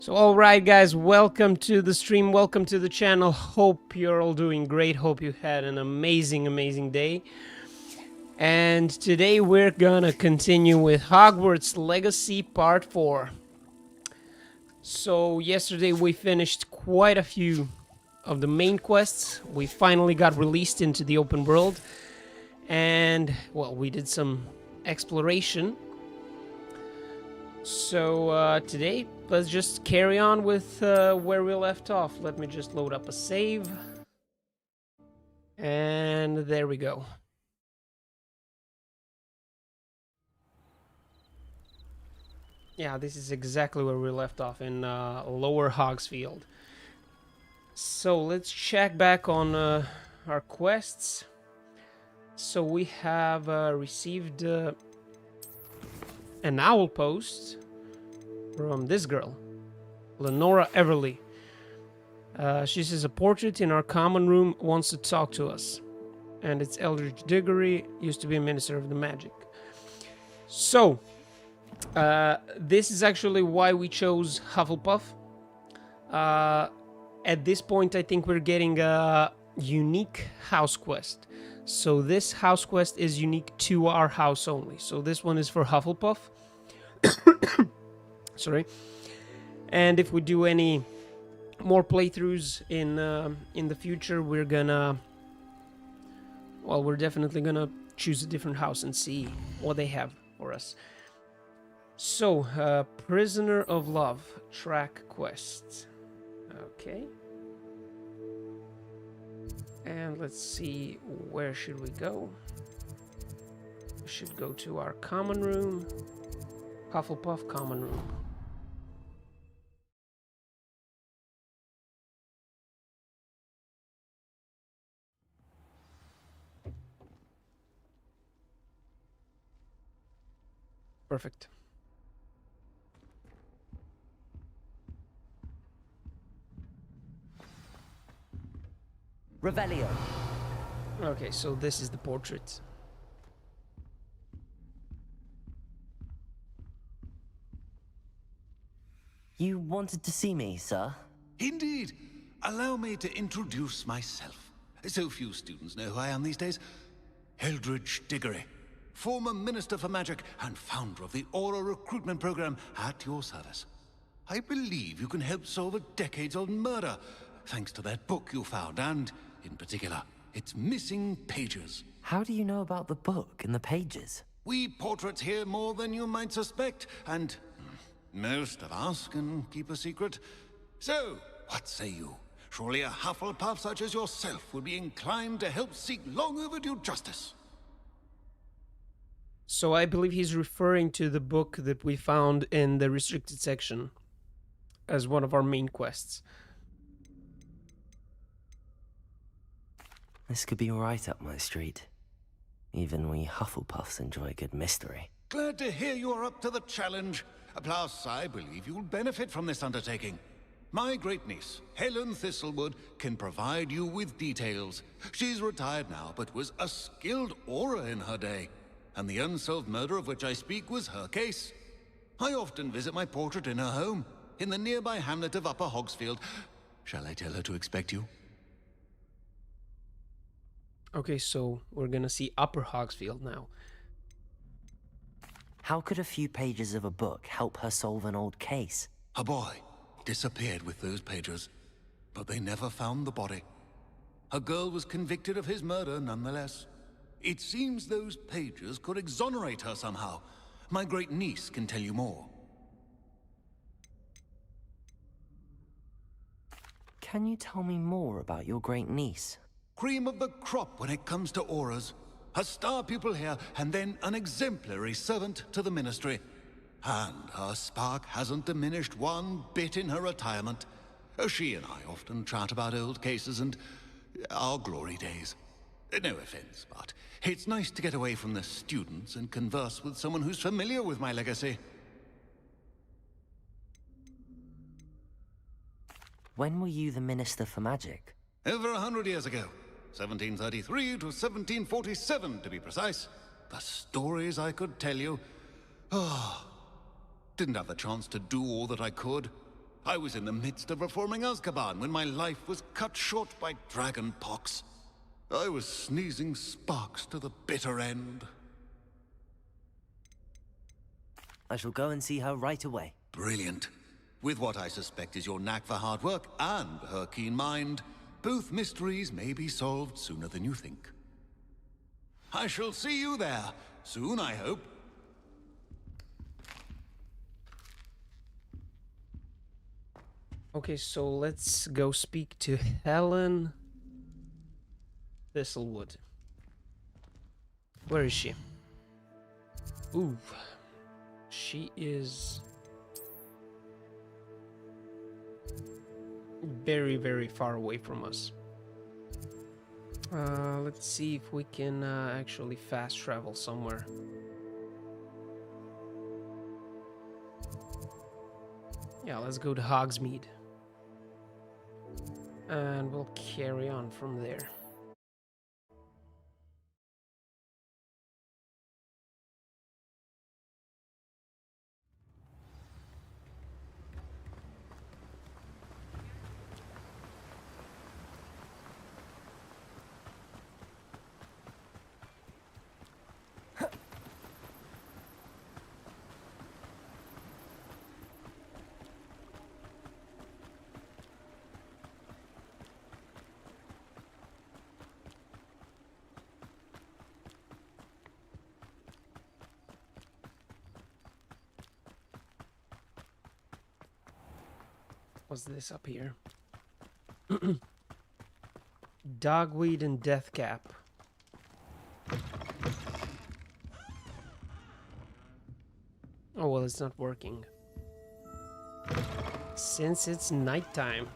So alright guys, welcome to the stream, welcome to the channel. Hope you're all doing great, hope you had an amazing day. And today we're gonna continue with Hogwarts Legacy Part 4. So yesterday we finished quite a few of the main quests. We finally got released into the open world. And, well, we did some exploration. So today, let's just carry on with where we left off. Let me just load up a save. And there we go. Yeah, this is exactly where we left off, in Lower Hogsfield. So let's check back on our quests. So we have received an owl post from this girl, Lenora Everly. She says a portrait in our common room wants to talk to us. And it's Eldridge Diggory, used to be a minister of the magic. So, this is actually why we chose Hufflepuff. At this point, I think we're getting a unique house quest. So this house quest is unique to our house only. So this one is for Hufflepuff. Sorry. And if we do any more playthroughs in the future, we're gonna... Well, we're definitely gonna choose a different house and see what they have for us. So, Prisoner of Love, track quest. Okay. And let's see, where should we go? We should go to our common room. Hufflepuff common room. Perfect. Revelio. Okay, so this is the portrait. You wanted to see me, sir? Indeed. Allow me to introduce myself. So few students know who I am these days. Eldridge Diggory, former Minister for Magic and founder of the Aura Recruitment Program, at your service. I believe you can help solve a decades-old murder, thanks to that book you found, and, in particular, its missing pages. How do you know about the book and the pages? We portraits hear more than you might suspect, and most of us can keep a secret. So, what say you? Surely a Hufflepuff such as yourself would be inclined to help seek long overdue justice. So I believe he's referring to the book that we found in the restricted section as one of our main quests. This could be right up my street. Even we Hufflepuffs enjoy a good mystery. Glad to hear you are up to the challenge. Plus, I believe you'll benefit from this undertaking. My great niece, Helen Thistlewood, can provide you with details. She's retired now, but was a skilled aura in her day. And the unsolved murder of which I speak was her case. I often visit my portrait in her home, in the nearby hamlet of Upper Hogsfield. Shall I tell her to expect you? Okay, so we're gonna see Upper Hogsfield now. How could a few pages of a book help her solve an old case? A boy disappeared with those pages, but they never found the body. A girl was convicted of his murder nonetheless. It seems those pages could exonerate her somehow. My great niece can tell you more. Can you tell me more about your great niece? Cream of the crop when it comes to auras. A star pupil here, and then an exemplary servant to the ministry. And her spark hasn't diminished one bit in her retirement. She and I often chat about old cases and our glory days. No offense, but it's nice to get away from the students and converse with someone who's familiar with my legacy. When were you the Minister for Magic? Over 100 years ago. 1733 to 1747, to be precise. The stories I could tell you. Didn't have the chance to do all that I could. I was in the midst of reforming Azkaban when my life was cut short by dragon pox. I was sneezing sparks to the bitter end. I shall go and see her right away. Brilliant. With what I suspect is your knack for hard work and her keen mind, both mysteries may be solved sooner than you think. I shall see you there, soon I hope. Okay, so let's go speak to Helen Thistlewood. Where is she? Ooh. She is very, very far away from us. Let's see if we can actually fast travel somewhere. Yeah, let's go to Hogsmeade. And we'll carry on from there. What's this up here? Dogweed and Deathcap. Oh, well, it's not working. Since it's nighttime.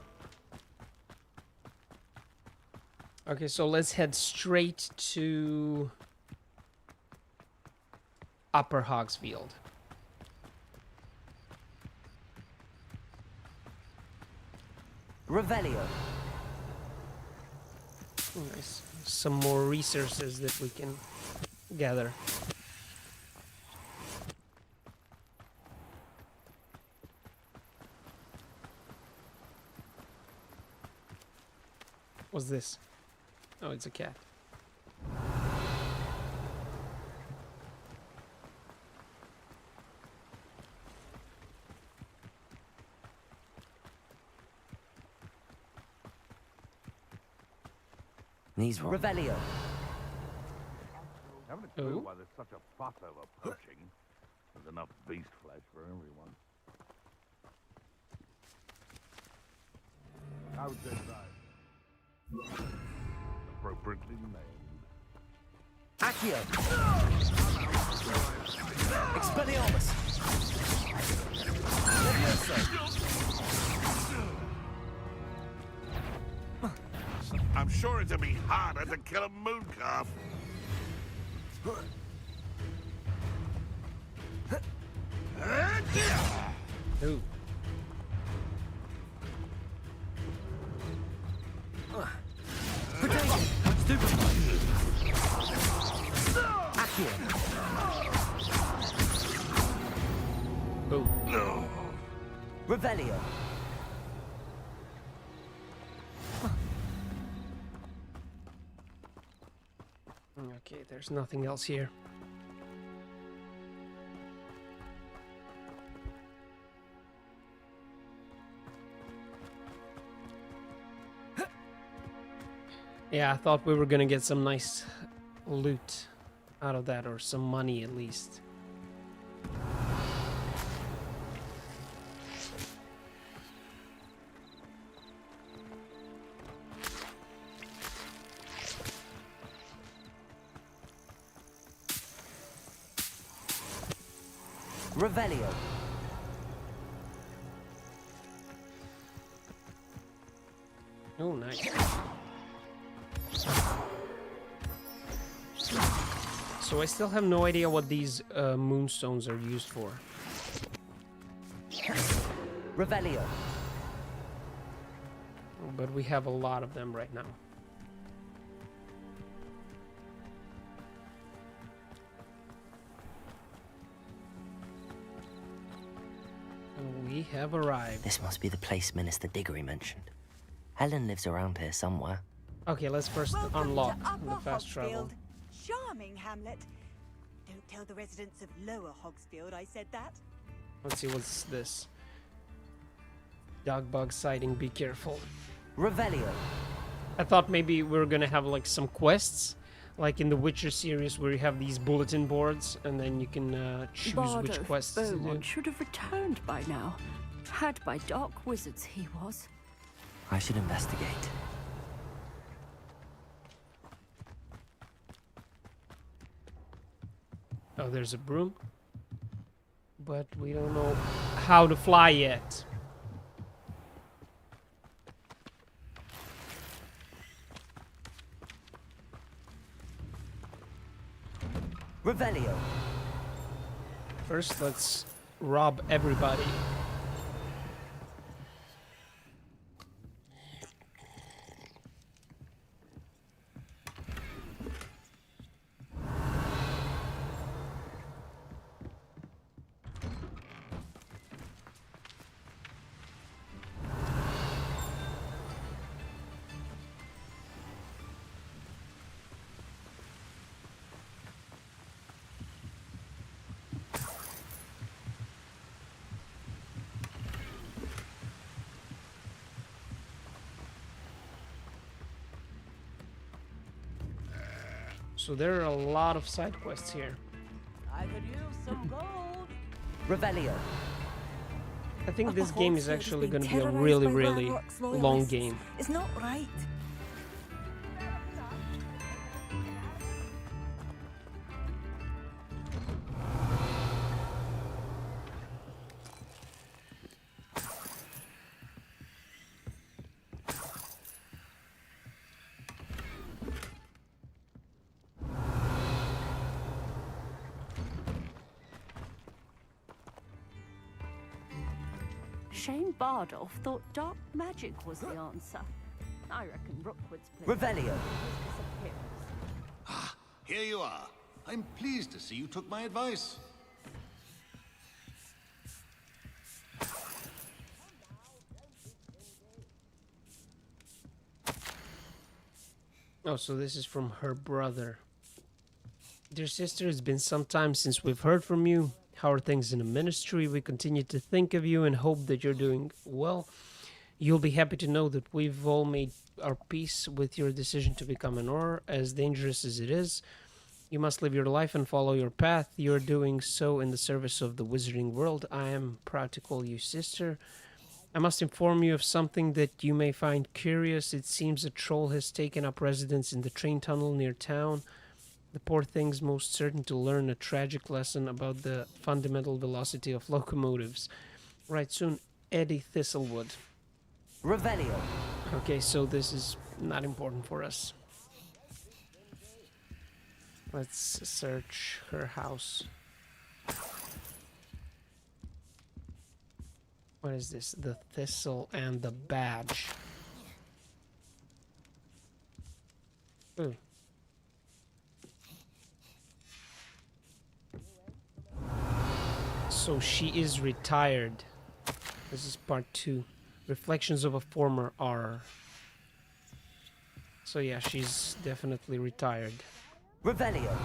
Okay, so let's head straight to Upper Hogsfield. Revelio. Nice. Some more resources that we can gather. What's this? Oh, it's a cat. These ones. Revelio. Haven't a clue why there's such a fuss over poaching. There's enough beast flesh for everyone. How's this side? Appropriately named. Accio. Expelliarmus. Levioso. I'm sure it'd be harder to kill a mooncalf. Ooh. Accio. Ooh. No. Revelio. Okay, there's nothing else here. Yeah, I thought we were gonna get some nice loot out of that, or some money at least. Revelio. Oh, nice. So I still have no idea what these moonstones are used for. Revelio. But we have a lot of them right now. We have arrived. This must be the place Minister Diggory mentioned. Helen lives around here somewhere. Okay, let's first Welcome unlock to Upper the fast travel. Hogsfield. Charming hamlet. Don't tell the residents of Lower Hogsfield I said that. Let's see, what's this? Dog bug sighting, be careful. Revelio. I thought maybe we were gonna have like some quests, like in the Witcher series where you have these bulletin boards and then you can choose which quests to do. Beaumont should have returned by now. Had by dark wizards he was. I should investigate. Oh, there's a broom. But we don't know how to fly yet. Revelio. First, let's rob everybody. So there are a lot of side quests here. I could use some gold. Revelio. I think this Upper game is Hogsfield has actually been going to be a terrorized really, by really Ranrock's long loyalists. game. It's not right. Shane Bardolph thought dark magic was the answer. I reckon Rookwood's played Revelio. his disappearance. Here you are. I'm pleased to see you took my advice. Oh, so this is from her brother. Dear sister, it's been some time since we've heard from you. How are things in the ministry? We continue to think of you and hope that you're doing well. You'll be happy to know that we've all made our peace with your decision to become an Auror, as dangerous as it is. You must live your life and follow your path. You're doing so in the service of the wizarding world. I am proud to call you sister. I must inform you of something that you may find curious. It seems a troll has taken up residence in the train tunnel near town. The poor thing's most certain to learn a tragic lesson about the fundamental velocity of locomotives. Right soon, Eddie Thistlewood. Revelio. Okay, so this is not important for us. Let's search her house. What is this? The thistle and the badge. Ooh. So she is retired. This is part 2. Reflections of a former Auror. So yeah, she's definitely retired. Revelio.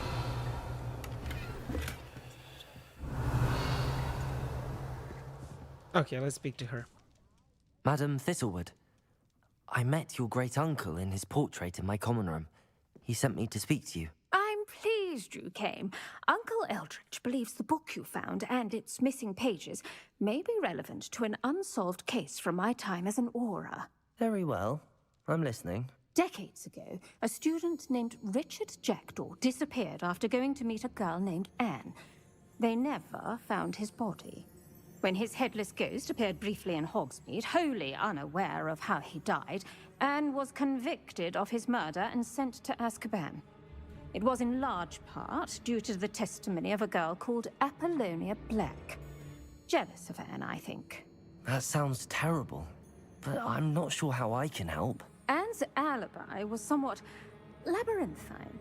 Okay, let's speak to her. Madam Thistlewood, I met your great uncle in his portrait in my common room. He sent me to speak to you. I'm pleased you came. Uncle Eldridge believes the book you found and its missing pages may be relevant to an unsolved case from my time as an Auror. Very well. I'm listening. Decades ago, a student named Richard Jackdaw disappeared after going to meet a girl named Anne. They never found his body. When his headless ghost appeared briefly in Hogsmeade, wholly unaware of how he died, Anne was convicted of his murder and sent to Azkaban. It was in large part due to the testimony of a girl called Apollonia Black. Jealous of Anne, I think. That sounds terrible, but I'm not sure how I can help. Anne's alibi was somewhat labyrinthine.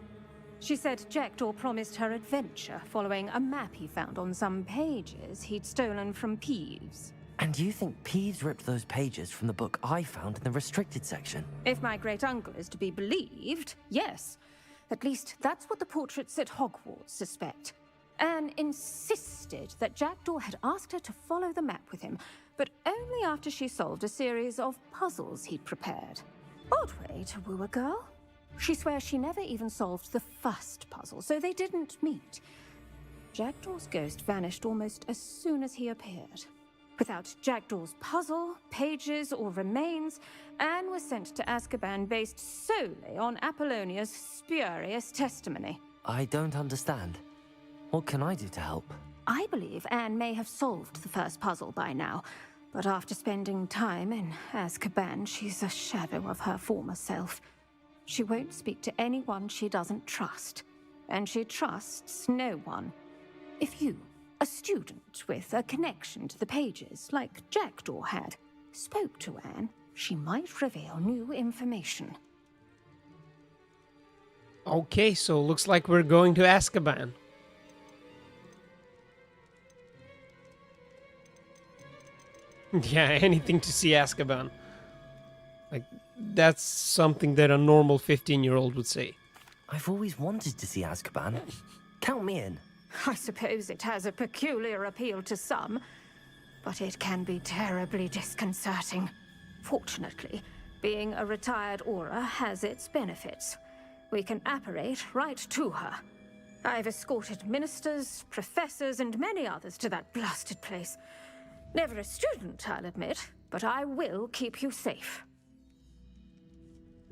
She said Jackdaw promised her adventure following a map he found on some pages he'd stolen from Peeves. And you think Peeves ripped those pages from the book I found in the restricted section? If my great-uncle is to be believed, yes. At least that's what the portraits at Hogwarts suspect. Anne insisted that Jackdaw had asked her to follow the map with him, but only after she solved a series of puzzles he'd prepared. Odd way to woo a girl. She swears she never even solved the first puzzle, so they didn't meet. Jackdaw's ghost vanished almost as soon as he appeared. Without Jackdaw's puzzle, pages, or remains, Anne was sent to Azkaban based solely on Apollonia's spurious testimony. I don't understand. What can I do to help? I believe Anne may have solved the first puzzle by now, but after spending time in Azkaban, she's a shadow of her former self. She won't speak to anyone she doesn't trust, and she trusts no one. If you, a student with a connection to the pages, like Jackdaw had, spoke to Anne, she might reveal new information. Okay, so looks like we're going to Azkaban. Yeah, anything to see Azkaban. Like, that's something that a normal 15-year-old would say. I've always wanted to see Azkaban. Count me in. I suppose it has a peculiar appeal to some, but it can be terribly disconcerting. Fortunately, being a retired Auror has its benefits. We can apparate right to her. I've escorted ministers, professors, and many others to that blasted place. Never a student, I'll admit, but I will keep you safe.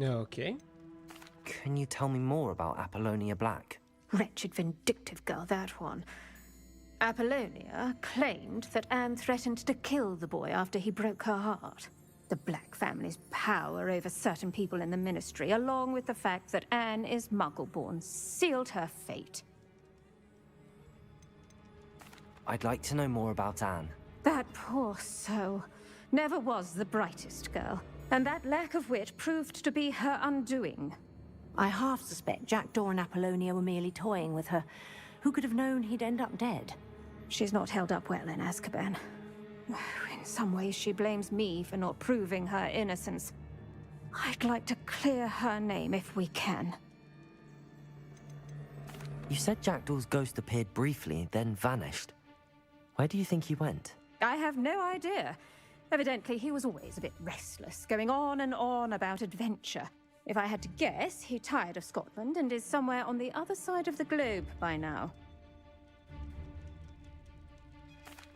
Okay. Can you tell me more about Apollonia Black? Wretched, vindictive girl, that one. Apollonia claimed that Anne threatened to kill the boy after he broke her heart. The Black family's power over certain people in the Ministry, along with the fact that Anne is Muggle-born, sealed her fate. I'd like to know more about Anne. That poor soul never was the brightest girl, and that lack of wit proved to be her undoing. I half suspect Jackdaw and Apollonia were merely toying with her. Who could have known he'd end up dead? She's not held up well in Azkaban. In some ways, she blames me for not proving her innocence. I'd like to clear her name if we can. You said Jackdaw's ghost appeared briefly, then vanished. Where do you think he went? I have no idea. Evidently, he was always a bit restless, going on and on about adventure. If I had to guess, he tired of Scotland and is somewhere on the other side of the globe by now.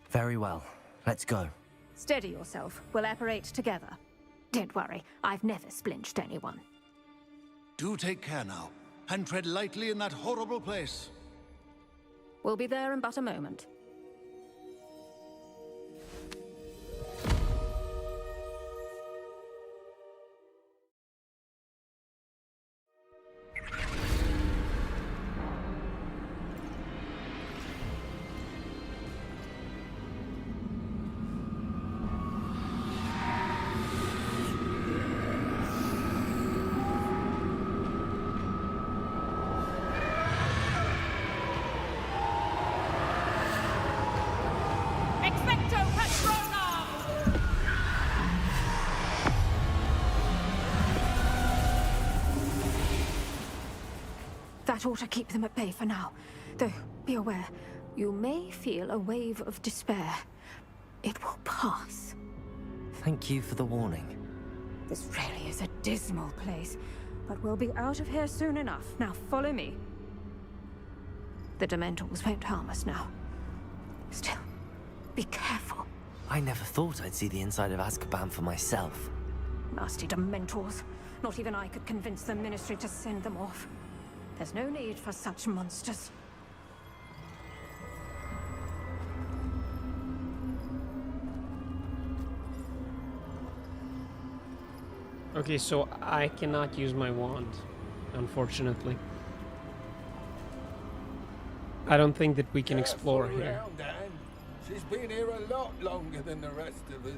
Very well. Let's go. Steady yourself. We'll apparate together. Don't worry, I've never splinched anyone. Do take care now, and tread lightly in that horrible place. We'll be there in but a moment. That ought to keep them at bay for now. Though, be aware, you may feel a wave of despair. It will pass. Thank you for the warning. This really is a dismal place, but we'll be out of here soon enough. Now follow me. The Dementors won't harm us now. Still, be careful. I never thought I'd see the inside of Azkaban for myself. Nasty Dementors. Not even I could convince the Ministry to send them off. There's no need for such monsters. Okay, so I cannot use my wand, unfortunately. I don't think that we can explore here. Around, Anne. She's been here a lot longer than the rest of us.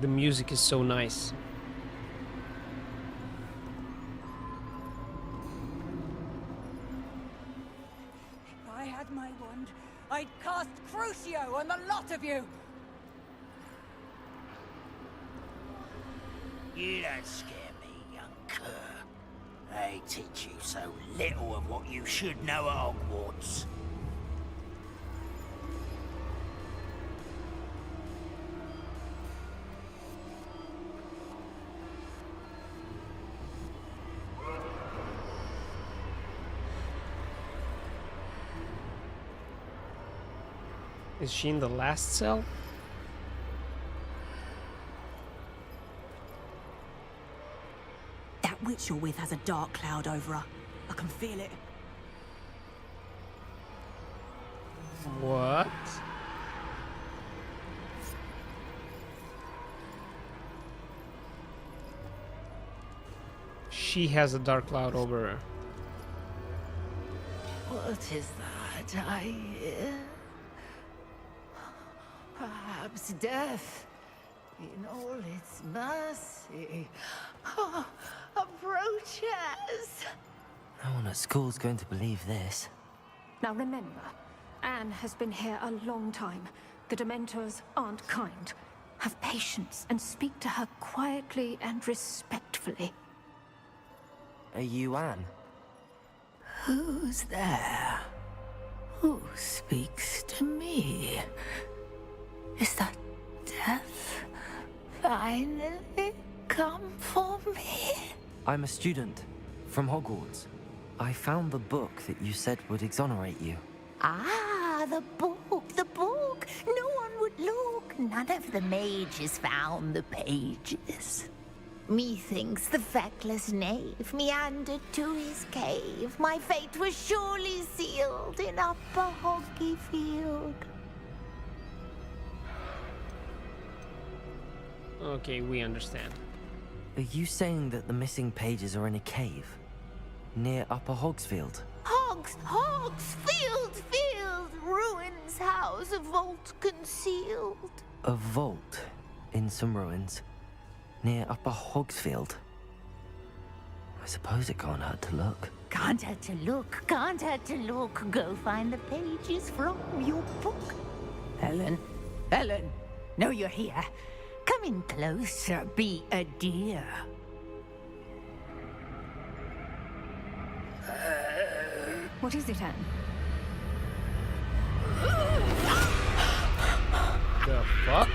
The music is so nice. had my wand, I'd cast Crucio on the lot of you! You don't scare me, young cur. They teach you so little of what you should know at Hogwarts. Is she in the last cell? That witch you're with has a dark cloud over her. I can feel it. What? She has a dark cloud over her. What is that I hear? Perhaps death, in all its mercy, approaches. No one at school's going to believe this. Now remember, Anne has been here a long time. The Dementors aren't kind. Have patience and speak to her quietly and respectfully. Are you Anne? Who's there? Who speaks to me? Is that death finally come for me? I'm a student from Hogwarts. I found the book that you said would exonerate you. Ah, the book, the book. No one would look. None of the mages found the pages. Methinks the feckless knave meandered to his cave. My fate was surely sealed in Upper Hoggyfield. Okay, we understand. Are you saying that the missing pages are in a cave? Near Upper Hogsfield? Hogsfield, ruins house, a vault concealed. A vault in some ruins? Near Upper Hogsfield? I suppose it can't hurt to look. Can't hurt to look, can't hurt to look. Go find the pages from your book. Helen, know you're here. Come in closer, be a dear. What is it, Anne? The fuck?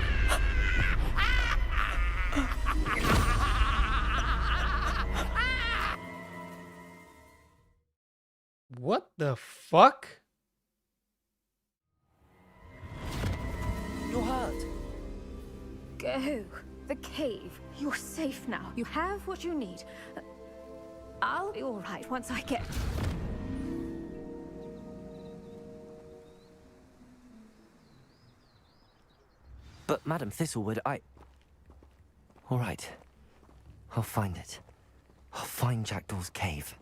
What the fuck? You're hurt. Go. The cave. You're safe now. You have what you need. I'll be all right once I get... But Madam Thistlewood, all right. I'll find it. I'll find Jackdaw's cave.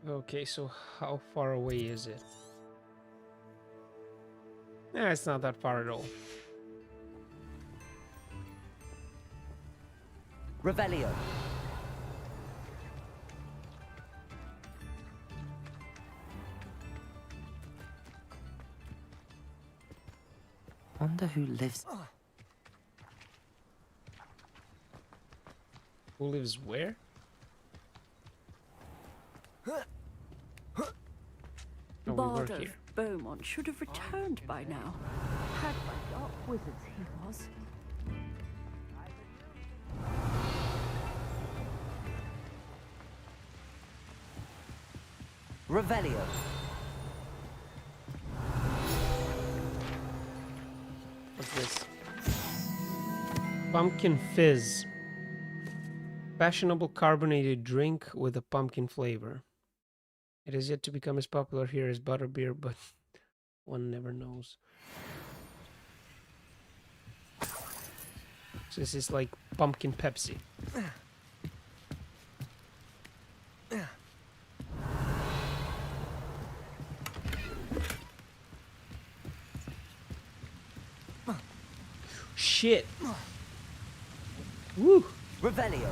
Okay, so how far away is it? It's not that far at all. Revelio. Wonder who lives... Who lives where? Oh, we Bard work of here. Beaumont should have returned by now. Had by dark wizards he was. Revelio. What's this? Pumpkin fizz. Fashionable carbonated drink with a pumpkin flavor. It is yet to become as popular here as butterbeer, but one never knows. So this is like pumpkin Pepsi. Shit. Woo. Revelio.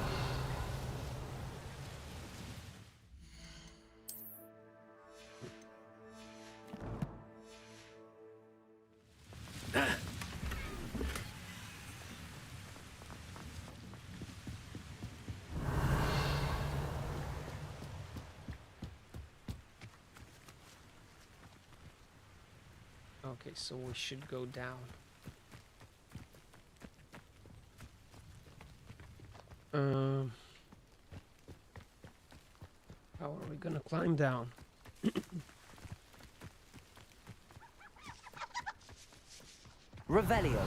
Okay, so we should go down. How are we gonna climb down? Revelio.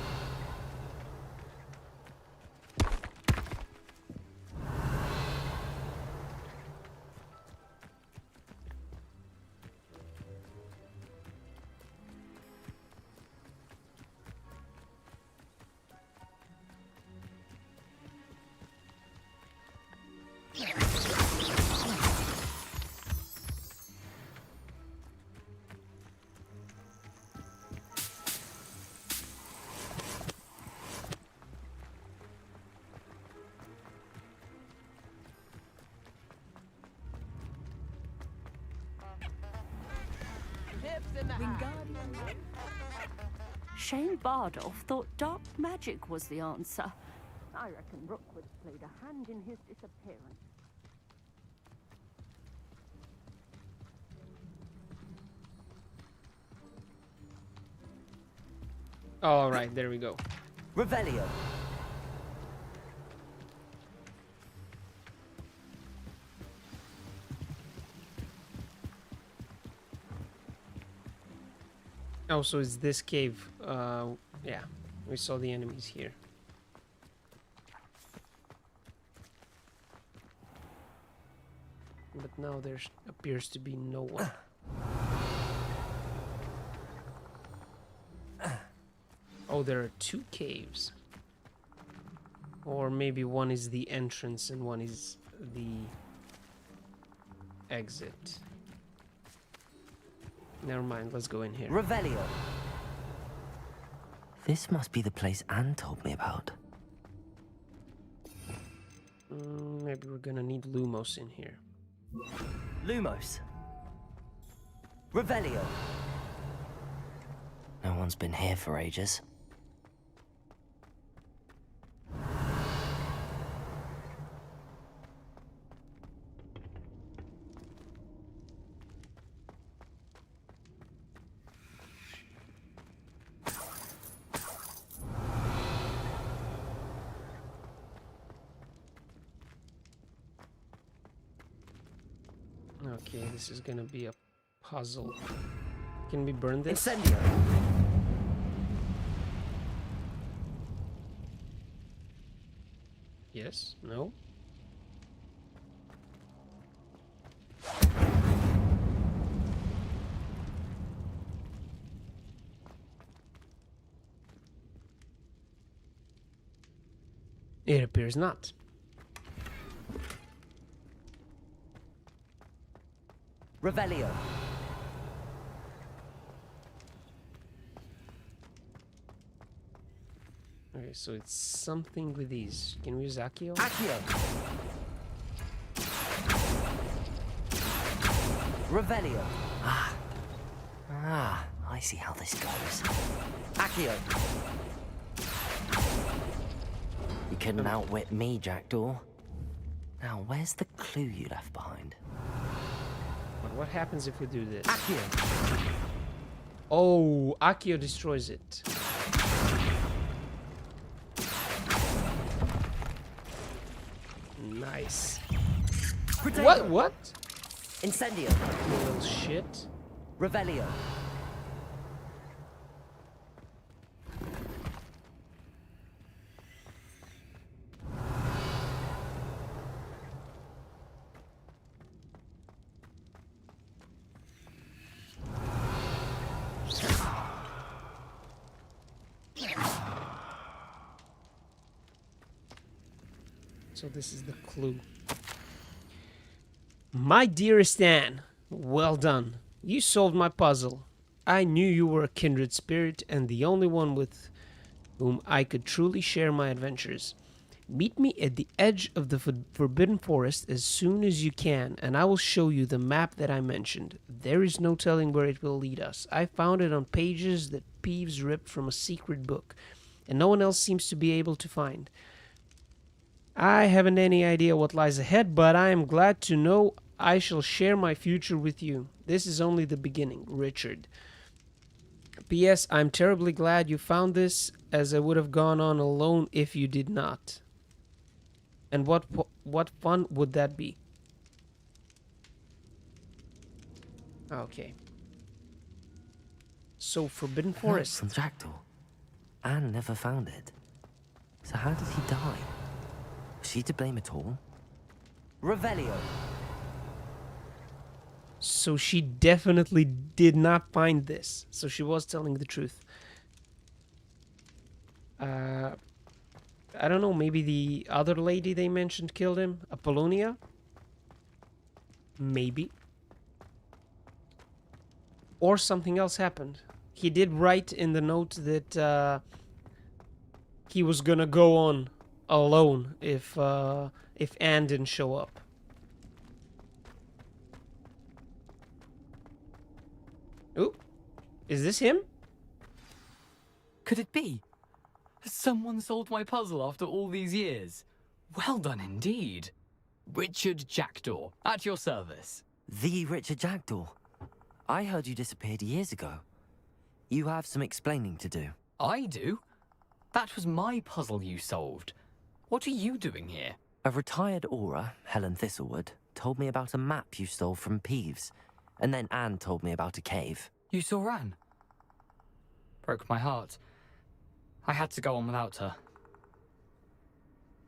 Shane Bardolph thought dark magic was the answer. I reckon Rookwood played a hand in his disappearance. All right, there we go. Revelio. Oh, so it's this cave. Yeah, we saw the enemies here. But now there appears to be no one. Oh, there are two caves. Or maybe one is the entrance and one is the exit. Never mind, let's go in here. Revelio. This must be the place Anne told me about. Maybe we're gonna need Lumos in here. Lumos. Revelio. No one's been here for ages. Okay, this is gonna be a puzzle. Can we burn this? Incendio. Yes? No? It appears not. Revelio. Okay, so it's something with these. Can we use Accio? Accio. Revelio. I see how this goes. Accio. You couldn't outwit me, Jackdaw. Now, where's the clue you left behind? But what happens if we do this? Accio. Oh, Accio destroys it. Nice. Potato. What? Incendio. You little shit. Revelio. So this is the clue. My dearest Anne, well done. You solved my puzzle. I knew you were a kindred spirit and the only one with whom I could truly share my adventures. Meet me at the edge of the Forbidden Forest as soon as you can, and I will show you the map that I mentioned. There is no telling where it will lead us. I found it on pages that Peeves ripped from a secret book, and no one else seems to be able to find. I haven't any idea what lies ahead, but I am glad to know I shall share my future with you. This is only the beginning, Richard. P.S. I'm terribly glad you found this, as I would have gone on alone if you did not. And what fun would that be? Okay. So, Forbidden Forest. From Jackdaw. Anne never found it. So how did he die? Was she to blame at all? Revelio. So she definitely did not find this. So she was telling the truth. I don't know, maybe the other lady they mentioned killed him? Apollonia? Maybe. Or something else happened. He did write in the note that he was gonna go on alone if Anne didn't show up. Ooh, is this him? Could it be? Has someone solved my puzzle after all these years? Well done indeed. Richard Jackdaw, at your service. The Richard Jackdaw. I heard you disappeared years ago. You have some explaining to do. I do? That was my puzzle you solved. What are you doing here? A retired aura, Helen Thistlewood, told me about a map you stole from Peeves. And then Anne told me about a cave. You saw Anne? Broke my heart. I had to go on without her.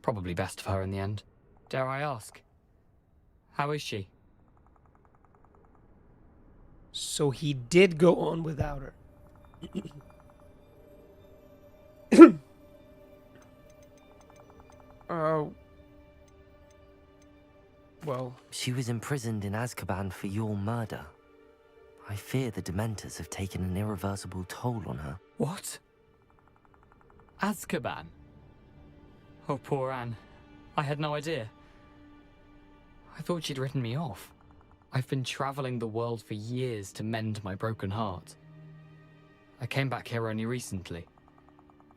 Probably best for her in the end. Dare I ask? How is she? So he did go on without her. Well... She was imprisoned in Azkaban for your murder. I fear the Dementors have taken an irreversible toll on her. What? Azkaban? Oh, poor Anne. I had no idea. I thought she'd written me off. I've been traveling the world for years to mend my broken heart. I came back here only recently.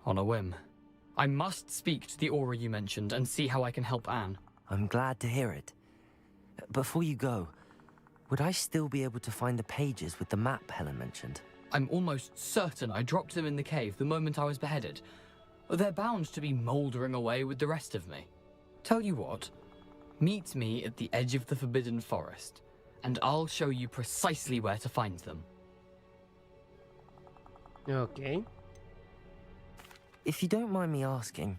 On a whim. I must speak to the aura you mentioned and see how I can help Anne. I'm glad to hear it. Before you go, would I still be able to find the pages with the map Helen mentioned? I'm almost certain I dropped them in the cave the moment I was beheaded. They're bound to be mouldering away with the rest of me. Tell you what, meet me at the edge of the Forbidden Forest, and I'll show you precisely where to find them. Okay. If you don't mind me asking,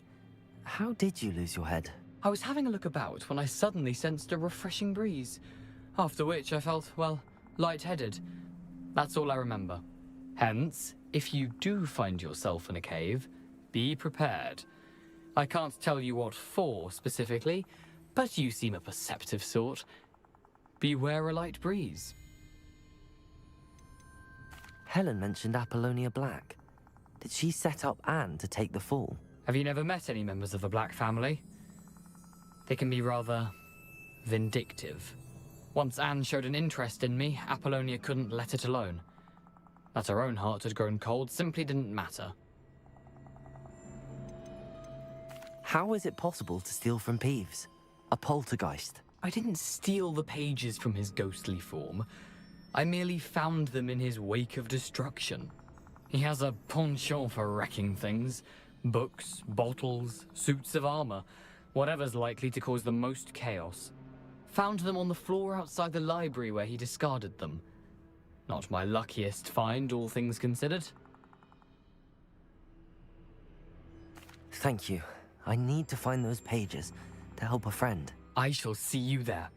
how did you lose your head? I was having a look about when I suddenly sensed a refreshing breeze, after which I felt, well, lightheaded. That's all I remember. Hence, if you do find yourself in a cave, be prepared. I can't tell you what for specifically, but you seem a perceptive sort. Beware a light breeze. Helen mentioned Apollonia Black. Did she set up Anne to take the fall? Have you never met any members of the Black family? They can be rather vindictive. Once Anne showed an interest in me, Apollonia couldn't let it alone. That her own heart had grown cold simply didn't matter. How is it possible to steal from Peeves? A poltergeist? I didn't steal the pages from his ghostly form. I merely found them in his wake of destruction. He has a penchant for wrecking things. Books, bottles, suits of armor. Whatever's likely to cause the most chaos. Found them on the floor outside the library where he discarded them. Not my luckiest find, all things considered. Thank you. I need to find those pages to help a friend. I shall see you there.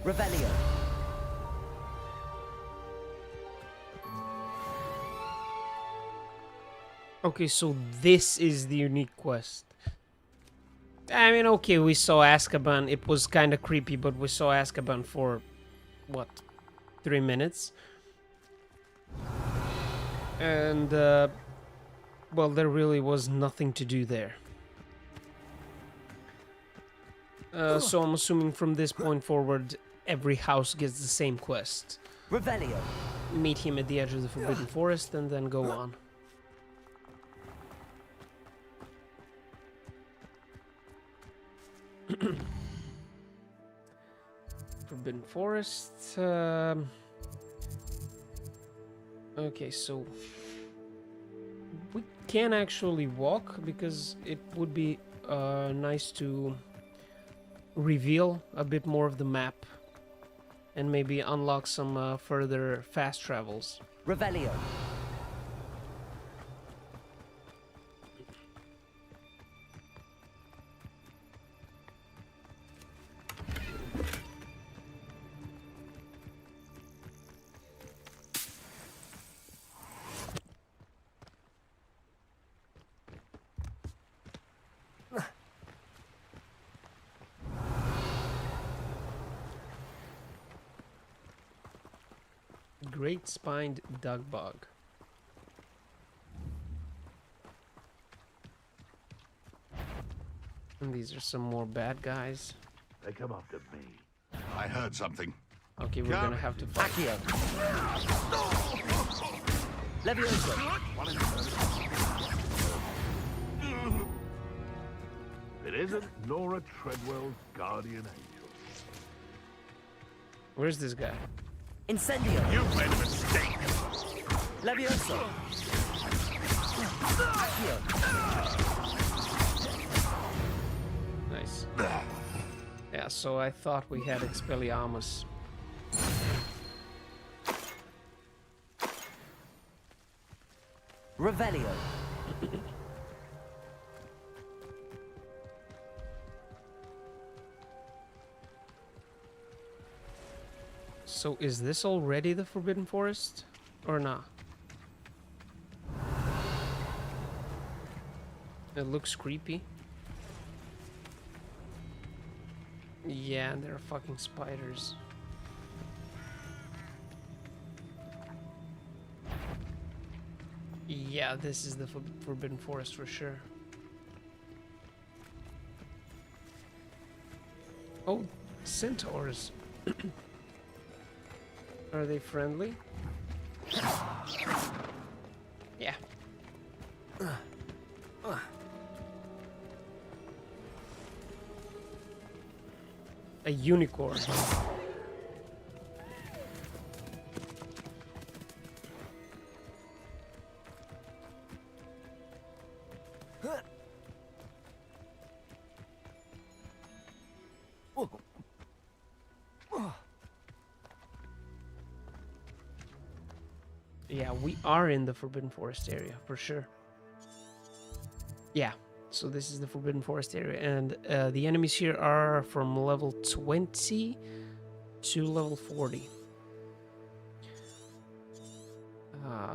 Revelio. Okay, so this is the unique quest. I mean, okay, we saw Azkaban. It was kind of creepy, but we saw Azkaban for, what, 3 minutes? And, well, there really was nothing to do there. So I'm assuming from this point forward, every house gets the same quest. Revelio. Meet him at the edge of the Forbidden Forest and then go on. Forbidden Forest. Okay, so we can actually walk because it would be nice to reveal a bit more of the map and maybe unlock some further fast travels. Revelio. Great spined dug bug. And these are some more bad guys. They come after me. I heard something. Okay, we're gonna have to fight. Accio. Levioso. It isn't Nora Treadwell's guardian angel. Where's this guy? Incendio. You've made a mistake. Levioso. Accio. Nice. Yeah, so I thought we had Expelliarmus. Revelio. So is this already the Forbidden Forest? Or not? It looks creepy. Yeah, and there are fucking spiders. Yeah, this is the Forbidden Forest for sure. Oh, centaurs. Are they friendly? Yeah. A unicorn. Yeah, we are in the Forbidden Forest area for sure. Yeah, so this is the Forbidden Forest area, and the enemies here are from level 20 to level 40.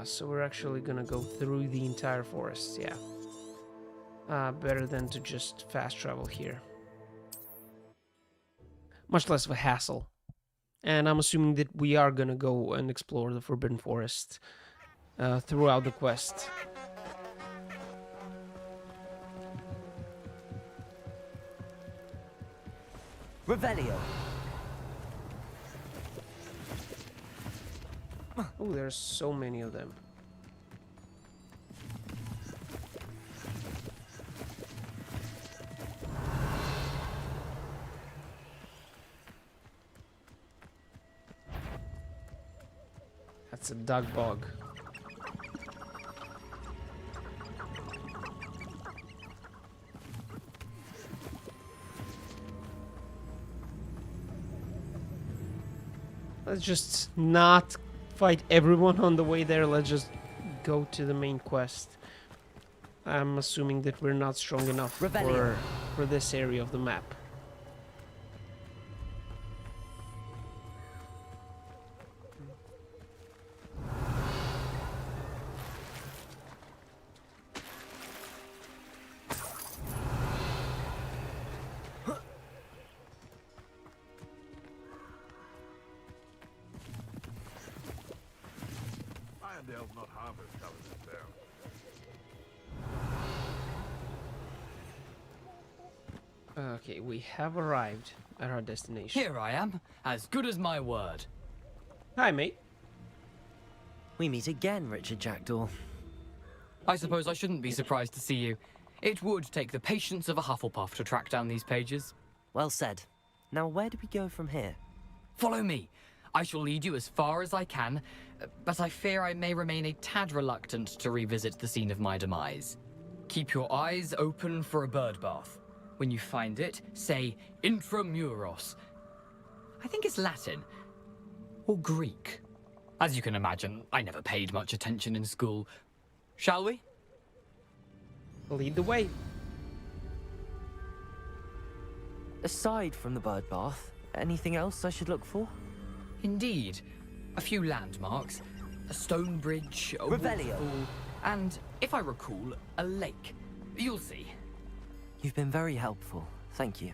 So we're actually gonna go through the entire forest, yeah. Better than to just fast travel here. Much less of a hassle. And I'm assuming that we are gonna go and explore the Forbidden Forest throughout the quest. Revelio. Oh, there's so many of them. That's a dug bug. Let's just not fight everyone on the way there. Let's just go to the main quest. I'm assuming that we're not strong enough for this area of the map. Irondale's not half as tough as it sounds. Okay, we have arrived at our destination. Here I am, as good as my word. Hi, mate. We meet again, Richard Jackdaw. I suppose I shouldn't be surprised to see you. It would take the patience of a Hufflepuff to track down these pages. Well said. Now, where do we go from here? Follow me. I shall lead you as far as I can, but I fear I may remain a tad reluctant to revisit the scene of my demise. Keep your eyes open for a bird bath. When you find it, say intramuros. I think it's Latin. Or Greek. As you can imagine, I never paid much attention in school. Shall we? Lead the way. Aside from the bird bath, anything else I should look for? Indeed. A few landmarks. A stone bridge, a Revelio. waterfall, and, if I recall, a lake. You'll see. You've been very helpful. Thank you.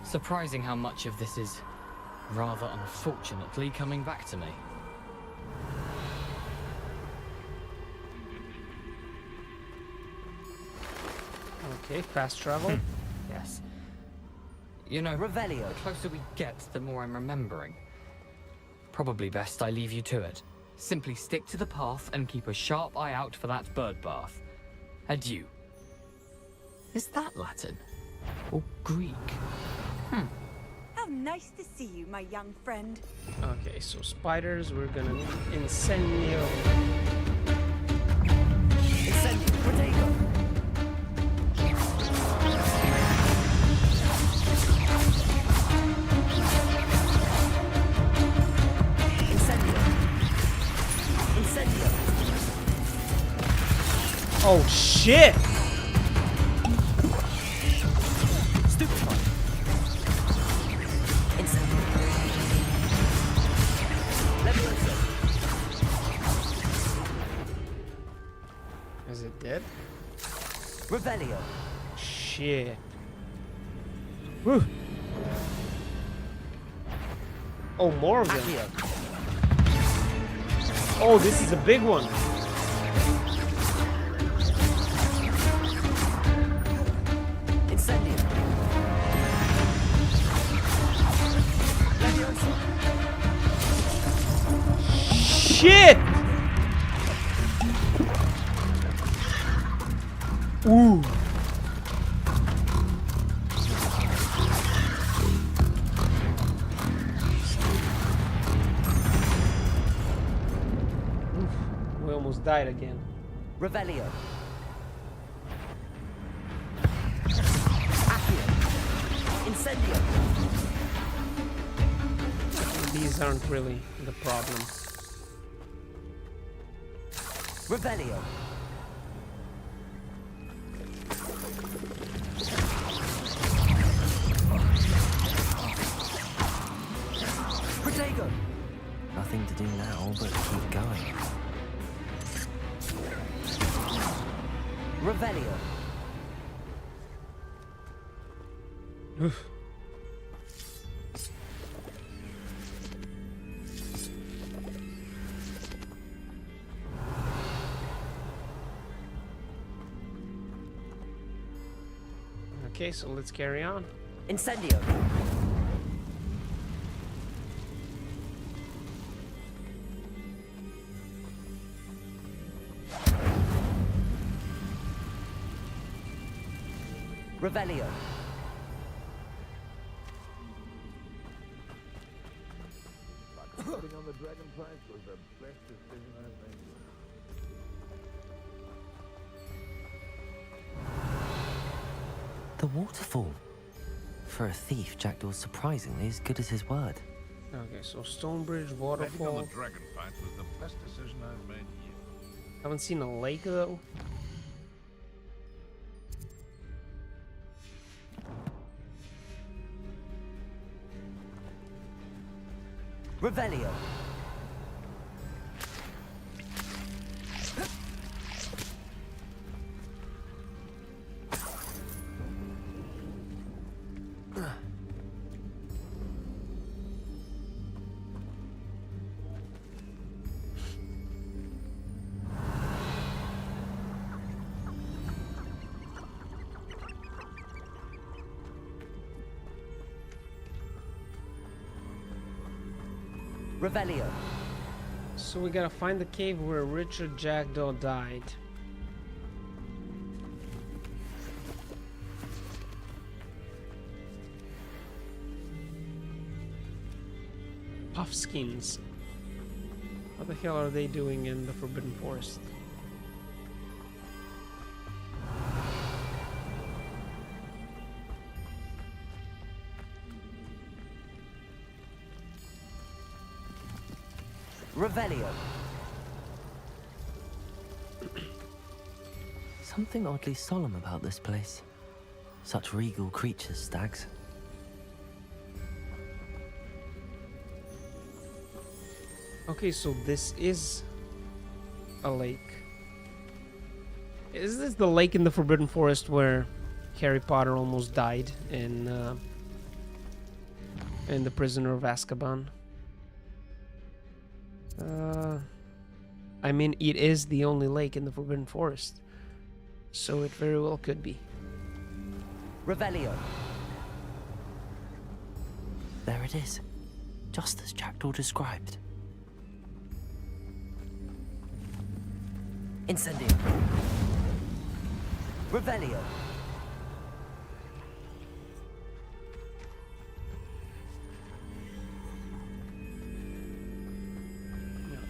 Surprising how much of this is, rather unfortunately, coming back to me. Okay, fast travel. Yes. You know, Revelio. the closer we get, the more I'm remembering. Probably best I leave you to it. Simply stick to the path and keep a sharp eye out for that bird bath. Adieu. Is that Latin? Or Greek? How nice to see you, my young friend. Okay, so spiders, we're gonna need Incendio. Incendio. Protego. Oh shit! Stupefy. Incendio. Levioso. Is it dead? Revelio. Shit. Woo. Oh, more of them. Accio. Oh, this is a big one. Incendio. Levioso. Shit! Ooh. We almost died again. Revelio. Accio. Incendio. These aren't really the problem. Revelio. Protego. Nothing to do now but keep going. Revelio. Oof. Okay, so let's carry on. Incendio. Revelio. Putting on the dragon price was the best decision I've made. The waterfall. For a thief, Jackdaw's surprisingly as good as his word. Okay, so Stonebridge, Betting waterfall. on the dragon fight was the best decision I've made yet. Haven't seen a lake though. Revelio. Revelio. So we gotta find the cave where Richard Jackdaw died. dwarf skins. What the hell are they doing in the Forbidden Forest? Revelio. Something oddly solemn about this place. Such regal creatures, stags. Okay, so this is a lake. Is this the lake in the Forbidden Forest where Harry Potter almost died in The Prisoner of Azkaban? I mean, it is the only lake in the Forbidden Forest, so it very well could be. Revelio. There it is, just as Jackdaw described. Incendio. Revelio.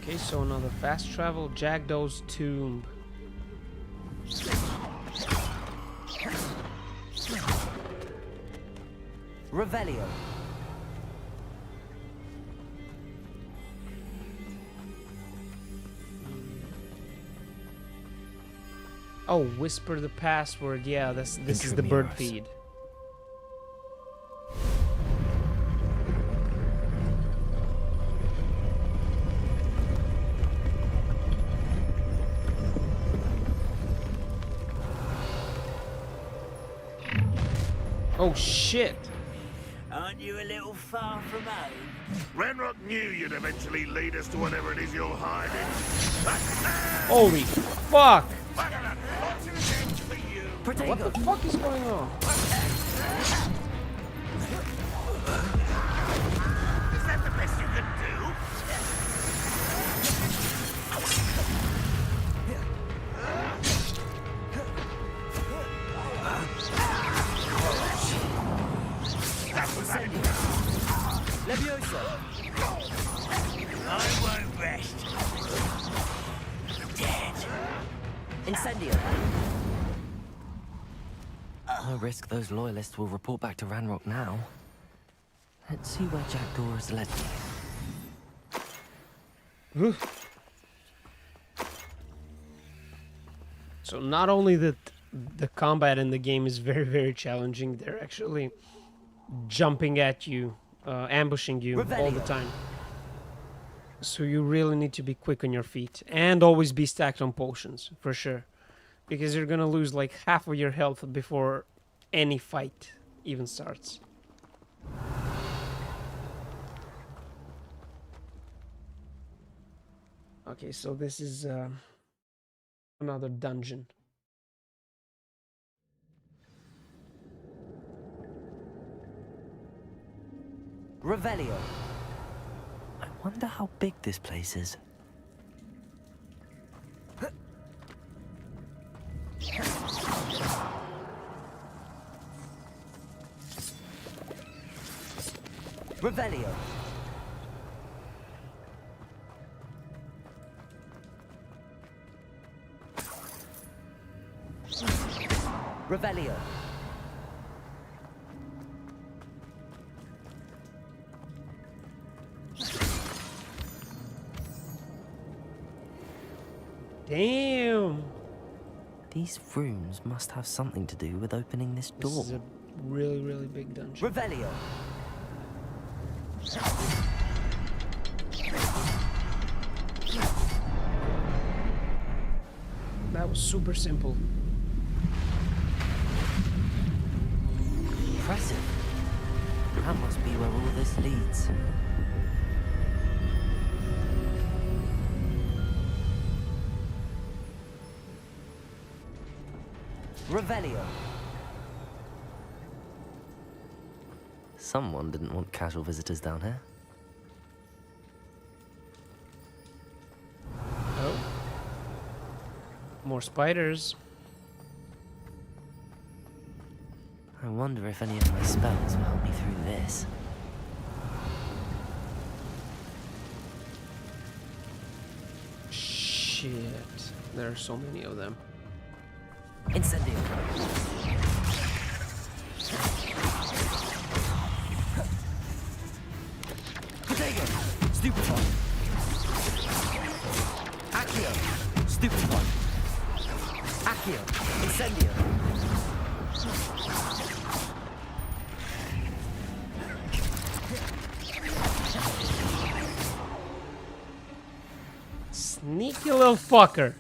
Okay, so another fast travel, Jackdaw's tomb. Revelio. Oh, whisper the password. Yeah, this is the bird Intramuros. feed. Oh shit! Aren't you a little far from home? Ranrock knew you'd eventually lead us to whatever it is you're hiding. Holy fuck! Protego. What the fuck is going on? Is that the best you can do? Leviosa. I won't rest. Dead. Incendio. No risk those loyalists will report back to Ranrock now. Let's see where Jackdaw has led me. So not only that the combat in the game is very, very challenging, they're actually jumping at you, ambushing you all the time. So you really need to be quick on your feet and always be stacked on potions, for sure. Because you're gonna lose like half of your health before any fight even starts. Okay, so this is another dungeon. Revelio. I wonder how big this place is. Revelio. Revelio. Damn! These rooms must have something to do with opening this door. This is a really, really big dungeon. Revelio. That was super simple. Impressive. That must be where all this leads. Revelio. Someone didn't want casual visitors down here. Oh. More spiders. I wonder if any of my spells will help me through this. Shit. There are so many of them. Incendio. Potato. Stupefy. Accio. Stupefy. Accio. Incendio. Sneaky little fucker.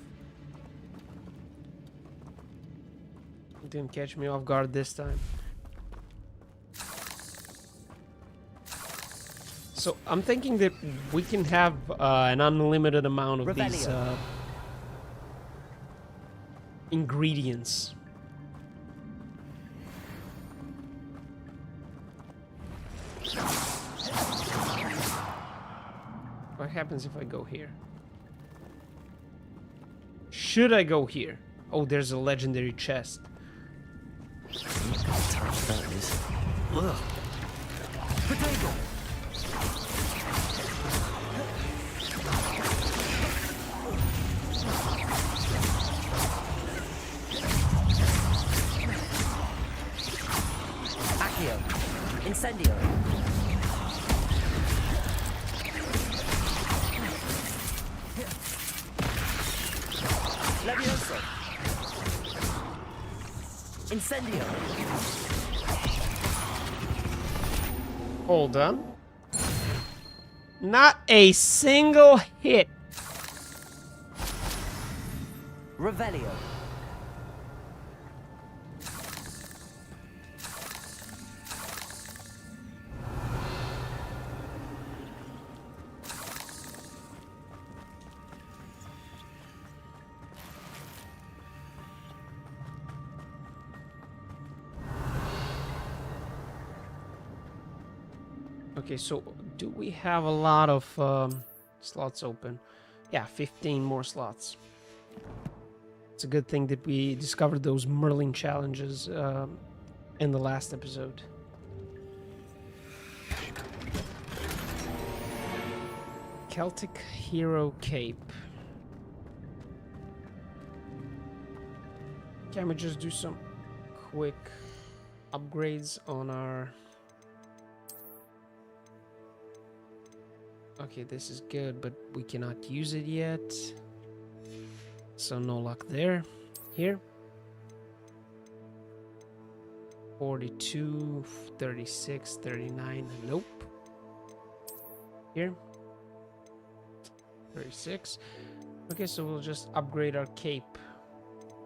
Didn't catch me off guard this time. So I'm thinking that we can have an unlimited amount of these ingredients. What happens if I go here? Should I go here? Oh, there's a legendary chest. Ugh. Potato. Accio. Incendio. Levioso. Incendio. Hold on. Not a single hit. Revelio. Okay, so do we have a lot of slots open? Yeah, 15 more slots. It's a good thing that we discovered those Merlin challenges in the last episode. Celtic Hero Cape. Can we just do some quick upgrades on our... Okay, this is good, but we cannot use it yet. So no luck there. Here. 42, 36, 39. Nope. Here. 36. Okay, so we'll just upgrade our cape.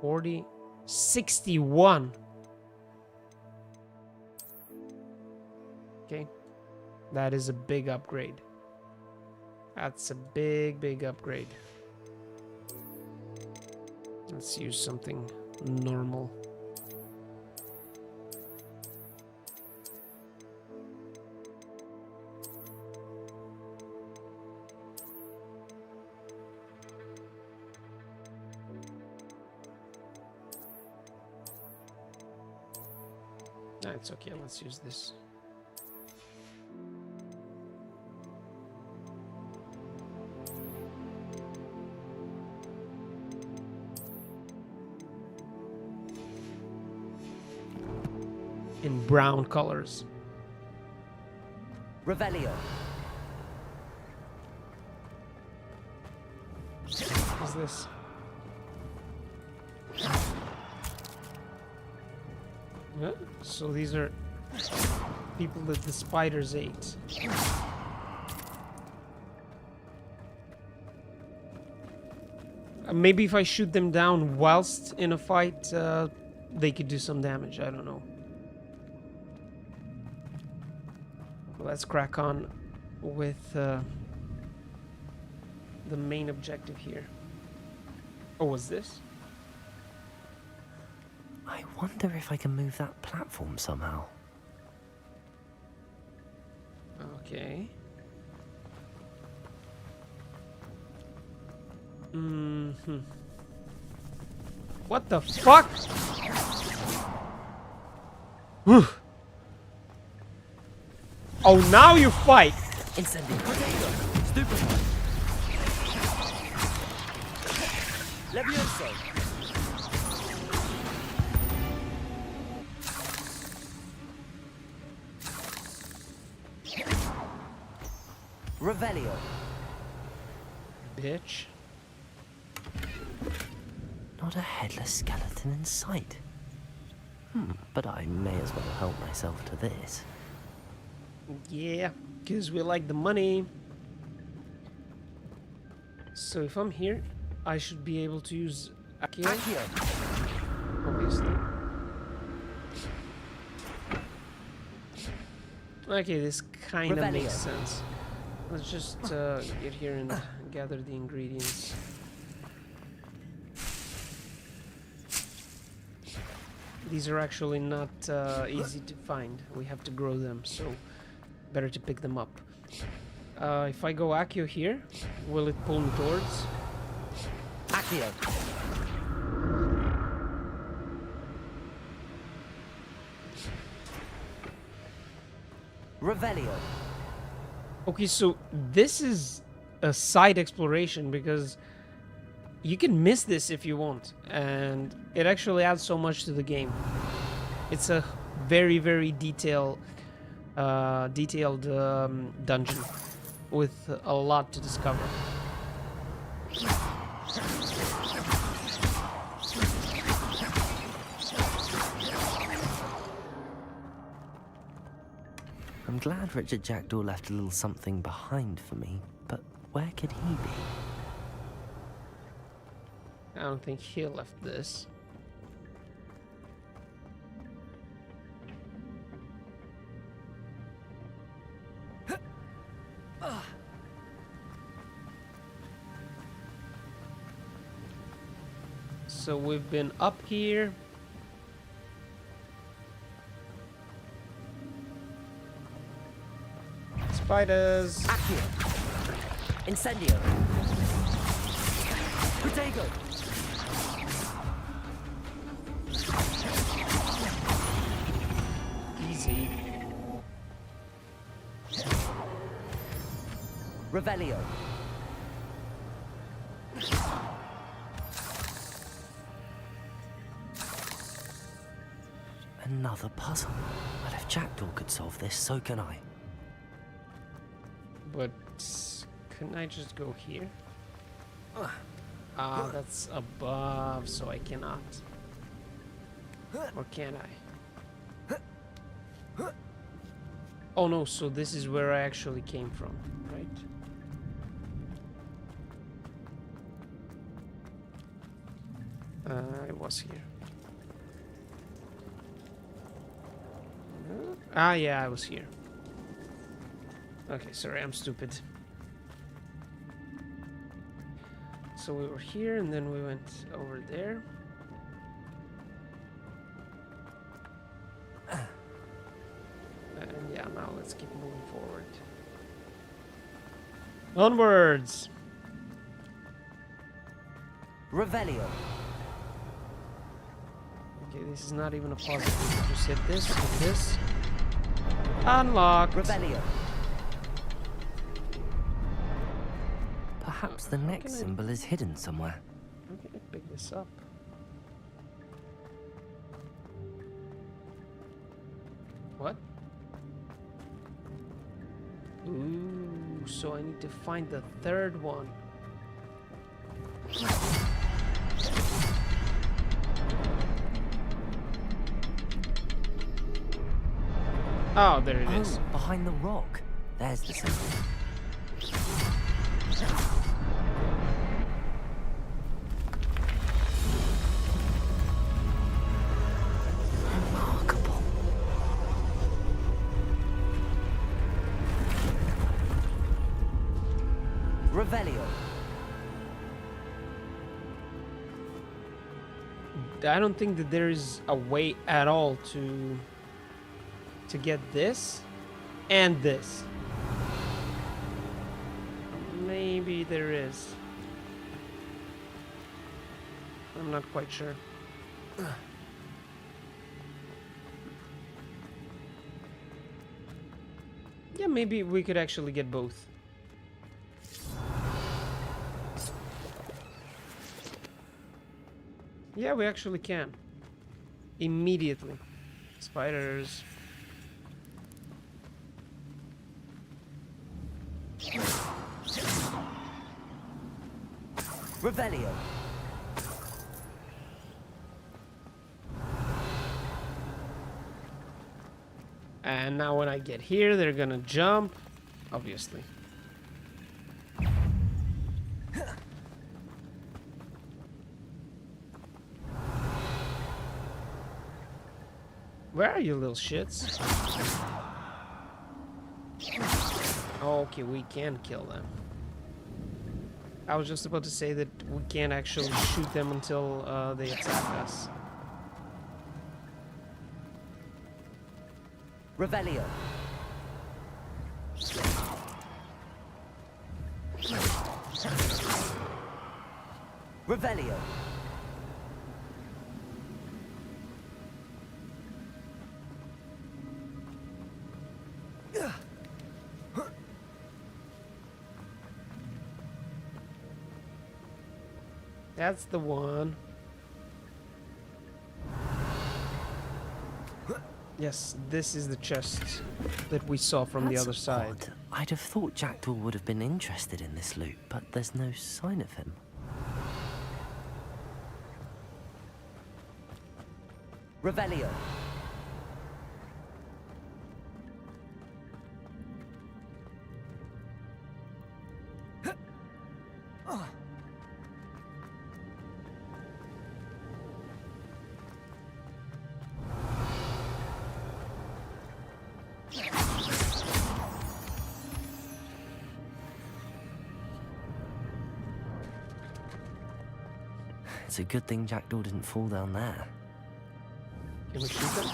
40, 61. Okay. That is a big upgrade. That's a big upgrade. Let's use something normal. It's okay, let's use this. In brown colors. Revelio. What's this? Yeah, so these are people that the spiders ate. Maybe if I shoot them down whilst in a fight, they could do some damage. I don't know. Let's crack on with the main objective here. Oh, what's this? I wonder if I can move that platform somehow. Okay. What the fuck? Whew. Oh, now you fight! Incendio. Stupefy. Levioso. Revelio. Bitch. Not a headless skeleton in sight. But I may as well help myself to this. Yeah, because we like the money. So if I'm here, I should be able to use Accio. Obviously. Okay, this kind of makes sense. Let's just get here and gather the ingredients. These are actually not easy to find. We have to grow them, so better to pick them up. If I go Accio here, will it pull me towards? Accio. Revelio. Okay, so this is a side exploration because you can miss this if you want, and it actually adds so much to the game. It's a very, very detailed dungeon with a lot to discover. I'm glad Richard Jackdaw left a little something behind for me, but where could he be? I don't think he left this. So we've been up here. Spiders. Accio. Incendio. Protego. Easy. Revelio. Another puzzle. Well, if Jackdaw could solve this, so can I. But can I just go here? Ah, that's above, so I cannot. Or can I? Oh no, so this is where I actually came from, right? I was here. Ah, yeah, I was here. Okay, sorry, I'm stupid. So we were here, and then we went over there. And yeah, now let's keep moving forward. Onwards! Revelio. Okay, this is not even a positive. Just hit this, hit this. Unlocked! Revelio. Perhaps the next symbol is hidden somewhere. How can I pick this up? What? Ooh, so I need to find the third one. Oh, there it is. Behind the rock. There's the symbol. Remarkable. Revelio. I don't think that there is a way at all to get this and this. Maybe there is. I'm not quite sure. Yeah, maybe we could actually get both. Yeah, we actually can. Immediately. Spiders. Revelio. And now when I get here, they're gonna jump. Obviously. Where are you, little shits? Okay, we can kill them. I was just about to say that we can't actually shoot them until they attack us. Revelio. Revelio. That's the one. Yes, this is the chest that we saw from the other side. Odd. I'd have thought Jackdaw would have been interested in this loot, but there's no sign of him. Revelio. It's a good thing Jackdaw didn't fall down there. Can we shoot them?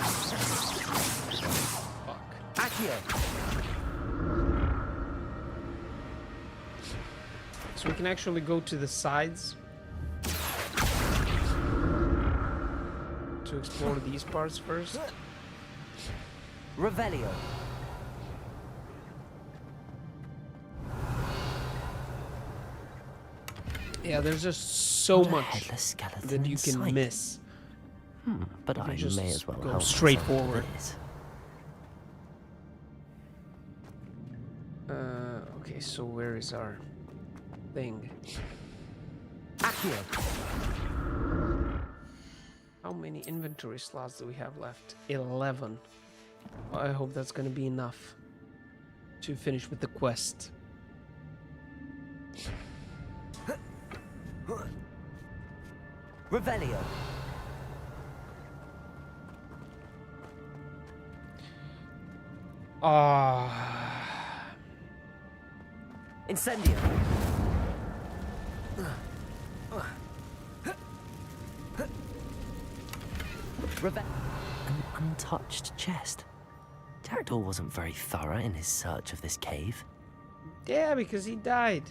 Fuck. Accio! So we can actually go to the sides to explore these parts first. Revelio. Yeah, there's just so much that you can sight. miss. But I just may as well go help straight myself to forward. this. Okay, so where is our thing? Accio. How many inventory slots do we have left? 11. Well, I hope that's gonna be enough to finish with the quest. Revelio. Incendio. An untouched chest. Jackdaw wasn't very thorough in his search of this cave. Yeah, because he died.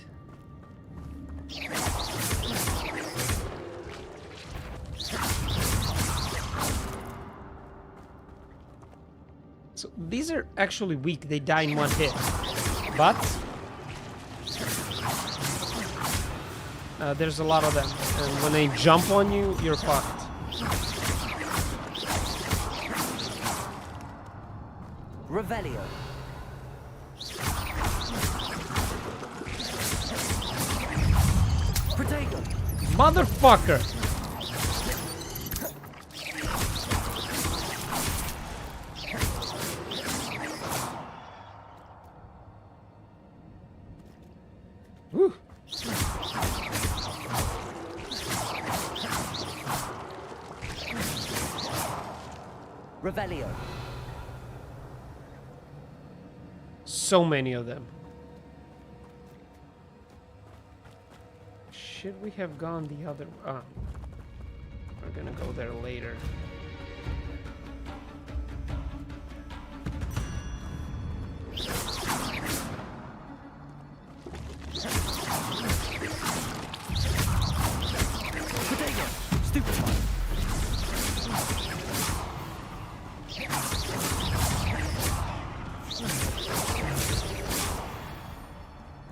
So these are actually weak. They die in one hit. But there's a lot of them. And when they jump on you, you're fucked. Revelio. Protego. Motherfucker! Woo. Revelio. So many of them. Should we have gone the other... we're gonna go there later. Stupid one.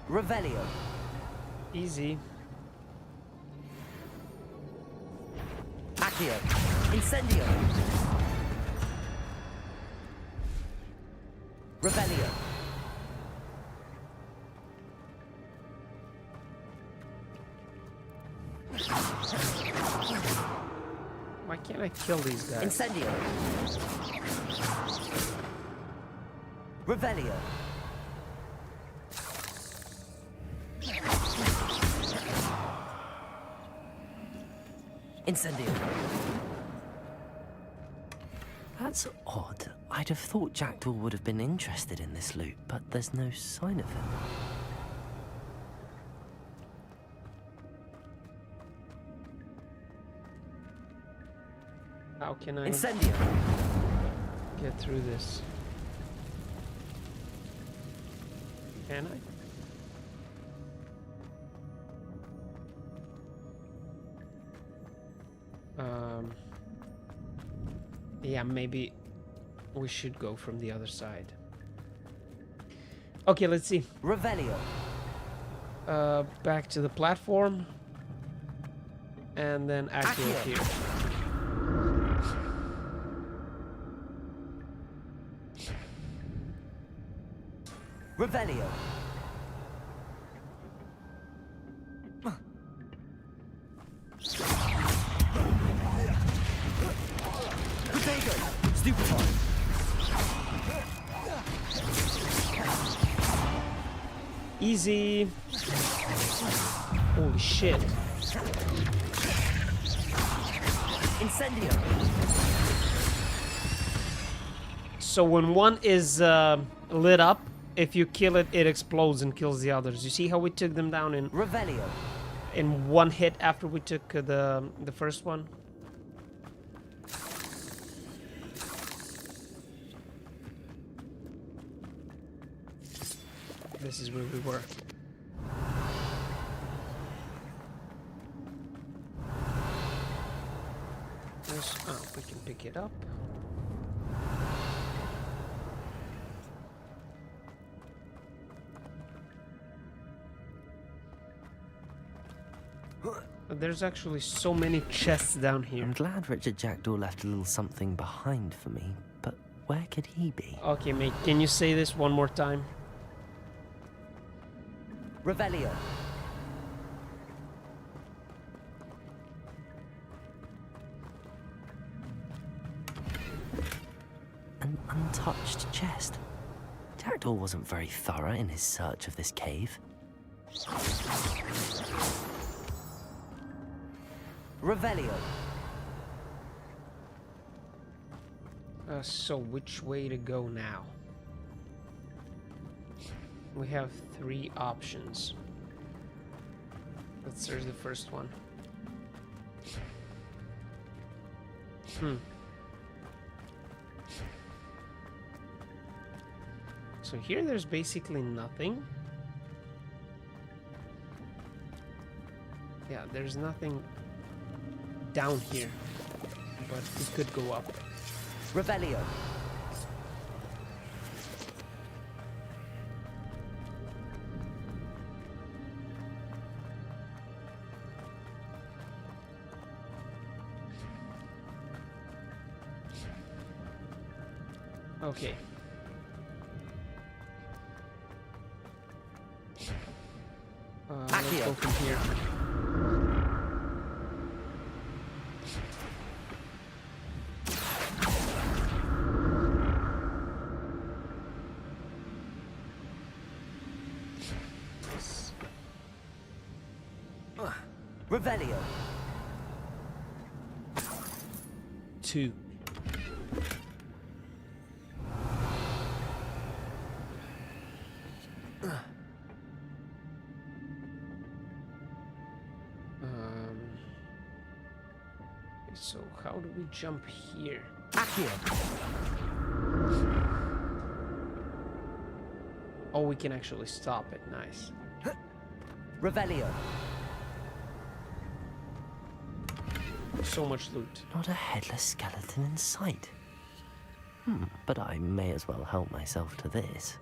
Revelio. Easy. Accio. Incendio. Revelio. Why can't I kill these guys? Incendio. Revelio. Incendio. That's odd. I'd have thought Jackdaw would have been interested in this loot, but there's no sign of him. How can I Incendio. get through this? Can I? Yeah, maybe we should go from the other side. Okay, let's see. Revelio. Back to the platform. And then activate here. Revelio. Stupefy. Easy. Holy shit. Incendio. So when one is lit up, if you kill it, it explodes and kills the others. You see how we took them down in Revelio. In one hit after we took the first one? This is where we were. Oh, we can pick it up. There's actually so many chests down here. I'm glad Richard Jackdaw left a little something behind for me, but where could he be? Okay, mate, can you say this one more time? Revelio. An untouched chest. Jackdaw wasn't very thorough in his search of this cave. Revelio. So which way to go now? We have 3 options. Let's search the first one. So here there's basically nothing. Yeah, there's nothing down here, but we could go up. Revelio. Okay. Let's go from here. Revelio. 2. So how do we jump here? Accio. Oh, we can actually stop it. Nice. Revelio. So much loot. Not a headless skeleton in sight. But I may as well help myself to this.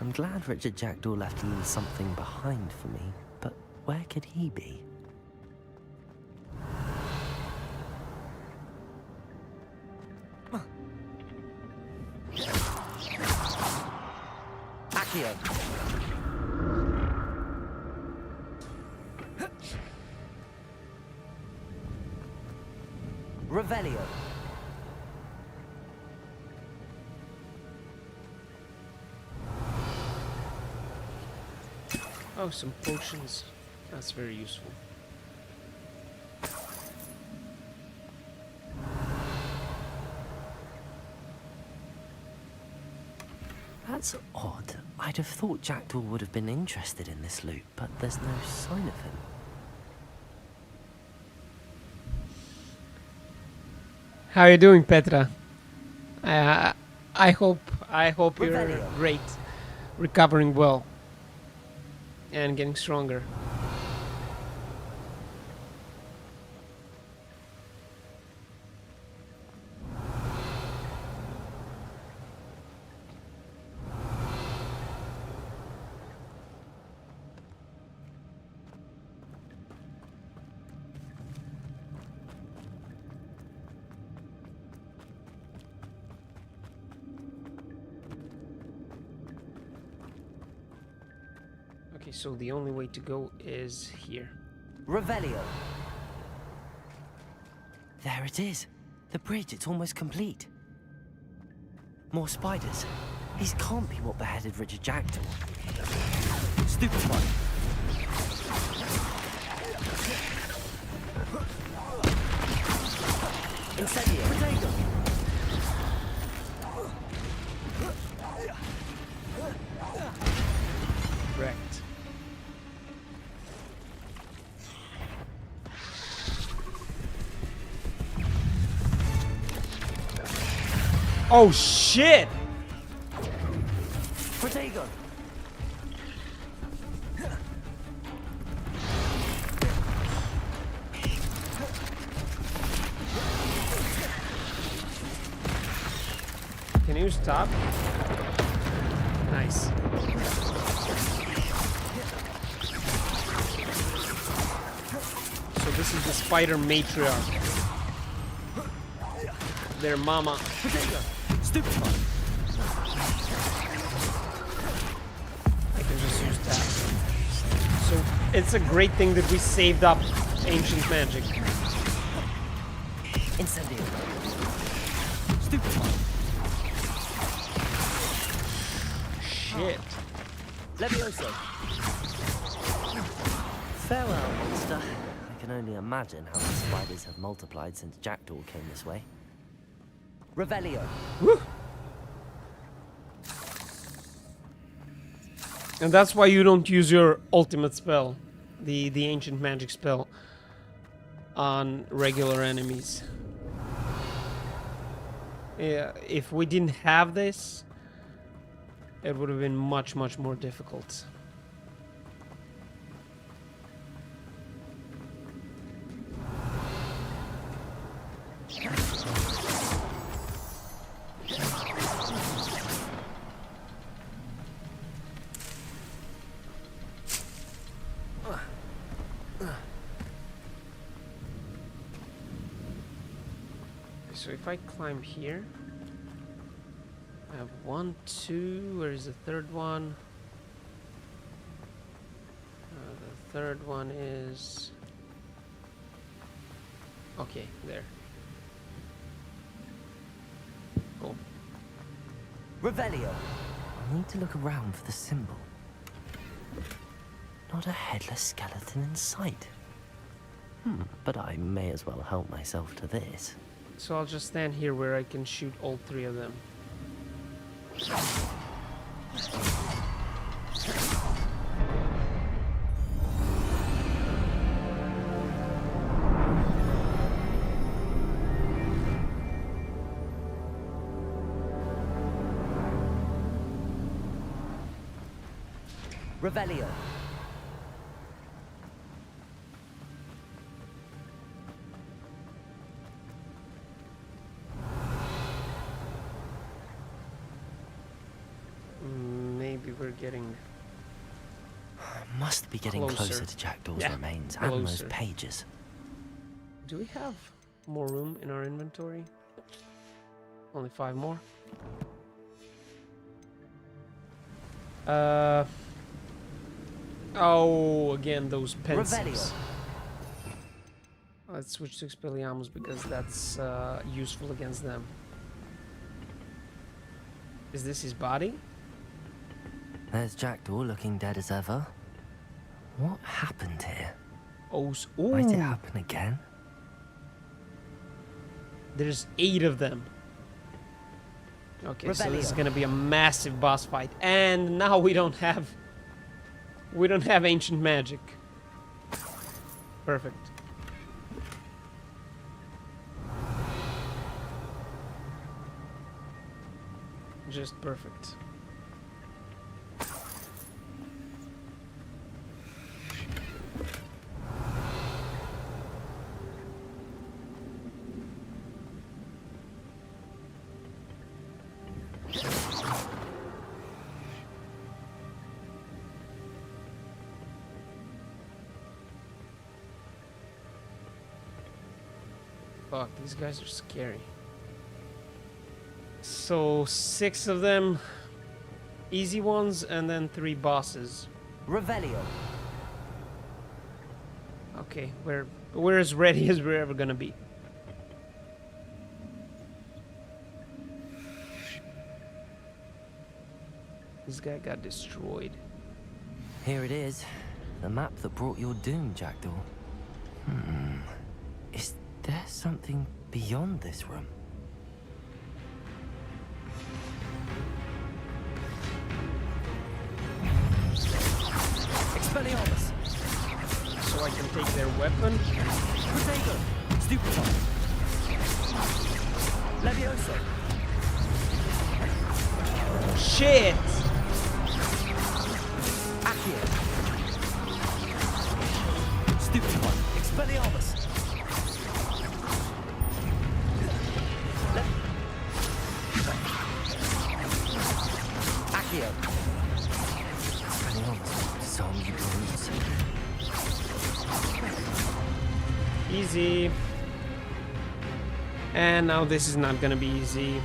I'm glad Richard Jackdaw left a little something behind for me, Where could he be? Accio. Revelio. Oh, some potions. That's very useful. That's odd. I'd have thought Jackdaw would have been interested in this loot, but there's no sign of him. How are you doing, Petra? I hope you're great, recovering well, and getting stronger. Okay, so the only way to go is here. Revelio. There it is. The bridge, it's almost complete. More spiders. These can't be what beheaded Richard Jackdaw. Stupid one. Incendio. Potato. Wrecked. Oh shit! Potato. Can you stop? Nice. So this is the spider matriarch. Their mama. Stupid one. I can just use that. So it's a great thing that we saved up ancient magic. Incendio. Stupid one. Shit. Levioso. Farewell, monster. I can only imagine how the spiders have multiplied since Jackdaw came this way. Revelio. Woo. And that's why you don't use your ultimate spell, the ancient magic spell, on regular enemies. Yeah, if we didn't have this, it would have been much, much more difficult. So if I climb here, I have 1, 2, where is the third one? The third one is... Okay, there. Cool. Revelio. I need to look around for the symbol. Not a headless skeleton in sight. But I may as well help myself to this. So I'll just stand here where I can shoot all three of them. Revelio. Maybe we're getting Must be getting closer to Jackdaw's remains and those pages. Do we have more room in our inventory? Only 5 more. Oh, again, those pencils. Let's switch to Expelliarmus because that's useful against them. Is this his body? There's Jackdaw looking dead as ever. What happened here? Oh, Might it happen again? There's 8 of them. Okay, so this is gonna be a massive boss fight, and now we don't have ancient magic. Perfect. Just perfect. Fuck, these guys are scary. So 6 of them, easy ones, and then 3 bosses. Revelio. Okay, we're as ready as we're ever gonna be. This guy got destroyed. Here it is, the map that brought your doom, Jackdaw. Is there something beyond this room? Expelliarmus! So I can take their weapon? Protego! Stupefy! Levioso! Shit! Accio! Stupefy! Expelliarmus! Accio! Expelliarmus! Zombie brutes. Easy. And now this is not gonna be easy.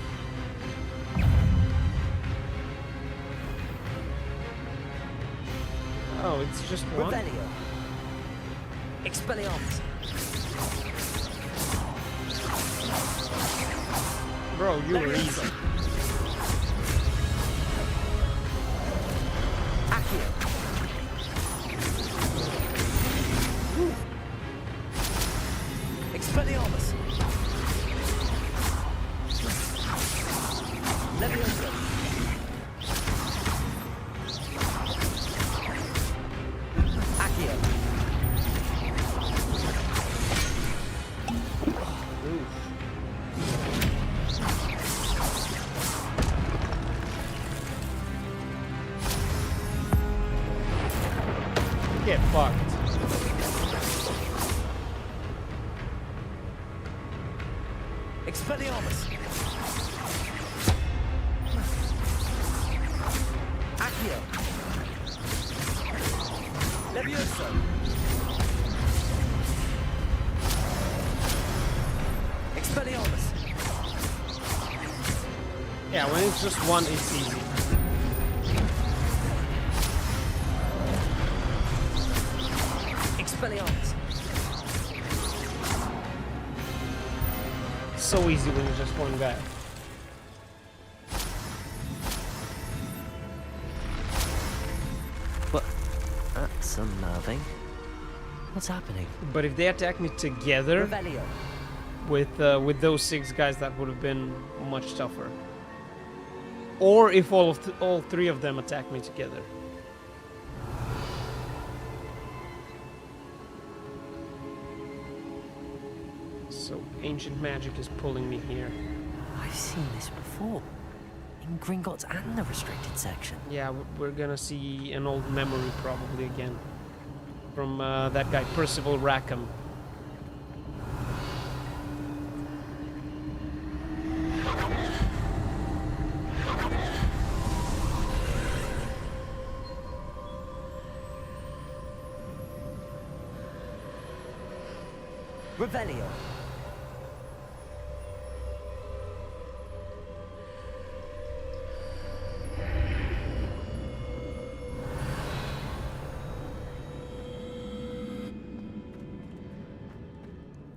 Oh, it's just one? Revelio. Expelliarmus. Bro, you were easy. Accio. Expelliarmus. Levioso. Accio. Get fucked. Expelliarmus. Accio. Levioso. Expelliarmus. Yeah, when it's just one, it's easy. Expelliarmus. So easy when it's just one guy. But that's unnerving. What's happening? But if they attack me together Revelio. with those 6 guys, that would have been much tougher. Or if all 3 of them attack me together. So ancient magic is pulling me here. I've seen this before. In Gringotts and the restricted section. Yeah, we're gonna see an old memory probably again. From that guy Percival Rackham. Revelio.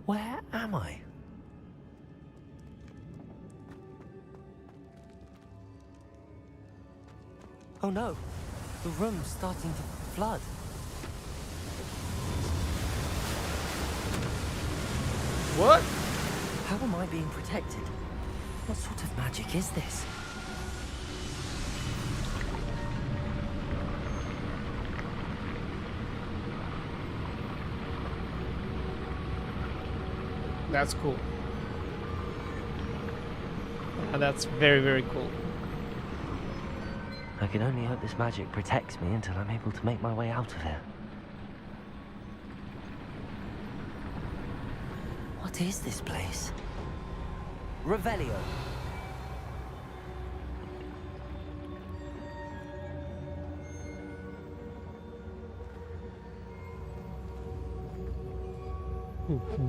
Where am I? Oh no, the room's starting to flood. What? How am I being protected? What sort of magic is this? That's cool. That's very, very cool. I can only hope this magic protects me until I'm able to make my way out of here. What is this place? Revelio.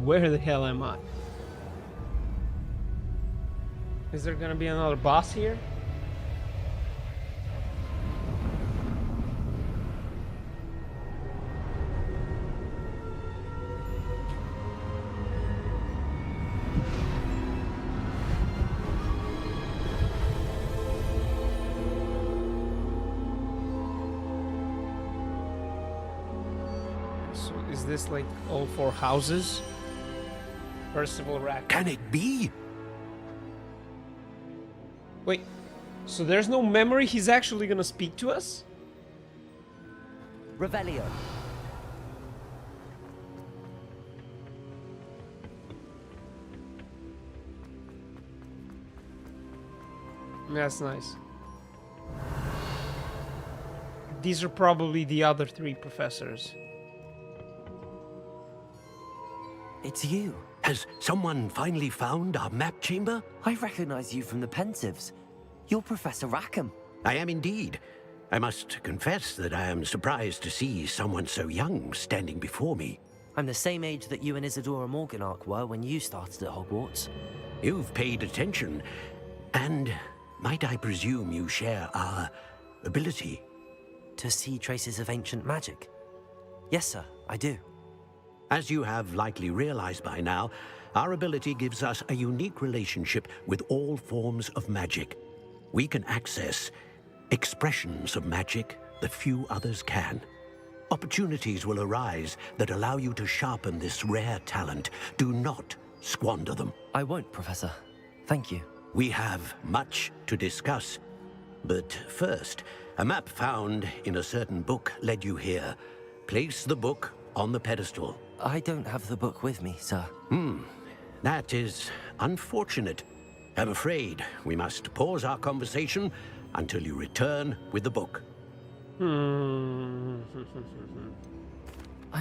Where the hell am I? Is there gonna be another boss here? So is this like all four houses? Percival Rack. Can it be? Wait, so there's no memory? He's actually gonna speak to us? Revelio. That's nice. These are probably the other three professors. It's you. Has someone finally found our map chamber? I recognize you from the Pensives. You're Professor Rackham. I am indeed. I must confess that I am surprised to see someone so young standing before me. I'm the same age that you and Isadora Morganach were when you started at Hogwarts. You've paid attention, and might I presume you share our ability? To see traces of ancient magic? Yes, sir, I do. As you have likely realized by now, our ability gives us a unique relationship with all forms of magic. We can access expressions of magic that few others can. Opportunities will arise that allow you to sharpen this rare talent. Do not squander them. I won't, Professor. Thank you. We have much to discuss. But first, a map found in a certain book led you here. Place the book on the pedestal. I don't have the book with me, sir. That is unfortunate. I'm afraid we must pause our conversation until you return with the book. I'm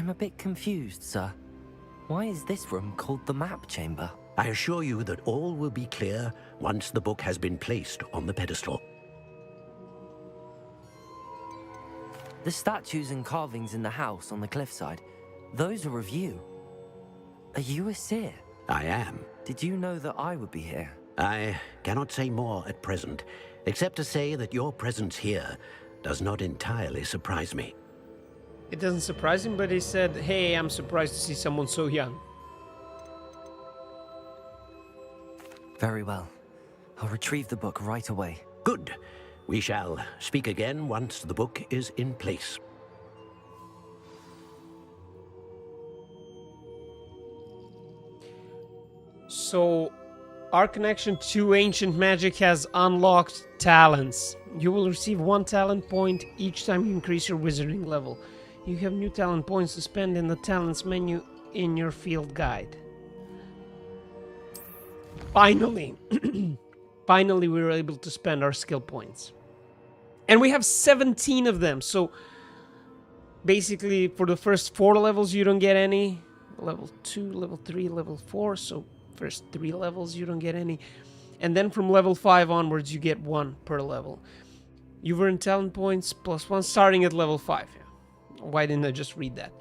a bit confused, sir. Why is this room called the map chamber? I assure you that all will be clear once the book has been placed on the pedestal. The statues and carvings in the house on the cliffside, those are of you. Are you a seer? I am. Did you know that I would be here? I cannot say more at present, except to say that your presence here does not entirely surprise me. It doesn't surprise him, but he said, hey, I'm surprised to see someone so young. Very well. I'll retrieve the book right away. Good. We shall speak again once the book is in place. So, our connection to ancient magic has unlocked talents. You will receive 1 talent point each time you increase your wizarding level. You have new talent points to spend in the talents menu in your field guide. Finally! Finally, we were able to spend our skill points. And we have 17 of them, so basically for the first 4 levels you don't get any. Level 2, level 3, level 4, so first 3 levels you don't get any. And then from level 5 onwards you get 1 per level. You've earned talent points plus 1 starting at level 5. Yeah. Why didn't I just read that?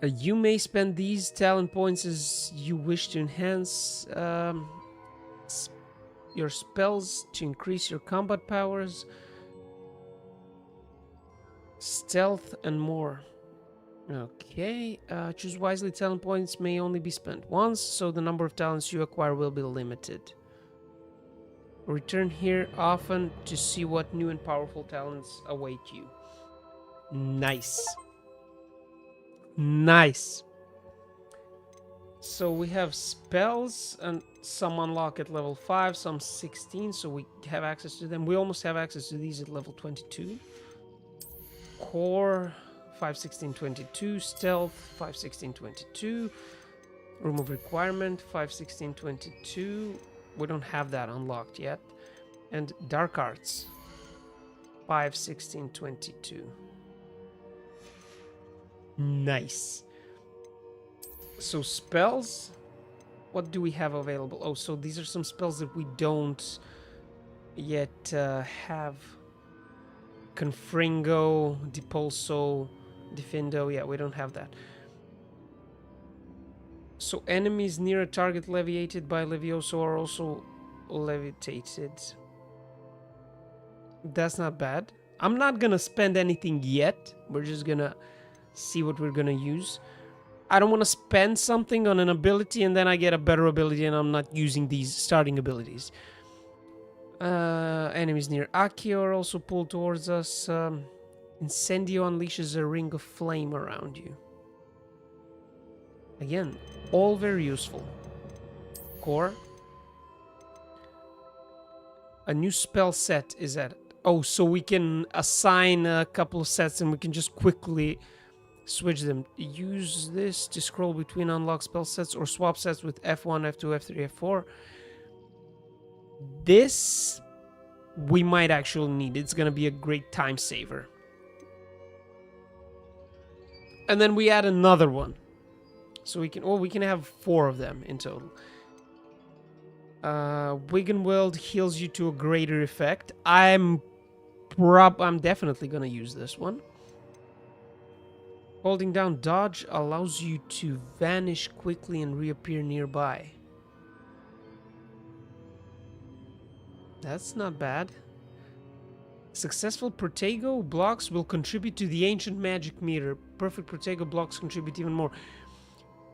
You may spend these talent points as you wish to enhance your spells to increase your combat powers, stealth, and more. Okay, choose wisely. Talent points may only be spent once, so the number of talents you acquire will be limited. Return here often to see what new and powerful talents await you. Nice. Nice. So we have spells, and some unlock at level 5, some 16, so we have access to them. We almost have access to these at level 22. Core, 5, 16, 22. Stealth, 5, 16, 22. Room of Requirement, 5, 16, 22. We don't have that unlocked yet. And Dark Arts, 5, 16, 22. Nice. So spells, what do we have available? Oh, so these are some spells that we don't yet have. Confringo, Depulso, Defindo. Yeah, we don't have that. So enemies near a target leviated by Levioso are also levitated. That's not bad. I'm not gonna spend anything yet. We're just gonna see what we're gonna use. I don't want to spend something on an ability and then I get a better ability and I'm not using these starting abilities. Enemies near Akio are also pulled towards us. Incendio unleashes a ring of flame around you. Again, all very useful. Core. A new spell set is added. Oh, so we can assign a couple of sets and we can just quickly switch them. Use this to scroll between unlocked spell sets or swap sets with F1, F2, F3, F4. This we might actually need. It's gonna be a great time saver. And then we add another one. So we can have 4 of them in total. Wiggenweld heals you to a greater effect. I'm definitely gonna use this one. Holding down dodge allows you to vanish quickly and reappear nearby. That's not bad. Successful Protego blocks will contribute to the ancient magic meter. Perfect Protego blocks contribute even more.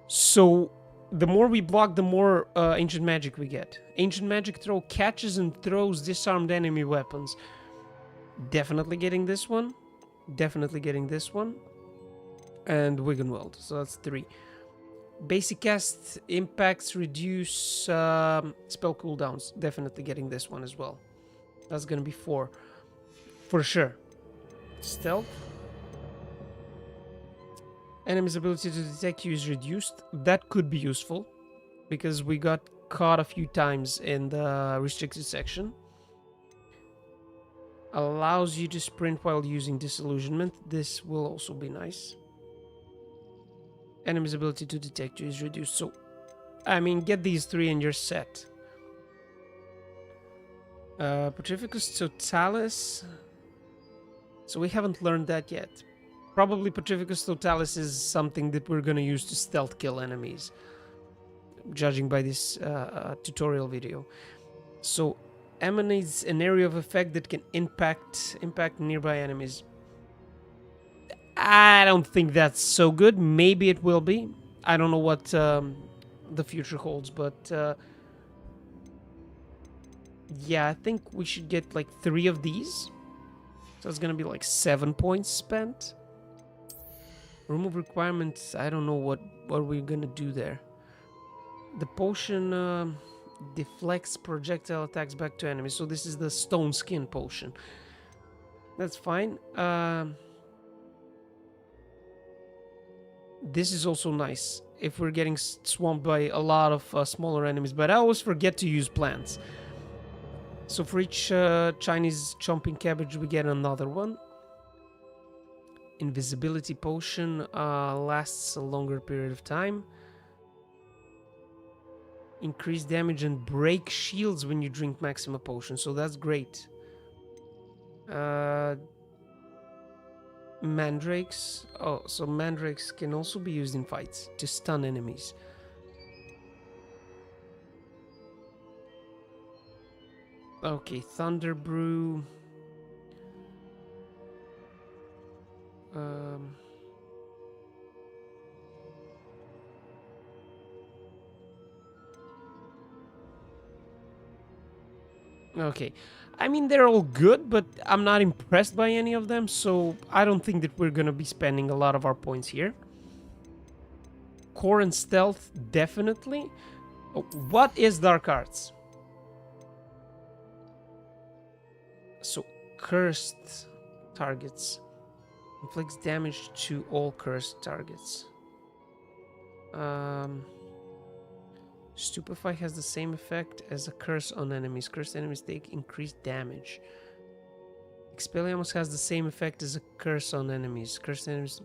So the more we block, the more ancient magic we get. Ancient magic throw catches and throws disarmed enemy weapons. Definitely getting this one. Definitely getting this one. And Wiggenweld. So that's 3. Basic cast impacts reduce spell cooldowns. Definitely getting this one as well. That's gonna be 4. For sure. Stealth. Enemy's ability to detect you is reduced. That could be useful. Because we got caught a few times in the restricted section. Allows you to sprint while using disillusionment. This will also be nice. Enemy's ability to detect you is reduced. So, I mean, get these 3 and you're set. Petrificus Totalis. So we haven't learned that yet. Probably Petrificus Totalis is something that we're going to use to stealth kill enemies. Judging by this tutorial video. So, emanates an area of effect that can impact nearby enemies. I don't think that's so good. Maybe it will be. I don't know what the future holds, but yeah, I think we should get like 3 of these. So it's gonna be like 7 points spent. Remove requirements. I don't know what we're gonna do there. The potion deflects projectile attacks back to enemies. So this is the stone skin potion. That's fine. This is also nice if we're getting swamped by a lot of smaller enemies, but I always forget to use plants. So for each Chinese chomping cabbage, we get another one. Invisibility potion lasts a longer period of time. Increase damage and break shields when you drink Maxima potion, so that's great. mandrakes. Oh, so mandrakes can also be used in fights to stun enemies. Okay, Thunder Brew. Okay, I mean, they're all good, but I'm not impressed by any of them, so I don't think that we're gonna be spending a lot of our points here. Core and stealth, definitely. Oh, what is Dark Arts? So, cursed targets. Inflicts damage to all cursed targets. Stupefy has the same effect as a curse on enemies. Cursed enemies take increased damage. Expelliarmus has the same effect as a curse on enemies. Cursed enemies...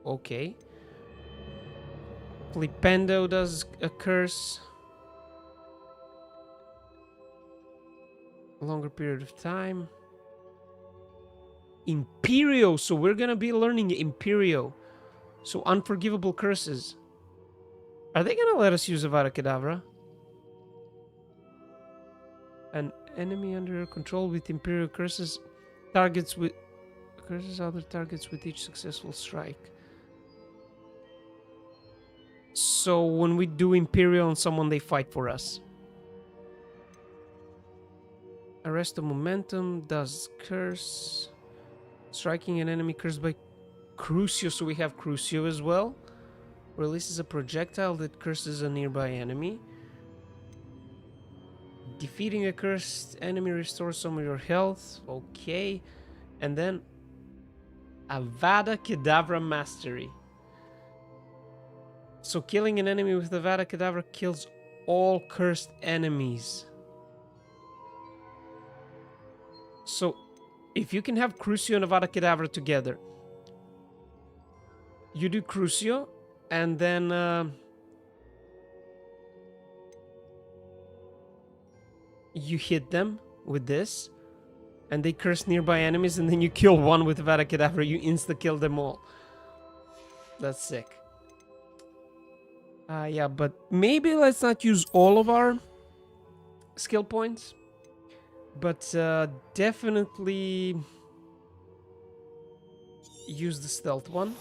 Okay. Flipendo does a curse. A longer period of time. Imperio! So we're gonna be learning Imperio. So unforgivable curses. Are they gonna let us use Avada Kedavra? An enemy under your control with Imperial curses targets with curses other targets with each successful strike. So when we do Imperial on someone, they fight for us. Arrest of momentum does curse. Striking an enemy cursed by Crucio, so we have Crucio as well. Releases a projectile that curses a nearby enemy. Defeating a cursed enemy restores some of your health. Okay. And then Avada Kedavra Mastery. So killing an enemy with Avada Kedavra kills all cursed enemies. So if you can have Crucio and Avada Kedavra together, you do Crucio and then you hit them with this and they curse nearby enemies, and then you kill one with Avada Kedavra, you insta-kill them all. That's sick. Yeah, but maybe let's not use all of our skill points. But definitely use the stealth one.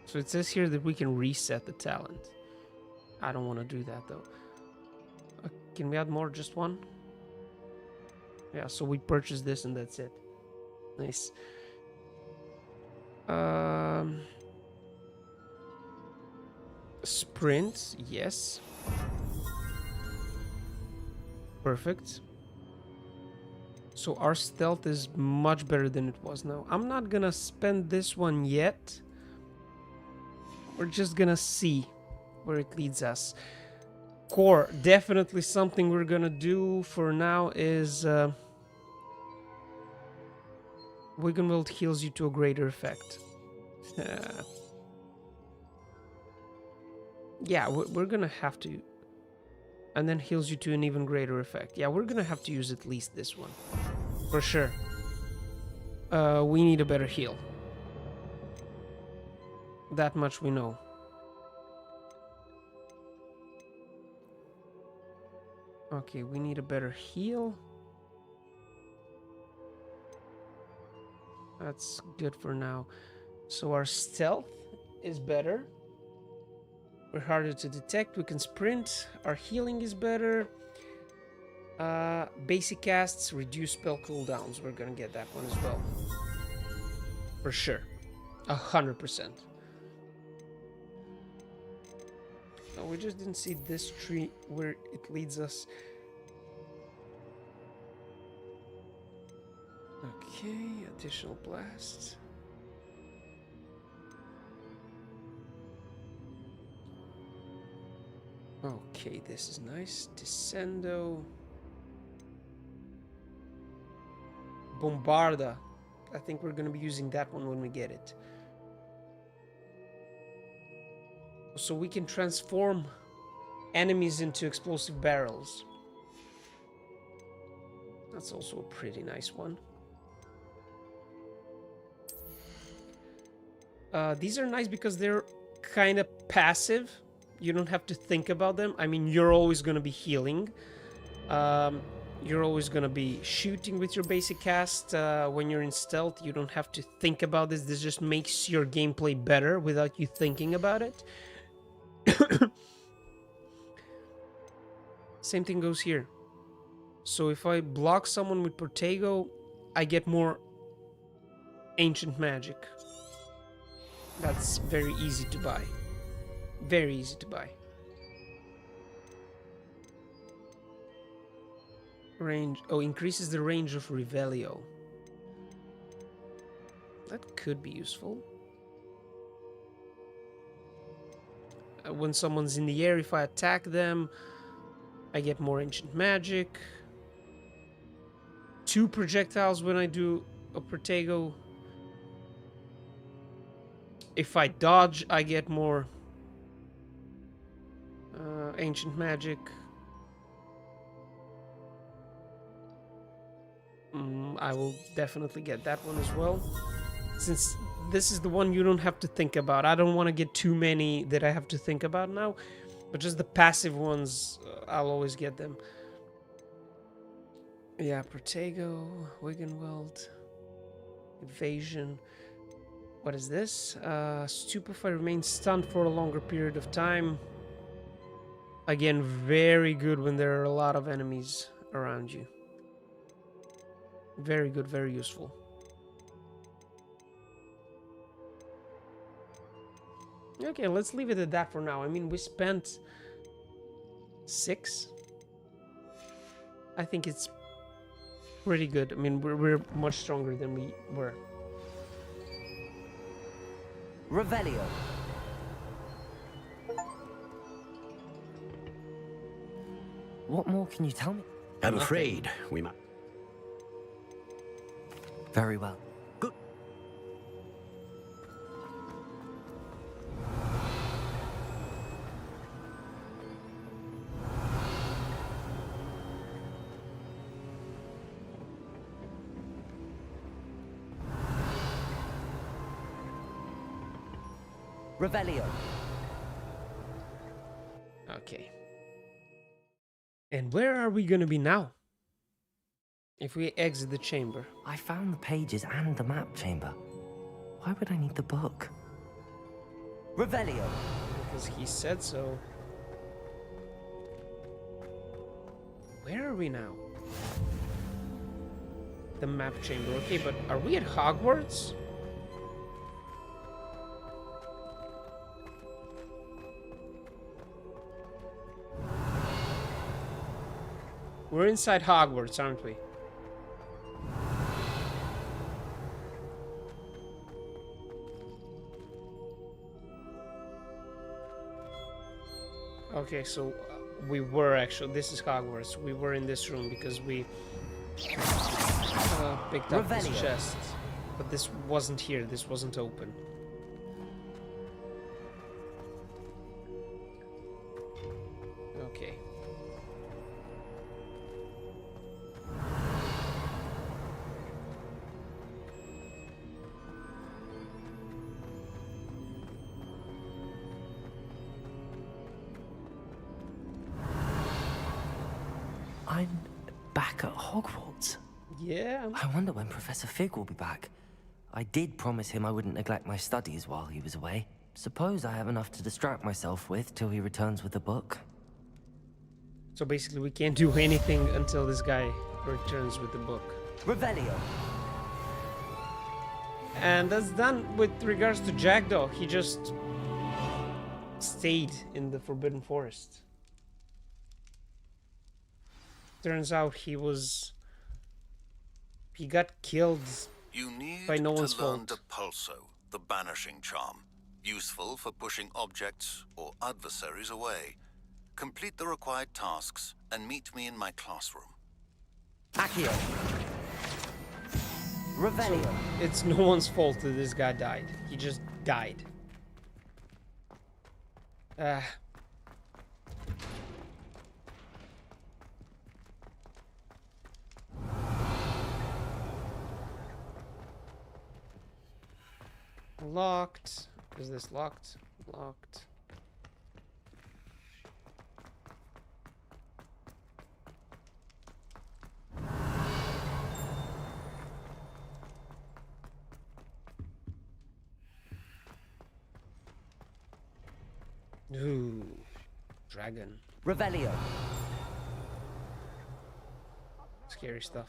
So it says here that we can reset the talent. I don't want to do that though. Can we add more? Just one? Yeah, so we purchase this and that's it. Nice. Sprint, yes. Perfect. So our stealth is much better than it was now. I'm not gonna spend this one yet. We're just gonna see where it leads us. Core, definitely something we're gonna do for now is Wiggenweld heals you to a greater effect. Yeah, we're gonna have to. And then heals you to an even greater effect. Yeah, we're gonna have to use at least this one. For sure. We need a better heal. That much we know. Okay, we need a better heal. That's good for now. So our stealth is better. We're harder to detect. We can sprint. Our healing is better. Basic casts reduce spell cooldowns. We're gonna get that one as well. For sure. 100%. No, we just didn't see this tree where it leads us. Okay, additional blasts. Okay, this is nice. Descendo. Bombarda. I think we're going to be using that one when we get it. So we can transform enemies into explosive barrels. That's also a pretty nice one. These are nice because they're kind of passive. You don't have to think about them. I mean, you're always going to be healing. You're always going to be shooting with your basic cast. When you're in stealth, you don't have to think about this. This just makes your gameplay better without you thinking about it. Same thing goes here. So if I block someone with Protego, I get more ancient magic. That's very easy to buy. Very easy to buy. Range. Oh, increases the range of Revelio. That could be useful. When someone's in the air, if I attack them, I get more ancient magic. 2 projectiles when I do a Protego. If I dodge, I get more ancient magic. I will definitely get that one as well. Since this is the one you don't have to think about. I don't want to get too many that I have to think about now. But just the passive ones, I'll always get them. Yeah, Protego, Wiggenweld, Evasion. What is this? Stupefy remains stunned for a longer period of time. Again, very good when there are a lot of enemies around you. Very good, very useful. Okay, let's leave it at that for now. I mean, we spent 6. I think it's pretty good. I mean, we're much stronger than we were. Revelio. What more can you tell me? I'm afraid we might. Very well. Good. Revelio. Okay. And where are we gonna be now? If we exit the chamber. I found the pages and the map chamber. Why would I need the book? Revelio. Because he said so. Where are we now? The map chamber. Okay, but are we at Hogwarts? We're inside Hogwarts, aren't we? Okay, so we were actually... This is Hogwarts. We were in this room because we picked up this chest. But this wasn't here. This wasn't open. Okay. I'm back at Hogwarts. Yeah. I wonder when Professor Fig will be back. I did promise him I wouldn't neglect my studies while he was away. Suppose I have enough to distract myself with till he returns with the book. So basically we can't do anything until this guy returns with the book. Revelio. And that's done with regards to Jackdaw. He just stayed in the Forbidden Forest. Turns out he got killed by no one's fault. Depulso, the banishing charm, useful for pushing objects or adversaries away. Complete the required tasks and meet me in my classroom. Accio. Revelio. So it's no one's fault that this guy died. He just died. locked. Is this locked? Locked. Ooh, dragon. Revelio. Scary stuff.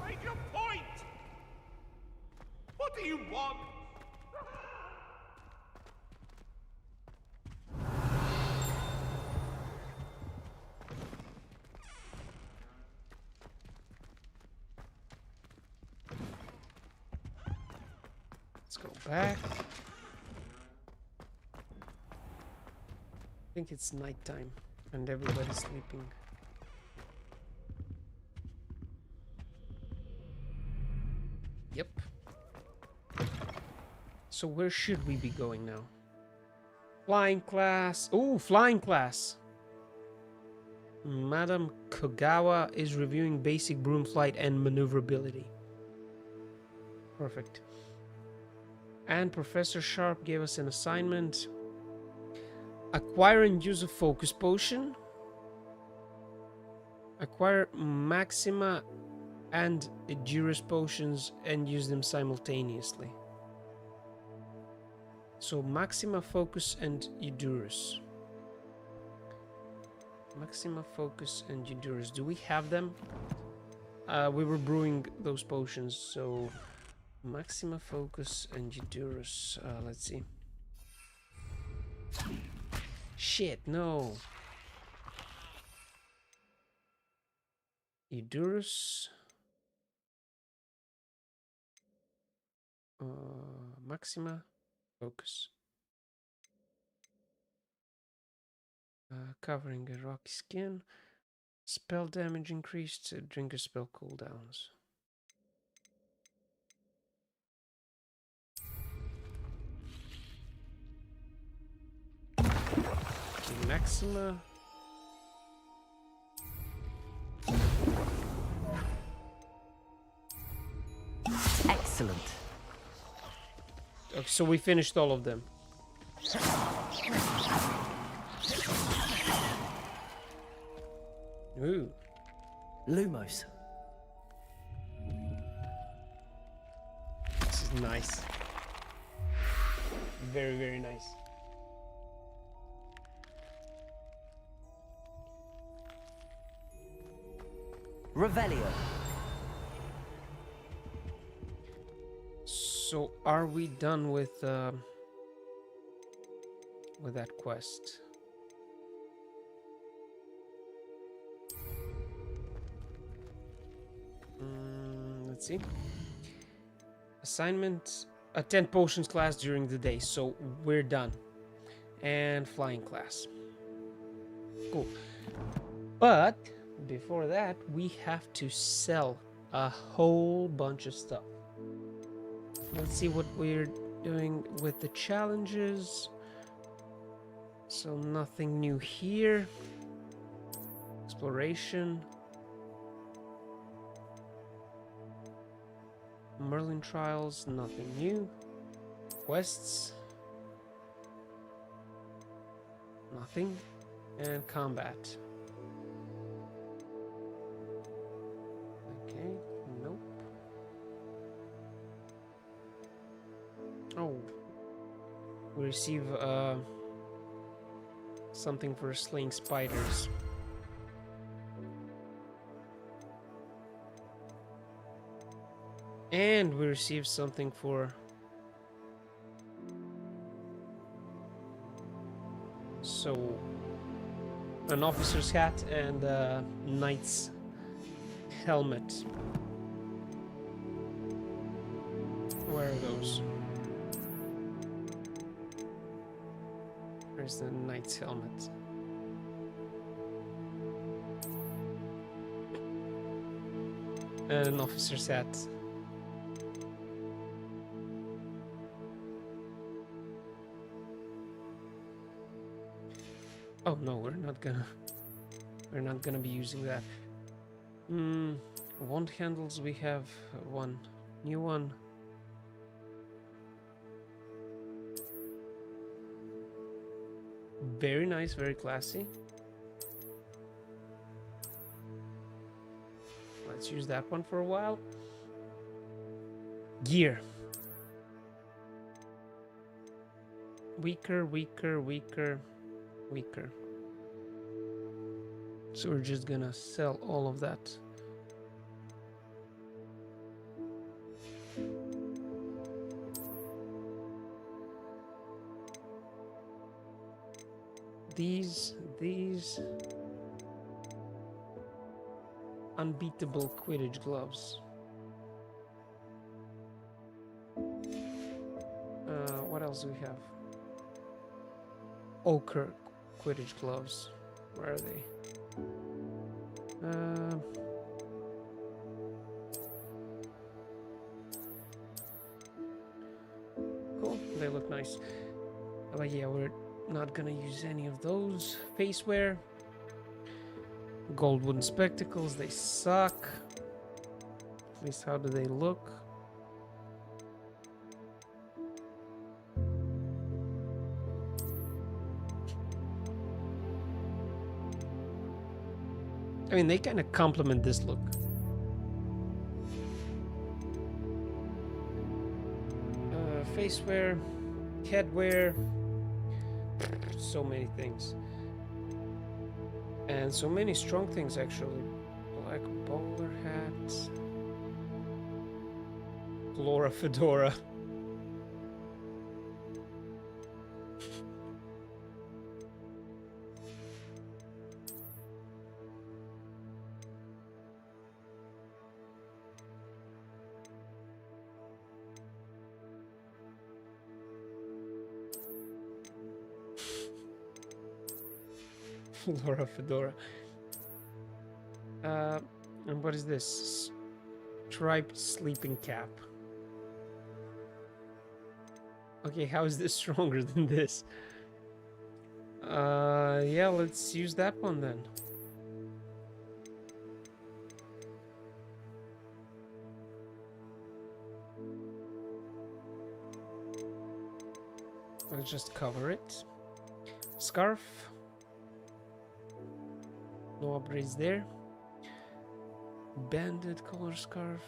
Make your point! What do you want? Let's go back. I think it's nighttime and everybody's sleeping. Yep. So where should we be going now? Flying class. Oh, flying class. Madam Kogawa is reviewing basic broom flight and maneuverability. Perfect. And Professor Sharp gave us an assignment. Acquire and use a focus potion. Acquire Maxima and Edurus potions and use them simultaneously. So Maxima, Focus, and Edurus. Maxima, Focus, and Edurus. Do we have them? We were brewing those potions, so Maxima, Focus, and Edurus. Let's see. Shit, no. Edurus. Maxima, Focus. Covering a rocky skin. Spell damage increased. Drinker spell cooldowns. Maxima. Excellent. Okay, so we finished all of them. Ooh. Lumos. This is nice. Very, very nice. Revelio. So are we done with that quest? Let's see. Assignment: attend potions class during the day. So we're done. And flying class. Cool. But before that, we have to sell a whole bunch of stuff. Let's see what we're doing with the challenges. So nothing new here. Exploration. Merlin trials, nothing new. Quests. Nothing. And combat. Okay, nope. Oh. We receive something for slaying spiders. And we received something for an officer's hat and a knight's helmet. Where are those? Where's the knight's helmet? And an officer's hat. Oh no, we're not gonna be using that. Wand handles, we have one new one. Very nice, very classy. Let's use that one for a while. Gear. Weaker, weaker, weaker, weaker. So we're just gonna sell all of that. These unbeatable Quidditch gloves. What else do we have? Ochre Quidditch gloves. Where are they? Cool, they look nice. But yeah, we're not gonna use any of those. Faceware. Gold wooden spectacles, they suck. At least how do they look? I mean, they kind of complement this look. Faceware, headwear, so many things. And so many strong things, actually. Black bowler hats. Flora fedora. Flora fedora. And what is this? Striped sleeping cap. Okay, how is this stronger than this? Yeah, let's use that one then. Let's just cover it. Scarf. No upgrades there. Banded color scarf.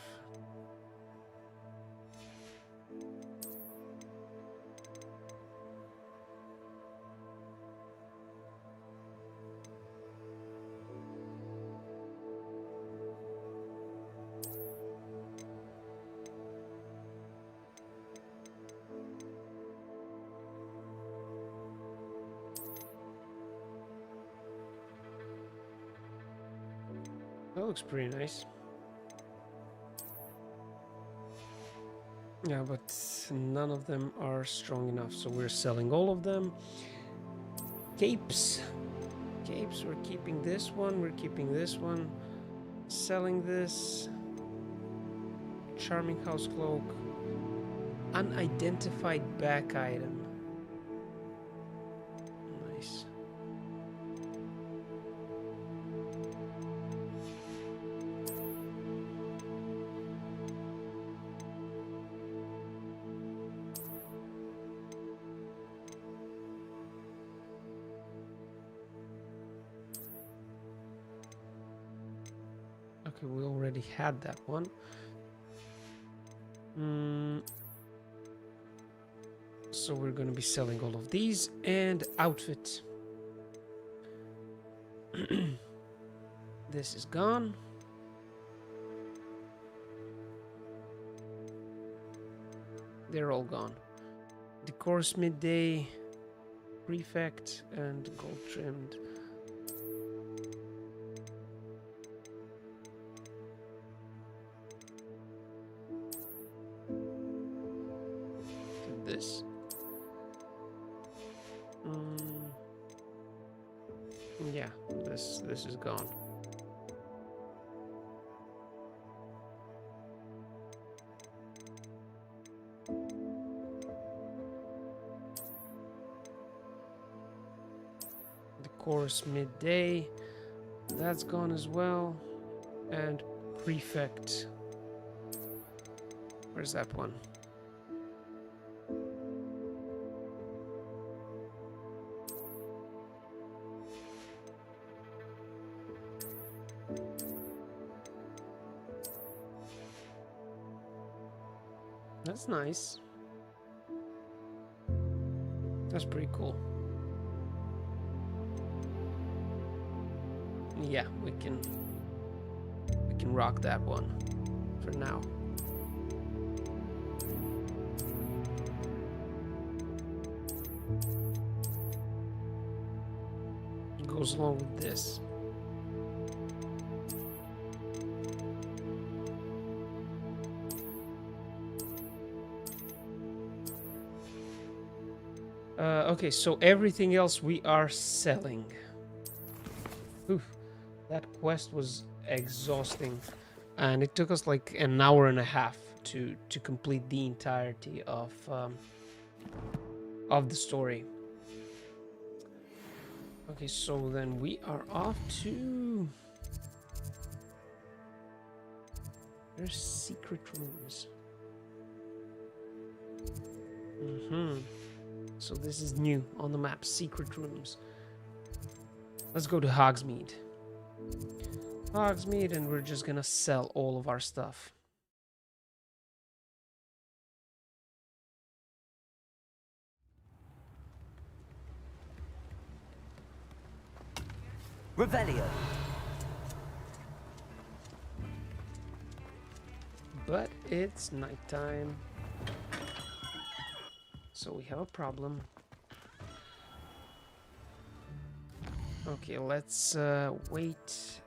That looks pretty nice. Yeah, but none of them are strong enough, so we're selling all of them. Capes. Capes, we're keeping this one, we're keeping this one. Selling this. Charming house cloak. Unidentified back item. Nice. Okay, we already had that one. So we're going to be selling all of these and outfit. This is gone. They're all gone. Decorous midday, prefect, and gold trimmed. This. Yeah, this is gone. The chorus midday, that's gone as well, and Prefect. Where's that one? That's nice. That's pretty cool. Yeah, we can rock that one for now. It goes along with this. Okay, so everything else we are selling. Oof, that quest was exhausting, and it took us like an hour and a half to complete the entirety of the story. Okay, so then we are off to... There's secret rooms. So this is new on the map, secret rooms. Let's go to Hogsmeade. Hogsmeade, and we're just gonna sell all of our stuff. Revelio. But it's nighttime. So we have a problem. Okay, let's wait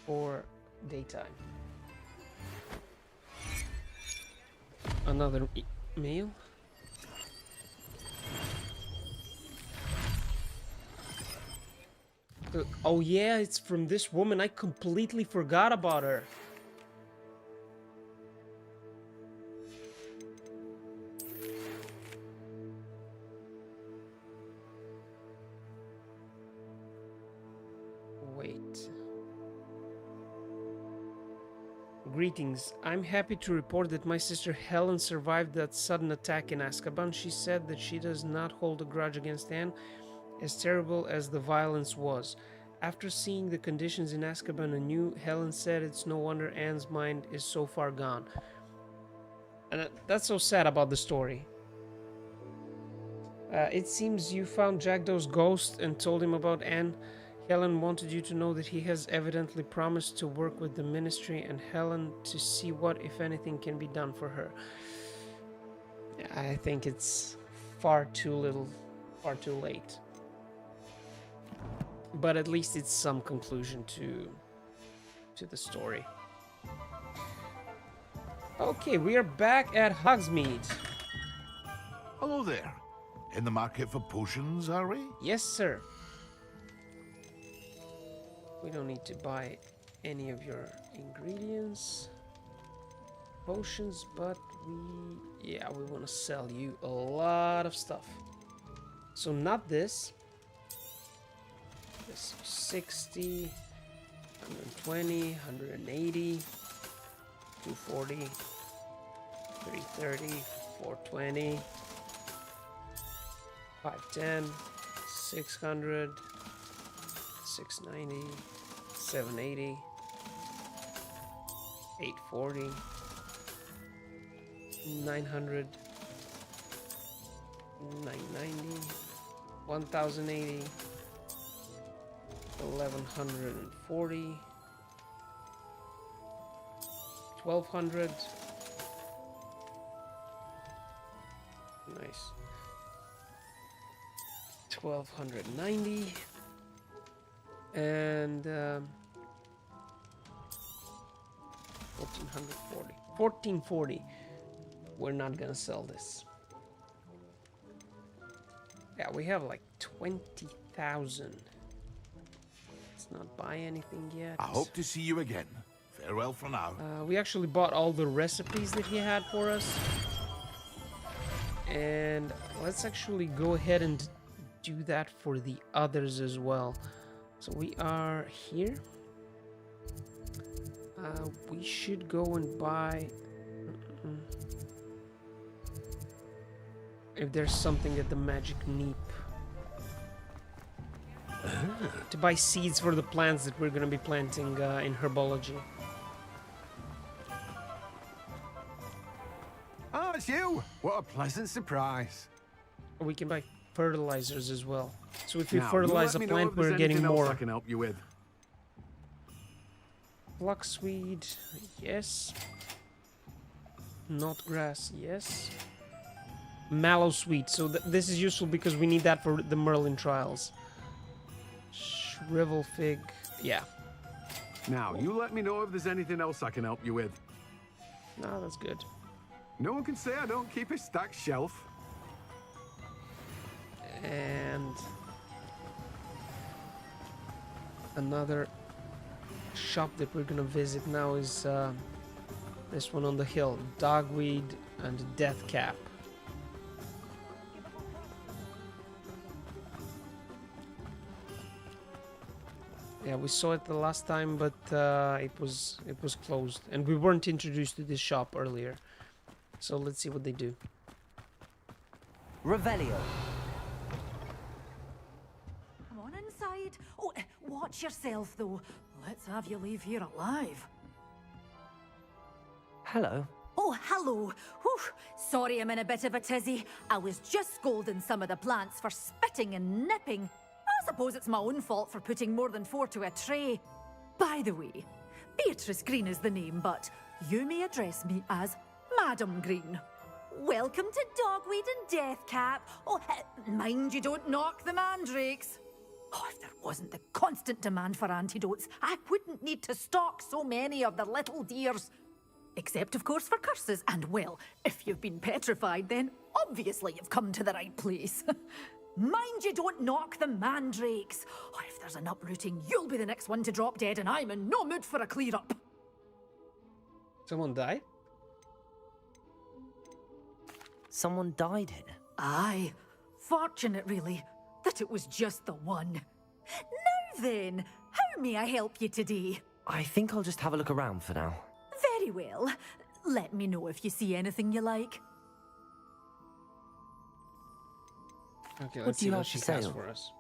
for daytime. Another email. Oh yeah, it's from this woman. I completely forgot about her. Greetings. I'm happy to report that my sister Helen survived that sudden attack in Azkaban. She said that she does not hold a grudge against Anne, as terrible as the violence was. After seeing the conditions in Azkaban anew, Helen said it's no wonder Anne's mind is so far gone. And that's so sad about the story. It seems you found Jackdaw's ghost and told him about Anne. Helen wanted you to know that he has evidently promised to work with the ministry and Helen to see what, if anything, can be done for her. I think it's far too little, far too late. But at least it's some conclusion to the story. Okay, we are back at Hogsmeade. Hello there. In the market for potions, are we? Yes, sir. We don't need to buy any of your ingredients, potions, but we want to sell you a lot of stuff. So not this. This 60, 120, 180, 240, 330, 420, 510, 600, 690, 780, 840, 900, 990, 1080, 1140, 1200. Nice. 1290. And 1440. 1440. We're not gonna sell this. Yeah, we have like 20,000. Let's not buy anything yet. I hope to see you again. Farewell for now. We actually bought all the recipes that he had for us. And let's actually go ahead and do that for the others as well. So we are here. We should go and buy... If there's something at the Magic Neep. To buy seeds for the plants that we're going to be planting in herbology. Oh, it's you! What a pleasant surprise. We can buy fertilizers as well. So if we Now, fertilize a you let me know plant, if there's we're getting anything else more. I can help you with. Fluxweed, yes. Knotgrass, yes. Mallowsweet, so this is useful because we need that for the Merlin trials. Shrivel fig, yeah. Now, you let me know if there's anything else I can help you with. No, that's good. No one can say I don't keep a stacked shelf. And another shop that we're gonna visit now is this one on the hill, Dogweed and Death Cap. Yeah, we saw it the last time, but it was closed, and we weren't introduced to this shop earlier. So let's see what they do. Revelio. Come on inside. Oh, watch yourself, though. Let's have you leave here alive. Hello. Oh, hello. Whew. Sorry I'm in a bit of a tizzy. I was just scolding some of the plants for spitting and nipping. I suppose it's my own fault for putting more than 4 to a tray. By the way, Beatrice Green is the name, but you may address me as Madam Green. Welcome to Dogweed and Deathcap. Oh, mind you don't knock the mandrakes. Oh, if there wasn't the constant demand for antidotes, I wouldn't need to stock so many of the little dears. Except, of course, for curses. And, well, if you've been petrified, then obviously you've come to the right place. Mind you don't knock the mandrakes. Oh, if there's an uprooting, you'll be the next one to drop dead, and I'm in no mood for a clear-up. Someone died? Someone died here? Aye. Fortunate, really, that it was just the one. Now then, how may I help you today? I think I'll just have a look around for now. Very well. Let me know if you see anything you like. Okay, What let's do see you what have she for has sale? for us.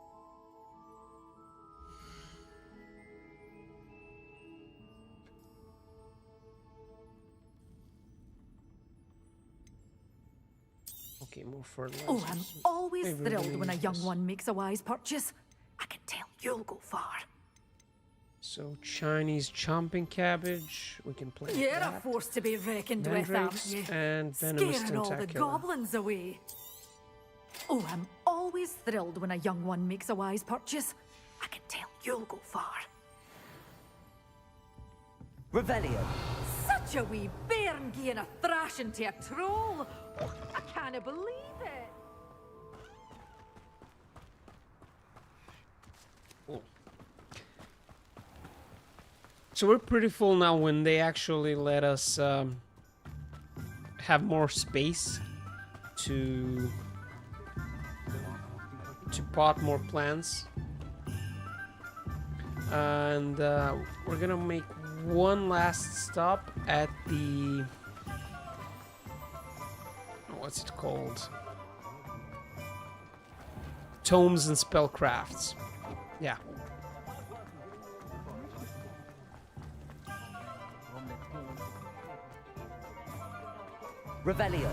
Okay, more fertilizers. Oh, I'm always Maybe we're thrilled gonna when a use young this. one makes a wise purchase. I can tell you'll go far. So Chinese chomping cabbage, we can plant You're a that. force to be reckoned with, aren't Mandrakes you? and venomous Scaring all the tentacular. goblins away. Oh, I'm always thrilled when a young one makes a wise purchase. I can tell you'll go far. Revelio. Such a wee bairn giving a thrashing to a troll. I can't believe it. So we're pretty full now when they actually let us have more space to pot more plants. And we're gonna make one last stop at the... what's it called? Tomes and Spellcrafts. Yeah. Revelio.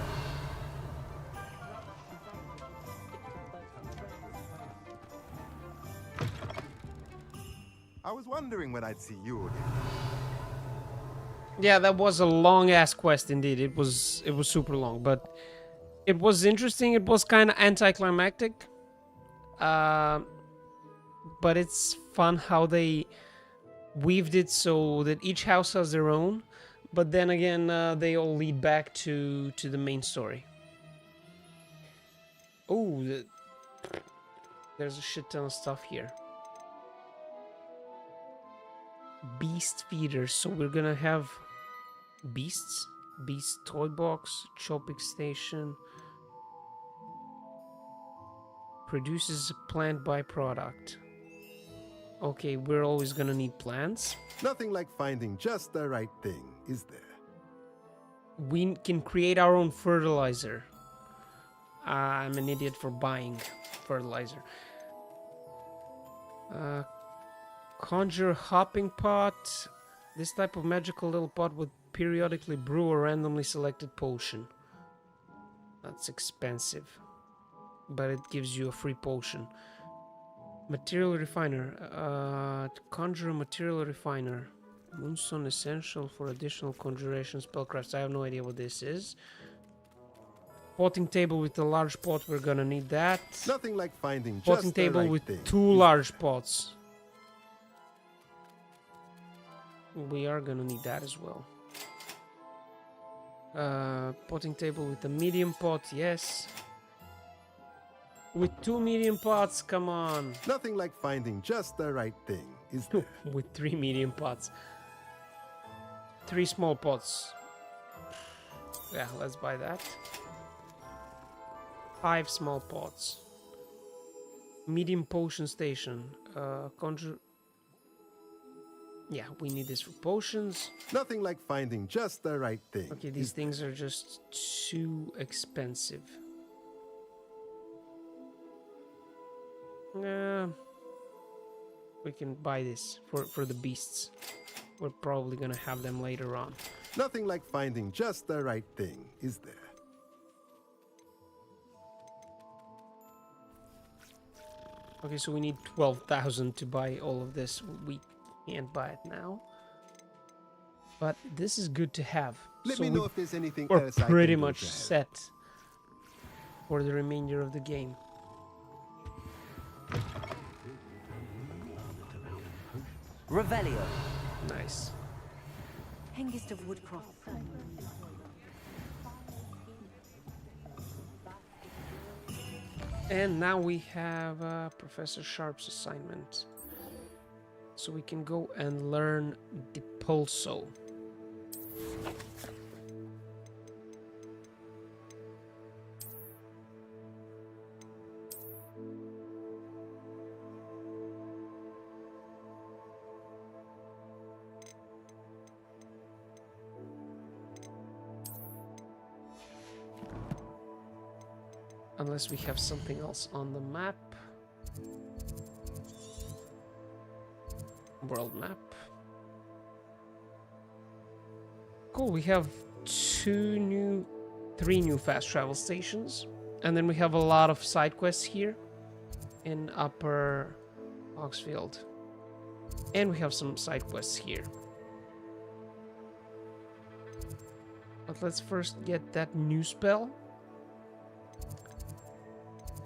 I was wondering when I'd see you again. Yeah, that was a long ass quest indeed. It was super long, but it was interesting. It was kind of anticlimactic. But it's fun how they weaved it so that each house has their own, but then again they all lead back to the main story. Oh, there's a shit ton of stuff here. Beast feeders, so we're gonna have beasts, beast toy box, chopping station, produces a plant byproduct. Okay, we're always gonna need plants. Nothing like finding just the right thing, is there? We can create our own fertilizer. I'm an idiot for buying fertilizer. Conjure hopping pot. This type of magical little pot would periodically brew a randomly selected potion. That's expensive, but it gives you a free potion. Material refiner. To conjure a material refiner. Moonstone essential for additional conjuration spellcrafts. I have no idea what this is. Potting table with a large pot. We're gonna need that. Nothing like finding Potting just table the right with thing. 2 large pots. We are gonna need that as well. Potting table with a medium pot. Yes. With 2 medium pots. Come on. Nothing like finding just the right thing, is there? With 3 medium pots. 3 small pots. Yeah, let's buy that. 5 small pots. Medium potion station. Conjure. Yeah, we need this for potions. Nothing like finding just the right thing. Okay, these things are just too expensive. We can buy this for the beasts. We're probably gonna have them later on. Nothing like finding just the right thing, is there? Okay, so we need 12,000 to buy all of this. We can't buy it now. But this is good to have. Let So me know if there's anything we're else I can pretty do much to help. set for the remainder of the game. Revelio. Nice. Hengist of Woodcroft. And now we have Professor Sharp's assignment. So we can go and learn the pulso. Unless we have something else on the map. World map. Cool, we have 3 new fast travel stations. And then we have a lot of side quests here in Upper Hogsfield. And we have some side quests here. But let's first get that new spell.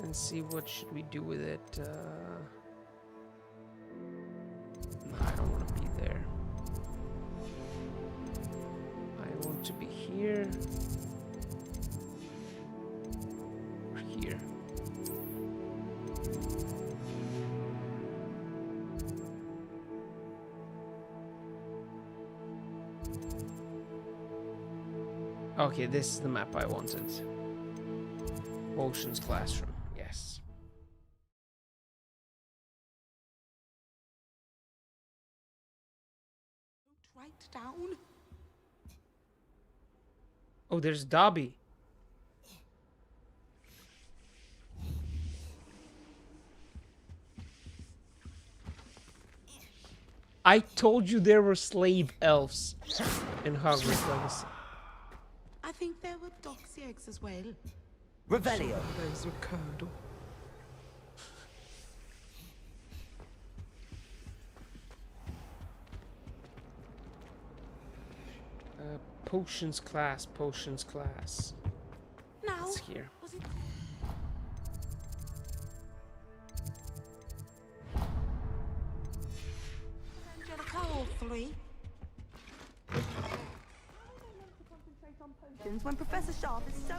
And see what should we do with it. No, I don't want to be there. I want to be here. Or here. Okay, this is the map I wanted. Potions Classroom. Yes. Right down. Oh, there's Dobby. I told you there were slave elves in Hogwarts Legacy. I think there were doxy eggs as well. Revelio. There's a candle. Potions class, potions class. Now, It's here. was it? Angelica, all 3. When Professor Sharp is so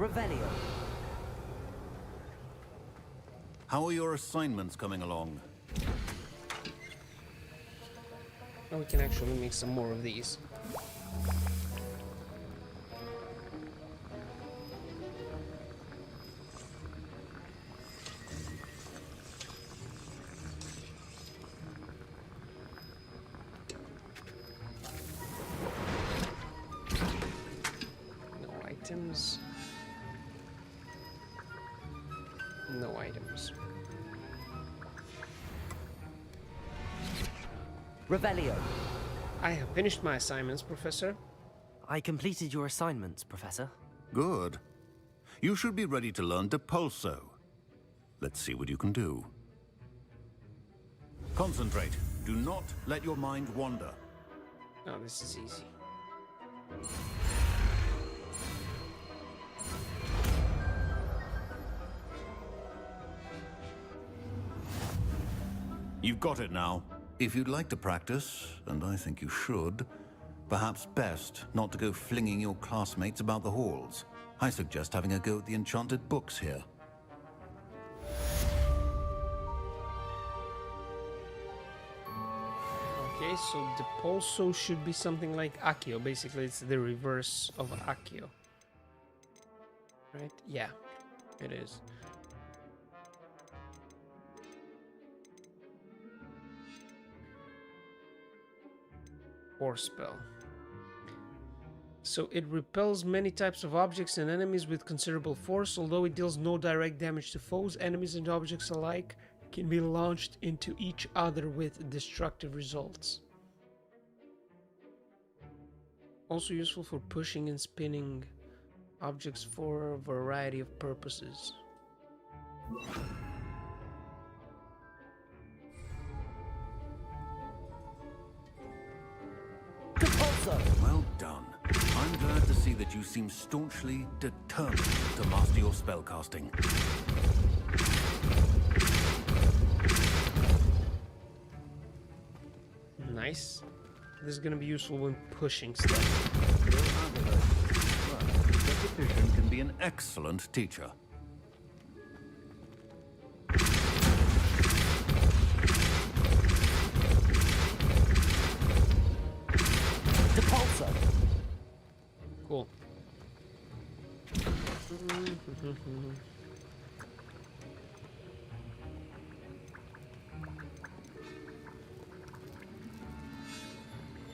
Revelio. How are your assignments coming along? Oh, we can actually make some more of these. No items. No items. Revelio. I have finished my assignments, Professor. I completed your assignments, Professor. Good. You should be ready to learn Depulso. Let's see what you can do. Concentrate. Do not let your mind wander. Oh, this is easy. You've got it now. If you'd like to practice, and I think you should, perhaps best not to go flinging your classmates about the halls. I suggest having a go at the enchanted books here. Okay, so Depulso should be something like Accio. Basically, it's the reverse of Accio. Right? Yeah, it is. Force spell. So it repels many types of objects and enemies with considerable force. Although it deals no direct damage to foes, enemies and objects alike can be launched into each other with destructive results. Also useful for pushing and spinning objects for a variety of purposes. Well done. I'm glad to see that you seem staunchly determined to master your spellcasting. Nice. This is gonna be useful when pushing stuff. Repetition can be an excellent teacher. Depulso. Cool.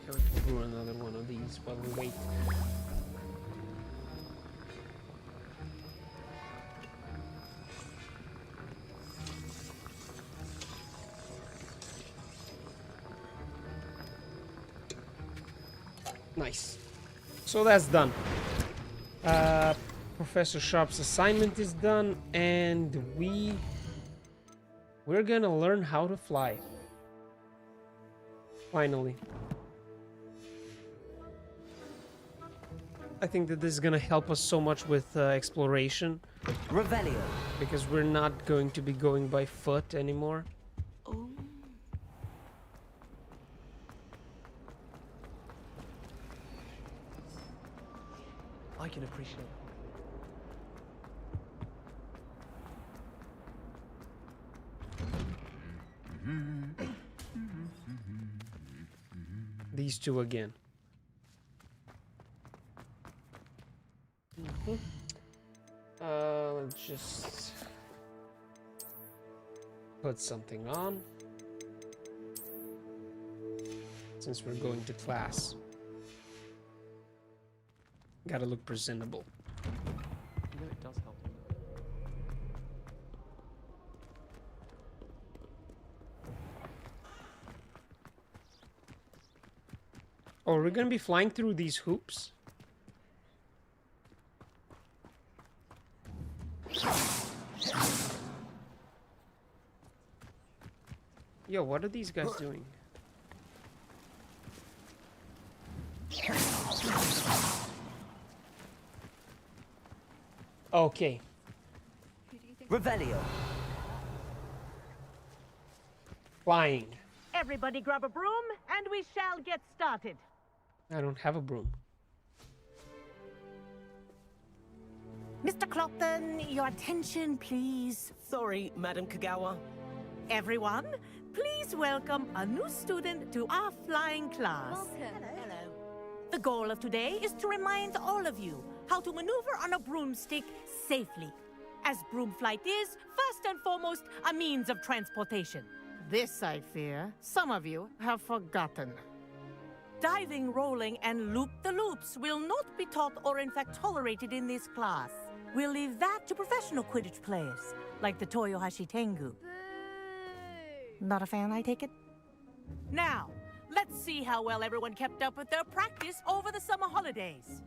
So we can brew another one of these while we wait. Nice. So that's done. Professor Sharp's assignment is done, and we're gonna learn how to fly. Finally. I think that this is gonna help us so much with exploration. Revelio. Because we're not going to be going by foot anymore. Oh. I can appreciate it. These two again. Let's just put something on. Since we're going to class. Gotta look presentable. You know, it does help. Oh, we're gonna be flying through these hoops? Yo, what are these guys doing? Okay. Revelio. Flying. Everybody grab a broom, and we shall get started. I don't have a broom. Mr. Clopton, your attention, please. Sorry, Madam Kagawa. Everyone, please welcome a new student to our flying class. Hello. The goal of today is to remind all of you how to maneuver on a broomstick safely, as broom flight is, first and foremost, a means of transportation. This, I fear, some of you have forgotten. Diving, rolling, and loop-the-loops will not be taught or in fact tolerated in this class. We'll leave that to professional Quidditch players, like the Toyohashi Tengu. Not a fan, I take it? Now, let's see how well everyone kept up with their practice over the summer holidays.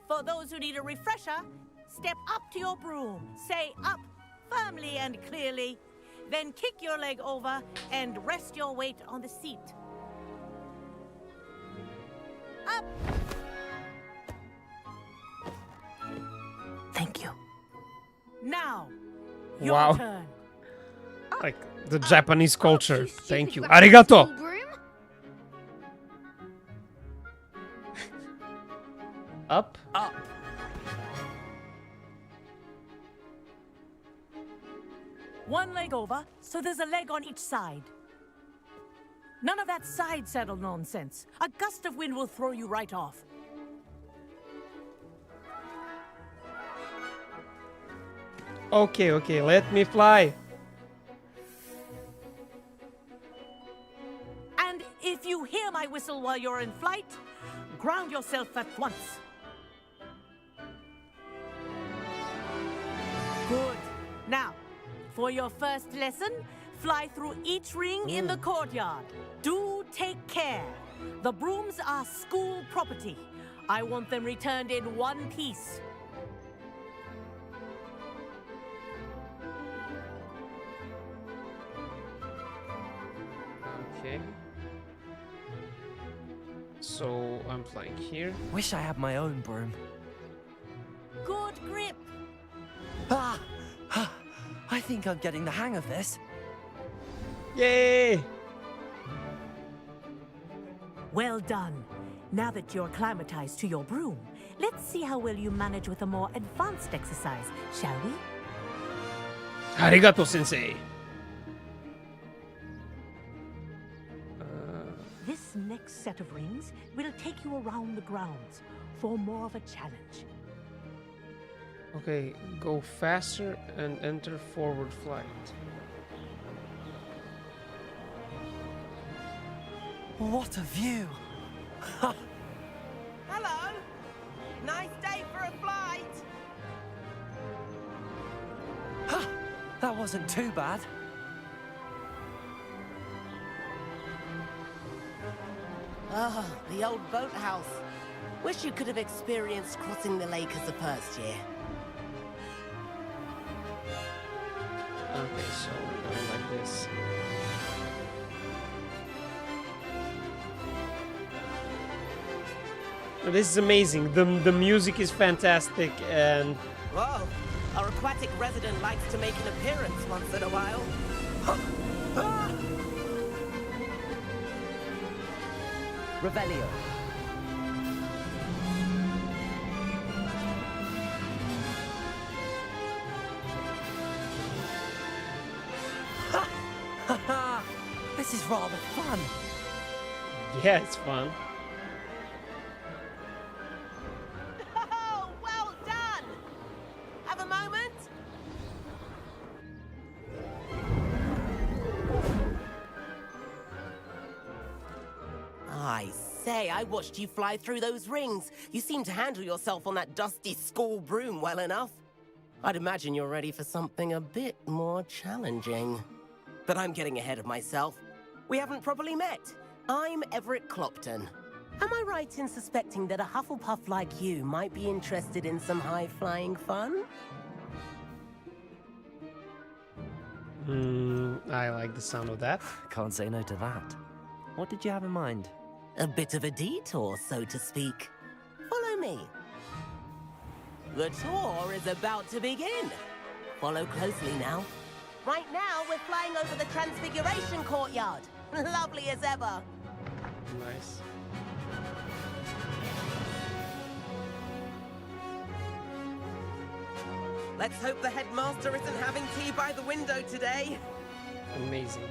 For those who need a refresher, step up to your broom, say up firmly and clearly, then kick your leg over and rest your weight on the seat. Up! Thank you. Now, your Wow. turn. Like the Japanese culture. Thank you. Arigato. Up. Up. One leg over, so there's a leg on each side. None of that side saddle nonsense. A gust of wind will throw you right off. Okay, okay, let me fly. And if you hear my whistle while you're in flight, ground yourself at once. Good. Now, for your first lesson, fly through each ring in the courtyard. Do take care. The brooms are school property. I want them returned in one piece. Okay. So I'm flying here. Wish I had my own broom. Good grip. Ah! I think I'm getting the hang of this. Yay! Well done. Now that you're acclimatized to your broom, let's see how well you manage with a more advanced exercise, shall we? Arigato, sensei. This next set of rings will take you around the grounds for more of a challenge. Okay, go faster and enter forward flight. What a view! Hello! Nice day for a flight! That wasn't too bad. Ah, the old boathouse. Wish you could have experienced crossing the lake as a first year. Okay, so we're going like this. This is amazing. The music is fantastic, and Whoa! Our aquatic resident likes to make an appearance once in a while. Revelio. This is rather fun. yeah, it's fun. Oh, well done! Have a moment? I say, I watched you fly through those rings. You seem to handle yourself on that dusty school broom well enough. I'd imagine you're ready for something a bit more challenging. But I'm getting ahead of myself. We haven't properly met. I'm Everett Clopton. Am I right in suspecting that a Hufflepuff like you might be interested in some high-flying fun? I like the sound of that. Can't say no to that. What did you have in mind? A bit of a detour, so to speak. Follow me. The tour is about to begin. Follow closely now. Right now, we're flying over the Transfiguration Courtyard. Lovely as ever. Nice. Let's hope the headmaster isn't having tea by the window today. Amazing.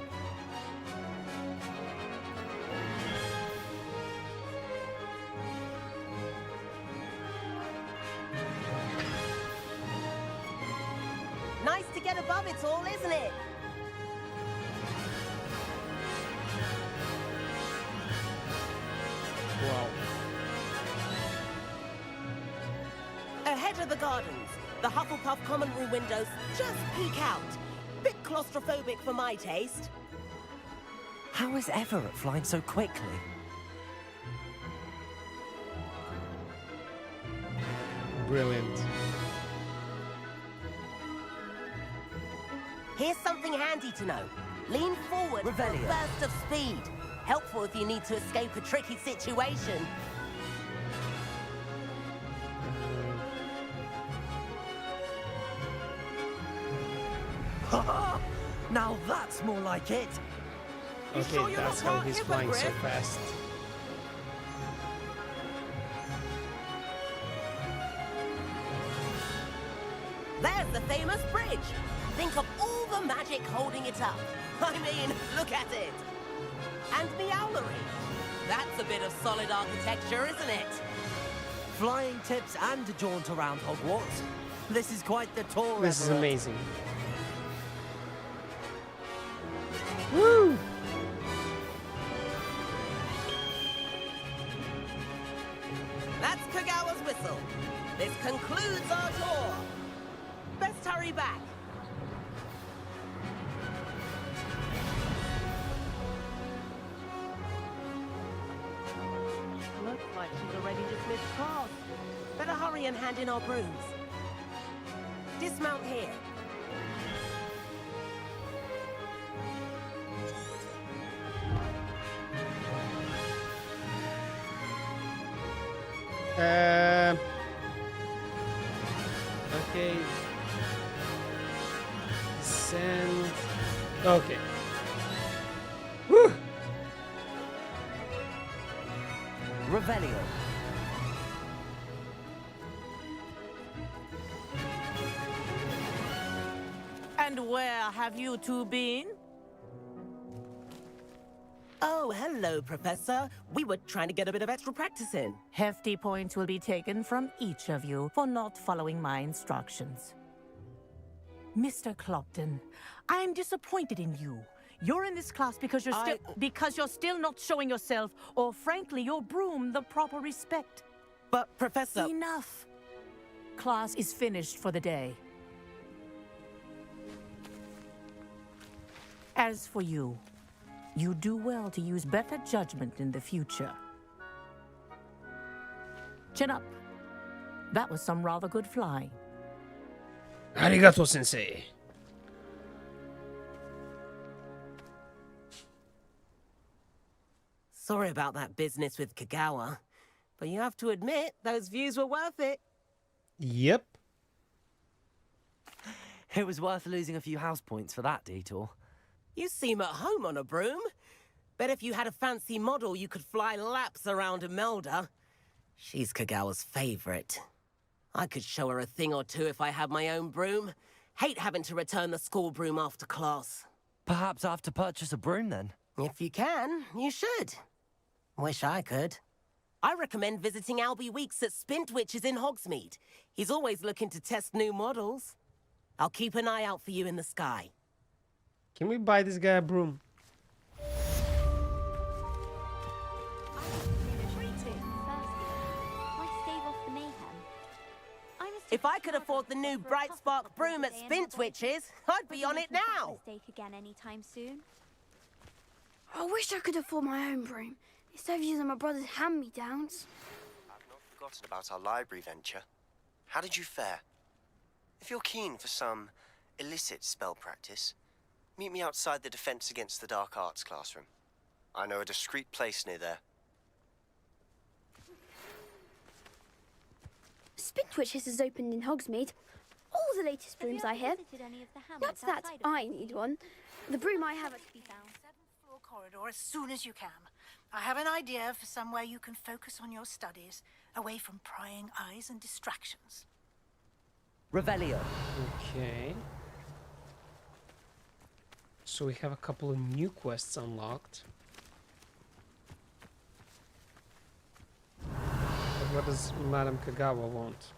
Nice to get above it all, isn't it? Wow. Ahead of the gardens, the Hufflepuff common room windows just peek out. Bit claustrophobic for my taste. How is Everett flying so quickly? Brilliant. Here's something handy to know. Lean forward for a Revelio. burst of speed. Helpful if you need to escape a tricky situation. Now that's more like it. Okay, sure you're that's not how part he's flying so hypocrite? fast. There's the famous bridge. Think of all the magic holding it up. I mean, look at it. And the owlery. That's a bit of solid architecture, isn't it? Flying tips and a jaunt around Hogwarts. This is quite the tour, This is Everett. amazing. Woo! That's Kagawa's whistle. This concludes our tour. Best hurry back. Looks like she's already dismissed class. Better hurry and hand in our brooms. Dismount here. Okay. Send. Okay. Woo! Revelio. And where have you two been? Oh, hello, Professor. We were trying to get a bit of extra practice in. Hefty points will be taken from each of you for not following my instructions. Mr. Clopton, I'm disappointed in you. You're in this class because you're still not showing yourself, or frankly, your broom the proper respect. But, Professor... Enough. Class is finished for the day. As for you, you do well to use better judgment in the future. Chin up. That was some rather good flying. Arigato, sensei. Sorry about that business with Kagawa, but you have to admit, those views were worth it. Yep. It was worth losing a few house points for that detour. You seem at home on a broom. Bet if you had a fancy model, you could fly laps around Imelda. She's Kagawa's favorite. I could show her a thing or two if I had my own broom. Hate having to return the school broom after class. Perhaps I have to purchase a broom then. If you can, you should. Wish I could. I recommend visiting Albie Weeks at Spintwitches in Hogsmeade. He's always looking to test new models. I'll keep an eye out for you in the sky. Can we buy this guy a broom? If I could afford the new Bright Spark broom at Spintwitches, I'd be on it now. Again anytime soon. I wish I could afford my own broom instead of using my brother's hand-me-downs. I've not forgotten about our library venture. How did you fare? If you're keen for some illicit spell practice, meet me outside the Defense Against the Dark Arts classroom. I know a discreet place near there. Spintwitches is opened in Hogsmeade. All the latest brooms I have. Not that I need one. The broom I have to be found. 7th floor corridor as soon as you can. I have an idea for somewhere you can focus on your studies, away from prying eyes and distractions. Revelio. Okay. So we have a couple of new quests unlocked. But what does Madame Kagawa want?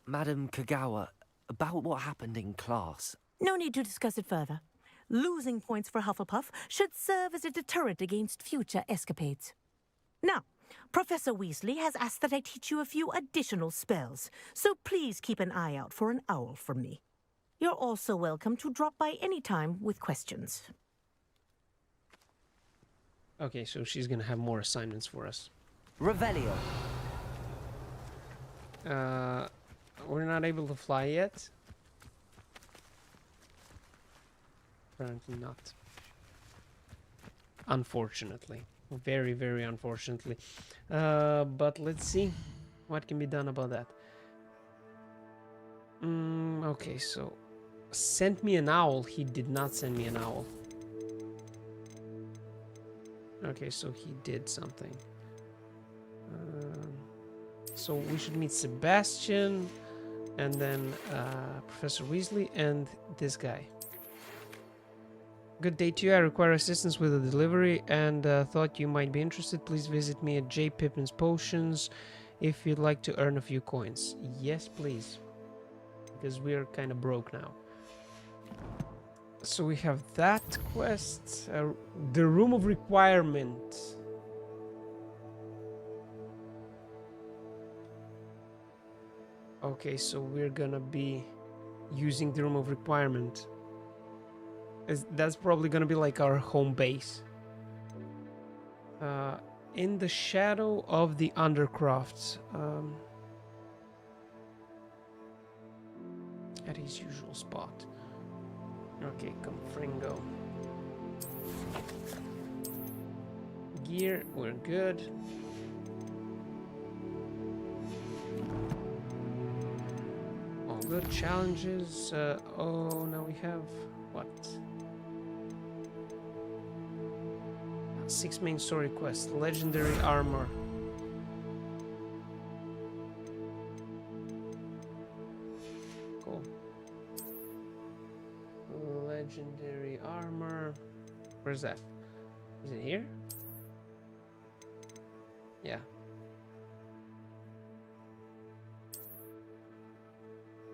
Madam Kagawa, about what happened in class. No need to discuss it further. Losing points for Hufflepuff should serve as a deterrent against future escapades. Now, Professor Weasley has asked that I teach you a few additional spells, so please keep an eye out for an owl from me. You're also welcome to drop by any time with questions. Okay, so she's gonna have more assignments for us. Revelio. We're not able to fly yet. Apparently not. Unfortunately. Very, very unfortunately. But let's see what can be done about that. Okay, so sent me an owl. He did not send me an owl. Okay, so he did something. So we should meet Sebastian and then Professor Weasley and this guy. Good day to you. I require assistance with a delivery and thought you might be interested. Please visit me at J. Pippin's Potions if you'd like to earn a few coins. Yes, please. Because we are kind of broke now. So we have that quest. The Room of Requirement. Okay, so we're gonna be using the Room of Requirement. That's probably gonna be like our home base. In the shadow of the Undercrofts. At his usual spot. Okay, Confringo. Gear, we're good. All good. Challenges. Oh, now we have what? 6 main story quests. Legendary armor. Cool. Legendary armor. Where's that? Is it here? Yeah.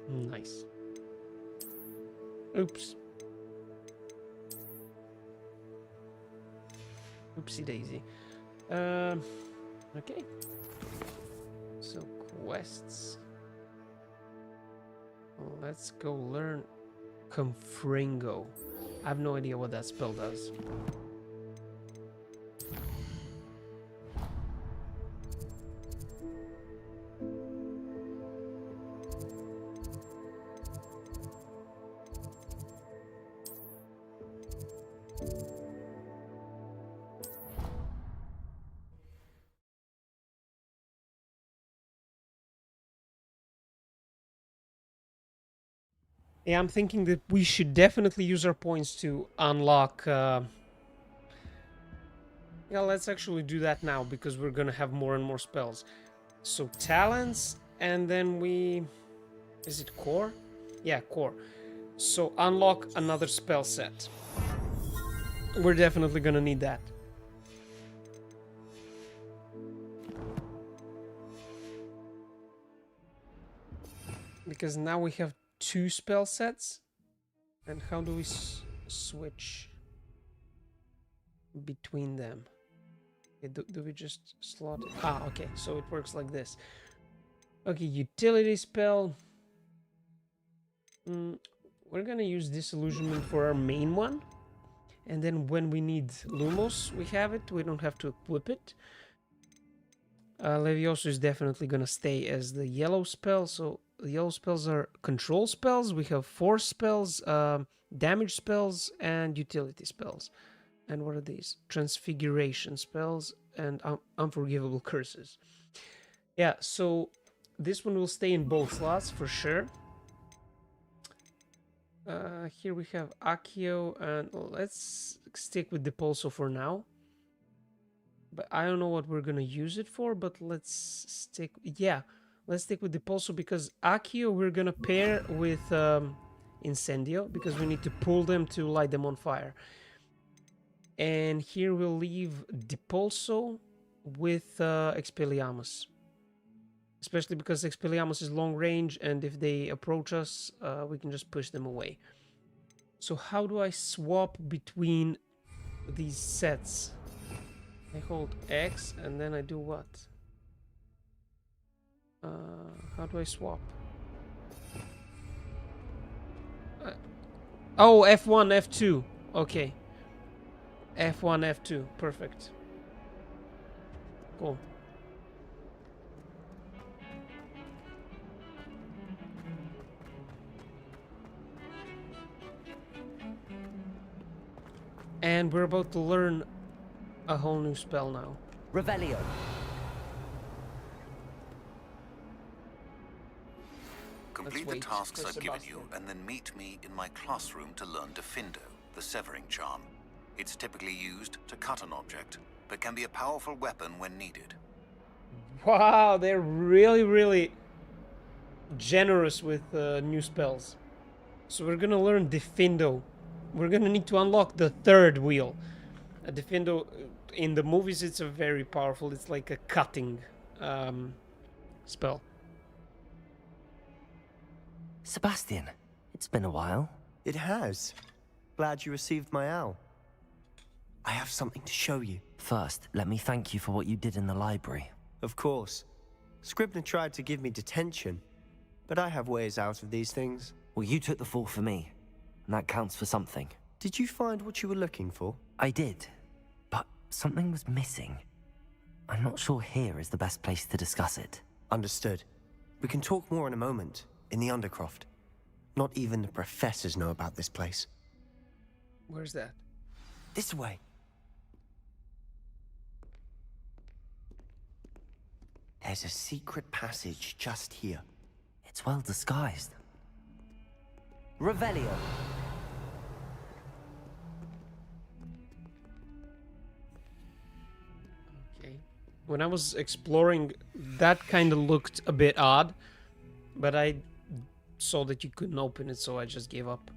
Nice. Oops. Oopsie daisy. Okay. So quests. Let's go learn Confringo. I have no idea what that spell does. Yeah, I'm thinking that we should definitely use our points to unlock... Yeah, let's actually do that now, because we're gonna have more and more spells. So, talents, and then we... Is it core? Yeah, core. So, unlock another spell set. We're definitely gonna need that. Because now we have 2 spell sets. And how do we switch between them? Okay, do we just slot it? Ah, okay, so it works like this. Okay, utility spell. We're gonna use Disillusionment for our main one. And then when we need Lumos, we have it. We don't have to equip it. Levioso is definitely gonna stay as the yellow spell. So the yellow spells are control spells. We have force spells, damage spells, and utility spells. And what are these? Transfiguration spells and unforgivable curses. Yeah, so this one will stay in both slots for sure. Here we have Accio, and let's stick with Depulso for now. But I don't know what we're gonna use it for, but let's stick... Yeah, Let's stick with Depulso because Accio we're gonna pair with Incendio because we need to pull them to light them on fire. And here we'll leave Depulso with Expelliarmus. Especially because Expelliarmus is long range, and if they approach us, we can just push them away. So how do I swap between these sets? I hold X and then I do what? How do I swap? Oh, F1, F2. Okay. F1, F2. Perfect. Cool. And we're about to learn a whole new spell now. Revelio. Complete the tasks I've given you, and then meet me in my classroom to learn Defindo, the severing charm. It's typically used to cut an object, but can be a powerful weapon when needed. Wow, they're really, really generous with new spells. So we're gonna learn Defindo. We're gonna need to unlock the third wheel. Defindo, in the movies, it's a very powerful. It's like a cutting spell. Sebastian, it's been a while. It has. Glad you received my owl. I have something to show you. First, let me thank you for what you did in the library. Of course. Scribner tried to give me detention, but I have ways out of these things. Well, you took the fall for me, and that counts for something. Did you find what you were looking for? I did, but something was missing. I'm not sure here is the best place to discuss it. Understood. We can talk more in a moment, in the Undercroft. Not even the professors know about this place. Where's that? This way. There's a secret passage just here. It's well disguised. Revelio. Okay. When I was exploring, that kind of looked a bit odd, but I saw that you couldn't open it, so I just gave up.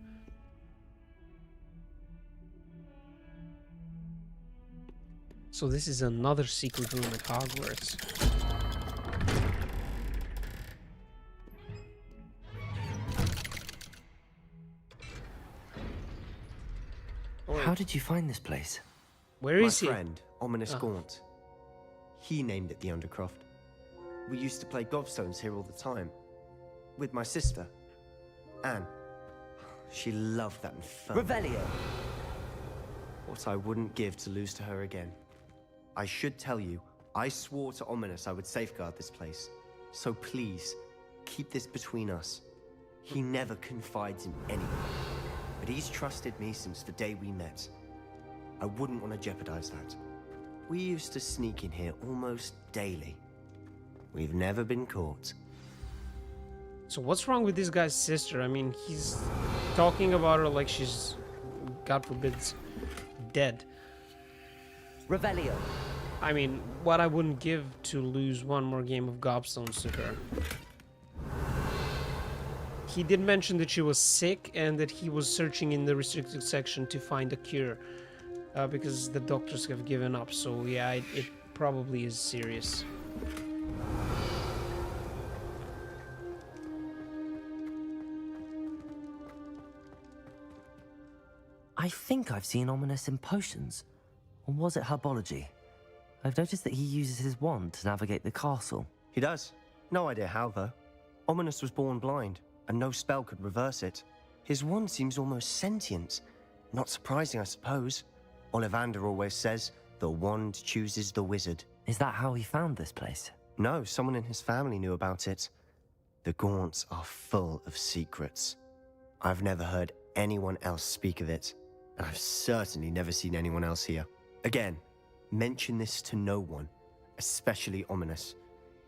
So this is another secret room at Hogwarts. How did you find this place? Where is he? My friend, Ominous Gaunt. He named it the Undercroft. We used to play gobstones here all the time. With my sister, Anne. She loved that infernal. Revelio. What I wouldn't give to lose to her again. I should tell you, I swore to Ominous I would safeguard this place. So please, keep this between us. He never confides in anyone. But he's trusted me since the day we met. I wouldn't want to jeopardize that. We used to sneak in here almost daily. We've never been caught. So what's wrong with this guy's sister? I mean, he's talking about her like she's, God forbid, dead. Revelio. I mean, what I wouldn't give to lose one more game of gobstones to her. He did mention that she was sick and that he was searching in the restricted section to find a cure. Because the doctors have given up, so yeah, it probably is serious. I think I've seen Ominous in potions. Or was it herbology? I've noticed that he uses his wand to navigate the castle. He does. No idea how, though. Ominous was born blind, and no spell could reverse it. His wand seems almost sentient. Not surprising, I suppose. Ollivander always says, the wand chooses the wizard. Is that how he found this place? No, someone in his family knew about it. The Gaunts are full of secrets. I've never heard anyone else speak of it, and I've certainly never seen anyone else here. Again, mention this to no one, especially Ominous.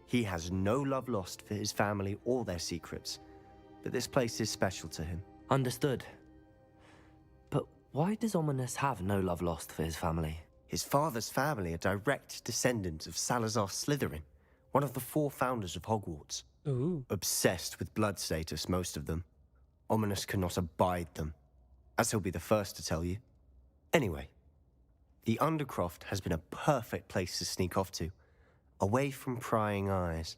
He has no love lost for his family or their secrets, but this place is special to him. Understood. But why does Ominous have no love lost for his family? His father's family are direct descendants of Salazar Slytherin, One of the 4 founders of Hogwarts. Ooh. Obsessed with blood status, most of them. Ominous cannot abide them, as he'll be the first to tell you. Anyway, the Undercroft has been a perfect place to sneak off to, away from prying eyes,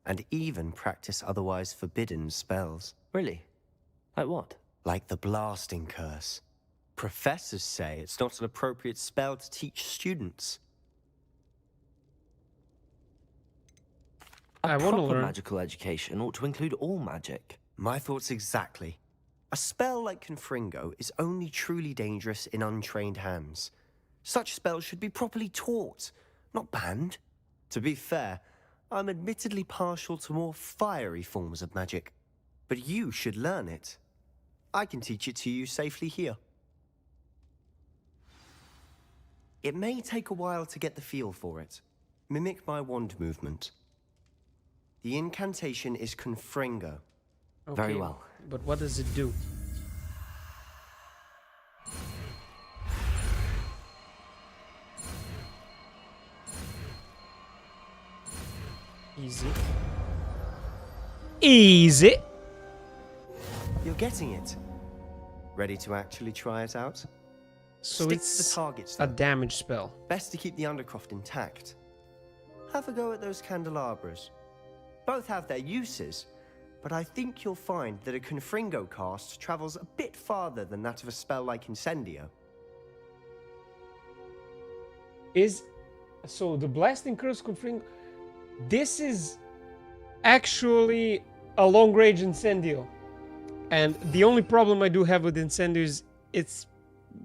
and even practice otherwise forbidden spells. Really? Like what? Like the blasting curse. Professors say it's not an appropriate spell to teach students. A I want to proper learn. magical education ought to include all magic. My thoughts exactly. A spell like Confringo is only truly dangerous in untrained hands. Such spells should be properly taught, not banned. To be fair, I'm admittedly partial to more fiery forms of magic. But you should learn it. I can teach it to you safely here. It may take a while to get the feel for it. Mimic my wand movement. The incantation is Confringo. Okay, Very well. But what does it do? Easy. Easy. You're getting it. Ready to actually try it out? So Stick it's to the targets, a though. damage spell. Best to keep the Undercroft intact. Have a go at those candelabras. Both have their uses, but I think you'll find that a Confringo cast travels a bit farther than that of a spell like Incendio. So the Blasting Curse Confringo, this is actually a long-range Incendio. And the only problem I do have with Incendio is it's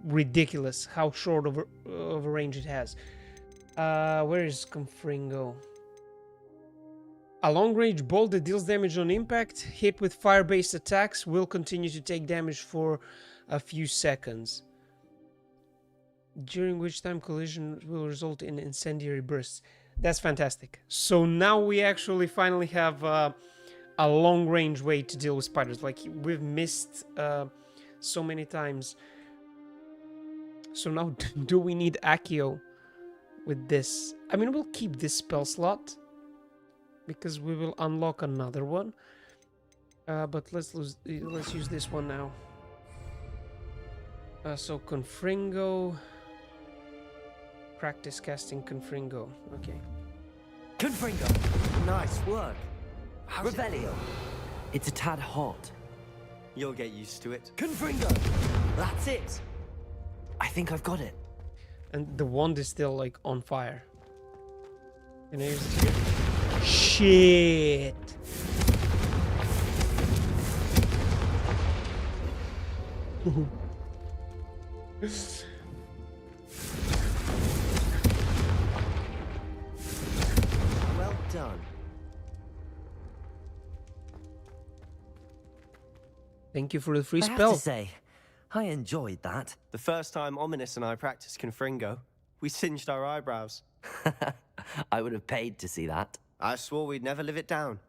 ridiculous how short of a range it has. Where is Confringo? A long-range bolt that deals damage on impact, hit with fire-based attacks, will continue to take damage for a few seconds, during which time collision will result in incendiary bursts. That's fantastic. So now we actually finally have a long-range way to deal with spiders. Like, we've missed so many times. So now, do we need Accio with this? I mean, we'll keep this spell slot, because we will unlock another one. But let's use this one now. So Confringo. Practice casting Confringo. Okay. Confringo! Nice work. Revelio! It's a tad hot. You'll get used to it. Confringo! That's it! I think I've got it. And the wand is still, like, on fire. Can I use it here? Shit! Well done. Thank you for the free I spell. have to say, I enjoyed that. The first time Ominous and I practiced Confringo, we singed our eyebrows. I would have paid to see that. I swore we'd never live it down.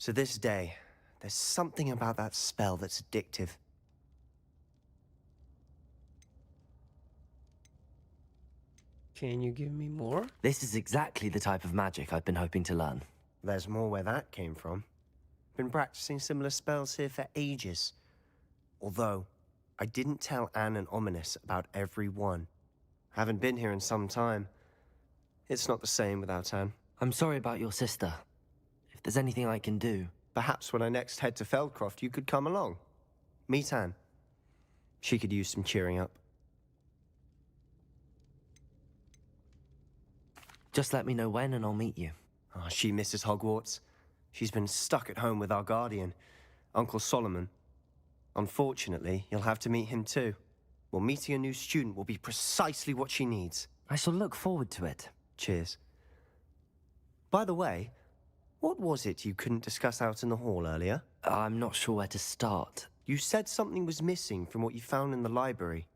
To this day, there's something about that spell that's addictive. Can you give me more? This is exactly the type of magic I've been hoping to learn. There's more where that came from. Been practicing similar spells here for ages. Although, I didn't tell Anne and Ominous about every one. Haven't been here in some time. It's not the same without Anne. I'm sorry about your sister. If there's anything I can do... Perhaps when I next head to Feldcroft, you could come along. Meet Anne. She could use some cheering up. Just let me know when and I'll meet you. Oh, she misses Hogwarts. She's been stuck at home with our guardian, Uncle Solomon. Unfortunately, you'll have to meet him too. Well, meeting a new student will be precisely what she needs. I shall look forward to it. Cheers. By the way, what was it you couldn't discuss out in the hall earlier? I'm not sure where to start. You said something was missing from what you found in the library.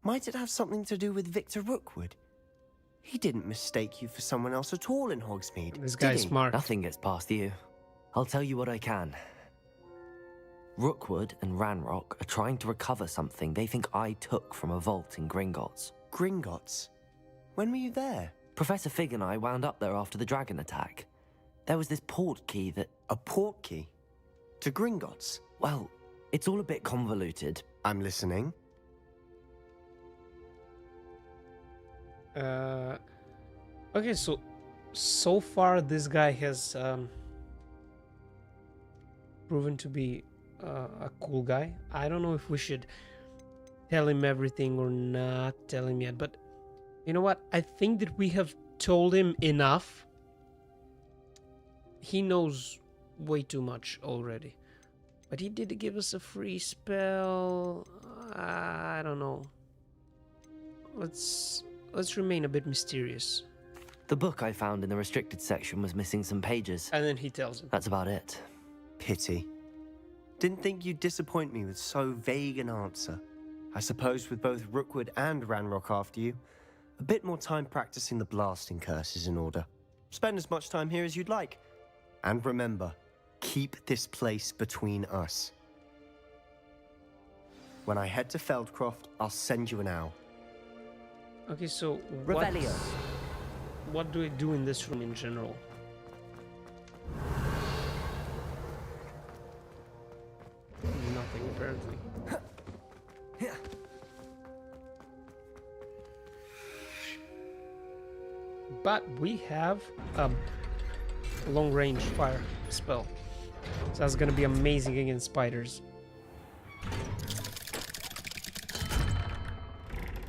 Might it have something to do with Victor Rookwood? He didn't mistake you for someone else at all in Hogsmeade. This guy's smart. Nothing gets past you. I'll tell you what I can. Rookwood and Ranrock are trying to recover something they think I took from a vault in Gringotts. Gringotts? When were you there? Professor Fig and I wound up there after the dragon attack. there was this port key that... A port key? To Gringotts? Well, it's all a bit convoluted. I'm listening. Okay, so far this guy has proven to be a cool guy. I don't know if we should tell him everything or not tell him yet, but you know what? I think that we have told him enough. He knows way too much already. But he did give us a free spell. I don't know. Let's remain a bit mysterious. The book I found in the restricted section was missing some pages. And then he tells him. That's about it. Pity. Didn't think you'd disappoint me with so vague an answer. I suppose with both Rookwood and Ranrock after you, a bit more time practicing the blasting curse is in order. Spend as much time here as you'd like. And remember, keep this place between us. When I head to Feldcroft, I'll send you an owl. Okay, so Revelio. What do I do in this room in general? Nothing, apparently. But we have a long-range fire spell. So that's gonna be amazing against spiders.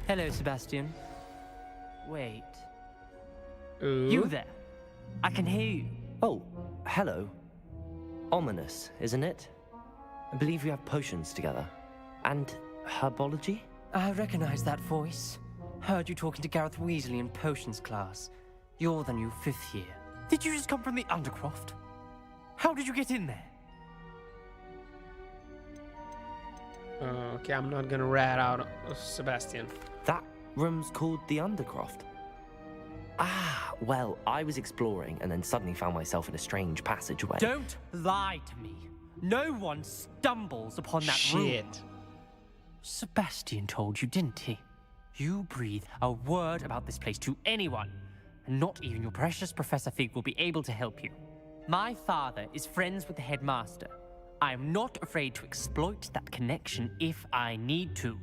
Hello, Sebastian. Wait. Ooh. You there? I can hear you. Oh, hello. Ominous, isn't it? I believe we have potions together. And herbology? I recognize that voice. Heard you talking to Gareth Weasley in potions class. You're the new 5th year. Did you just come from the Undercroft? How did you get in there? Okay, I'm not gonna rat out Sebastian. That room's called the Undercroft. Ah, well, I was exploring and then suddenly found myself in a strange passageway. Don't lie to me. No one stumbles upon that room. Sebastian told you, didn't he? You breathe a word about this place to anyone, and not even your precious Professor Fig will be able to help you. My father is friends with the headmaster. I am not afraid to exploit that connection if I need to.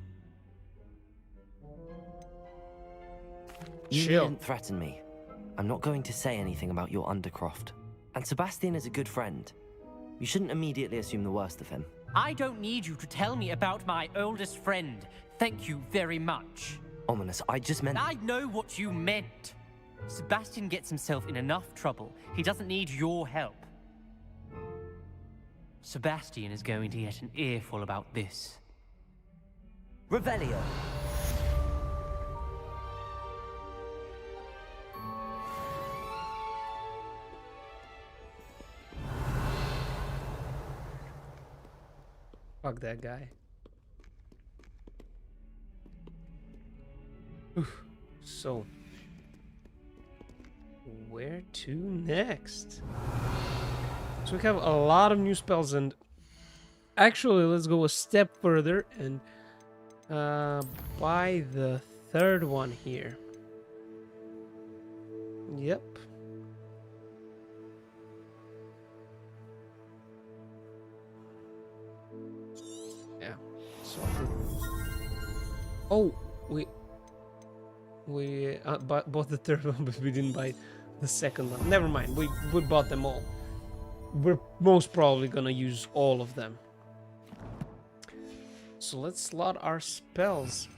You needn't threaten me. I'm not going to say anything about your Undercroft. And Sebastian is a good friend. You shouldn't immediately assume the worst of him. I don't need you to tell me about my oldest friend. Thank you very much. Ominous, I just meant... I know what you meant. Sebastian gets himself in enough trouble. He doesn't need your help. Sebastian is going to get an earful about this. Revelio. Fuck that guy. Oof. So, where to next? So we have a lot of new spells, and actually let's go a step further and buy the 3rd one here. Yep. Yeah. So oh, we bought the 3rd one, but we didn't buy the 2nd one. Never mind. We bought them all. We're most probably gonna use all of them. So let's slot our spells.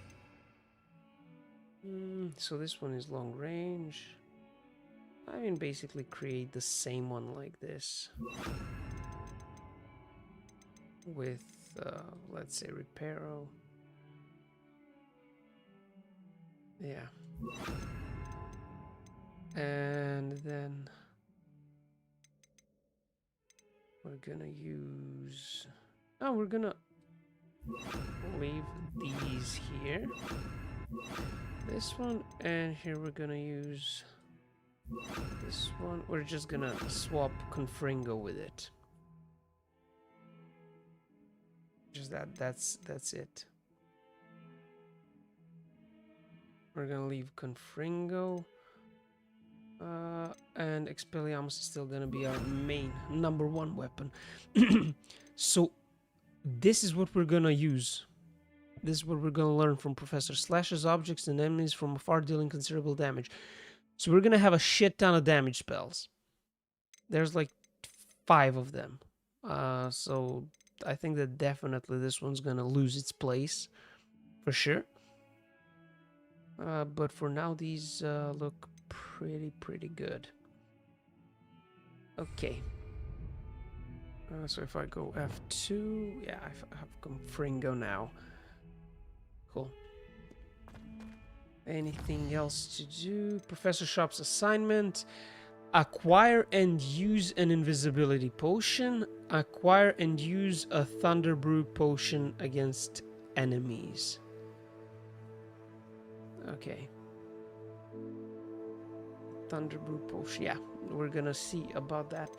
So this one is long range. I mean, basically create the same one like this. With, let's say, Reparo. Yeah. And then we're gonna use... Oh, we're gonna leave these here. This one, and here we're gonna use this one. We're just gonna swap Confringo with it. Just that's it. We're gonna leave Confringo. And Expelliarmus is still gonna be our main #1 weapon. So this is what we're gonna use. This is what we're gonna learn from Professor. Slashes objects and enemies from afar, dealing considerable damage. So we're gonna have a shit ton of damage spells. There's like 5 of them. So I think that definitely this one's gonna lose its place for sure. But for now, these look pretty good. Okay. So if I go F2, yeah, I have Confringo now. Cool. Anything else to do? Professor Sharp's assignment. Acquire and use an invisibility potion. Acquire and use a Thunder Brew potion against enemies. Okay. Thunder Brew potion. Yeah, we're gonna see about that.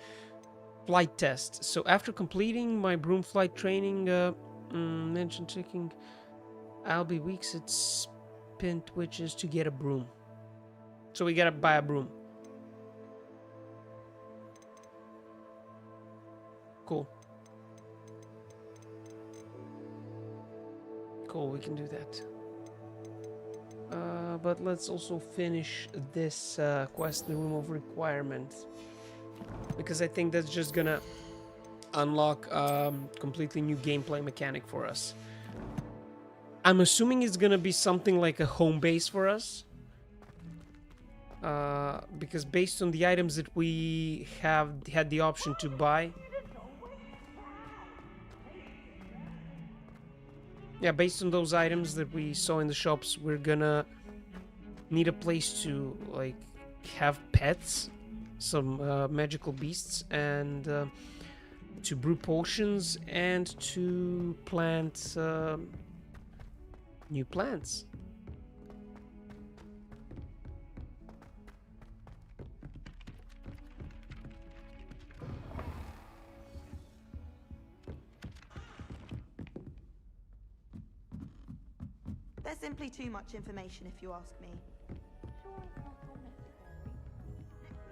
Flight test. So after completing my broom flight training, mention taking, I'll be weeks at spent witches to get a broom. So we gotta buy a broom. Cool. Cool, we can do that. But let's also finish this quest, the Room of Requirements, because I think that's just gonna unlock completely new gameplay mechanic for us. I'm assuming it's gonna be something like a home base for us, because based on the items that we have had the option to buy, yeah, based on those items that we saw in the shops, we're gonna need a place to like have pets, some magical beasts, and to brew potions and to plant new plants. There's simply too much information, if you ask me.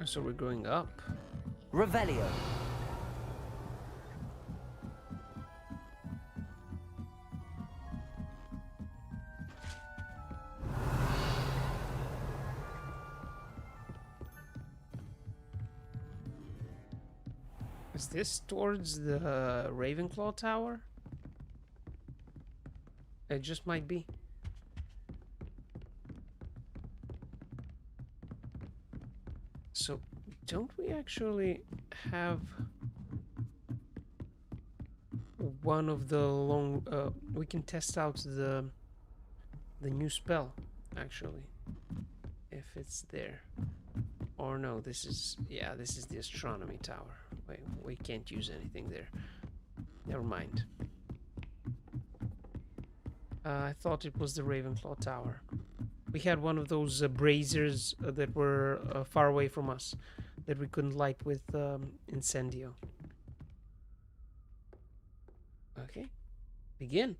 So we're going up. Revelio. Is this towards the Ravenclaw Tower? It just might be. So, don't we actually have one of the long... we can test out the new spell, actually, if it's there. Or no, this is... yeah, this is the Astronomy Tower. Wait, we can't use anything there. Never mind. I thought it was the Ravenclaw Tower. We had one of those braziers that were far away from us, that we couldn't light with Incendio. Okay, begin.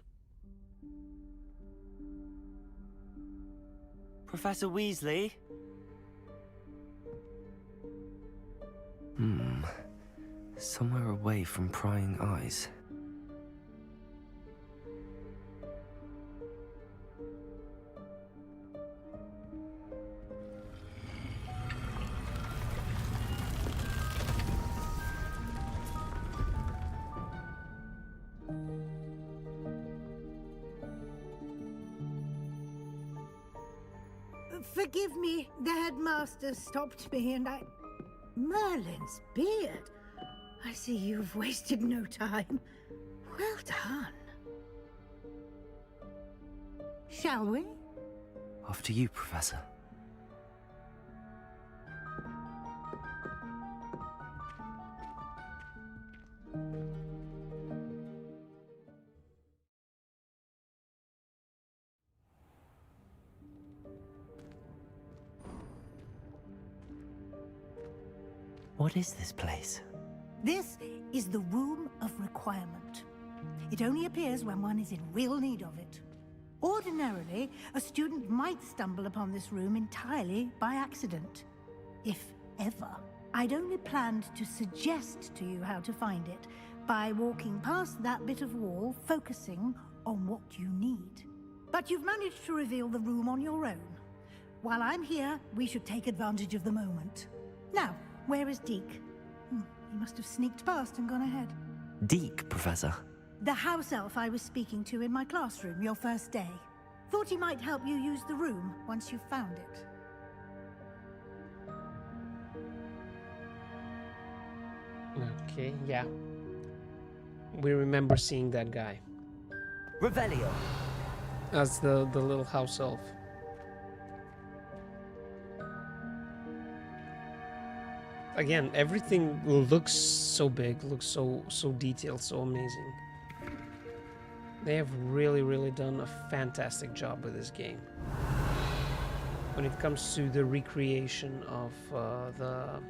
Professor Weasley? Somewhere away from prying eyes. Forgive me, the headmaster stopped me and I... Merlin's beard. I see you've wasted no time. Well done. Shall we? After you, Professor. What is this place? This is the Room of Requirement. It only appears when one is in real need of it. Ordinarily, a student might stumble upon this room entirely by accident. if ever. I'd only planned to suggest to you how to find it by walking past that bit of wall, focusing on what you need. But you've managed to reveal the room on your own. While I'm here, we should take advantage of the moment. Now, where is Deke? He must have sneaked past and gone ahead. Deke, Professor. The house elf I was speaking to in my classroom your first day. Thought he might help you use the room once you've found it. Okay, yeah. We remember seeing that guy. Revelio. As the little house elf. Again, everything looks so big, looks so detailed, so amazing. They have really done a fantastic job with this game. When it comes to the recreation of the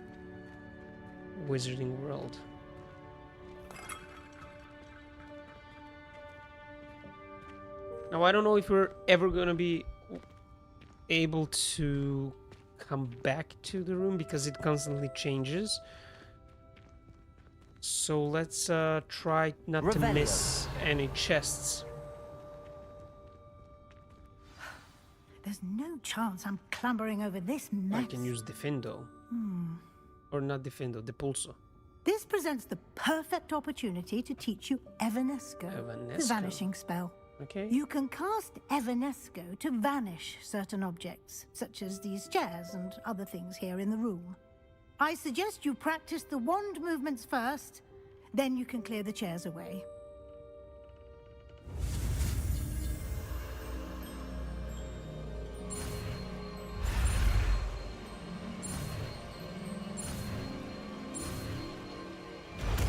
Wizarding World. Now, I don't know if we're ever gonna be able to come back to the room because it constantly changes. So let's try not to miss any chests. There's no chance I'm clambering over this mess. I can use Defendo. Or not Defendo, Depulso. This presents the perfect opportunity to teach you Evanesco, the vanishing spell. Okay. You can cast Evanesco to vanish certain objects, such as these chairs and other things here in the room. I suggest you practice the wand movements first, then you can clear the chairs away.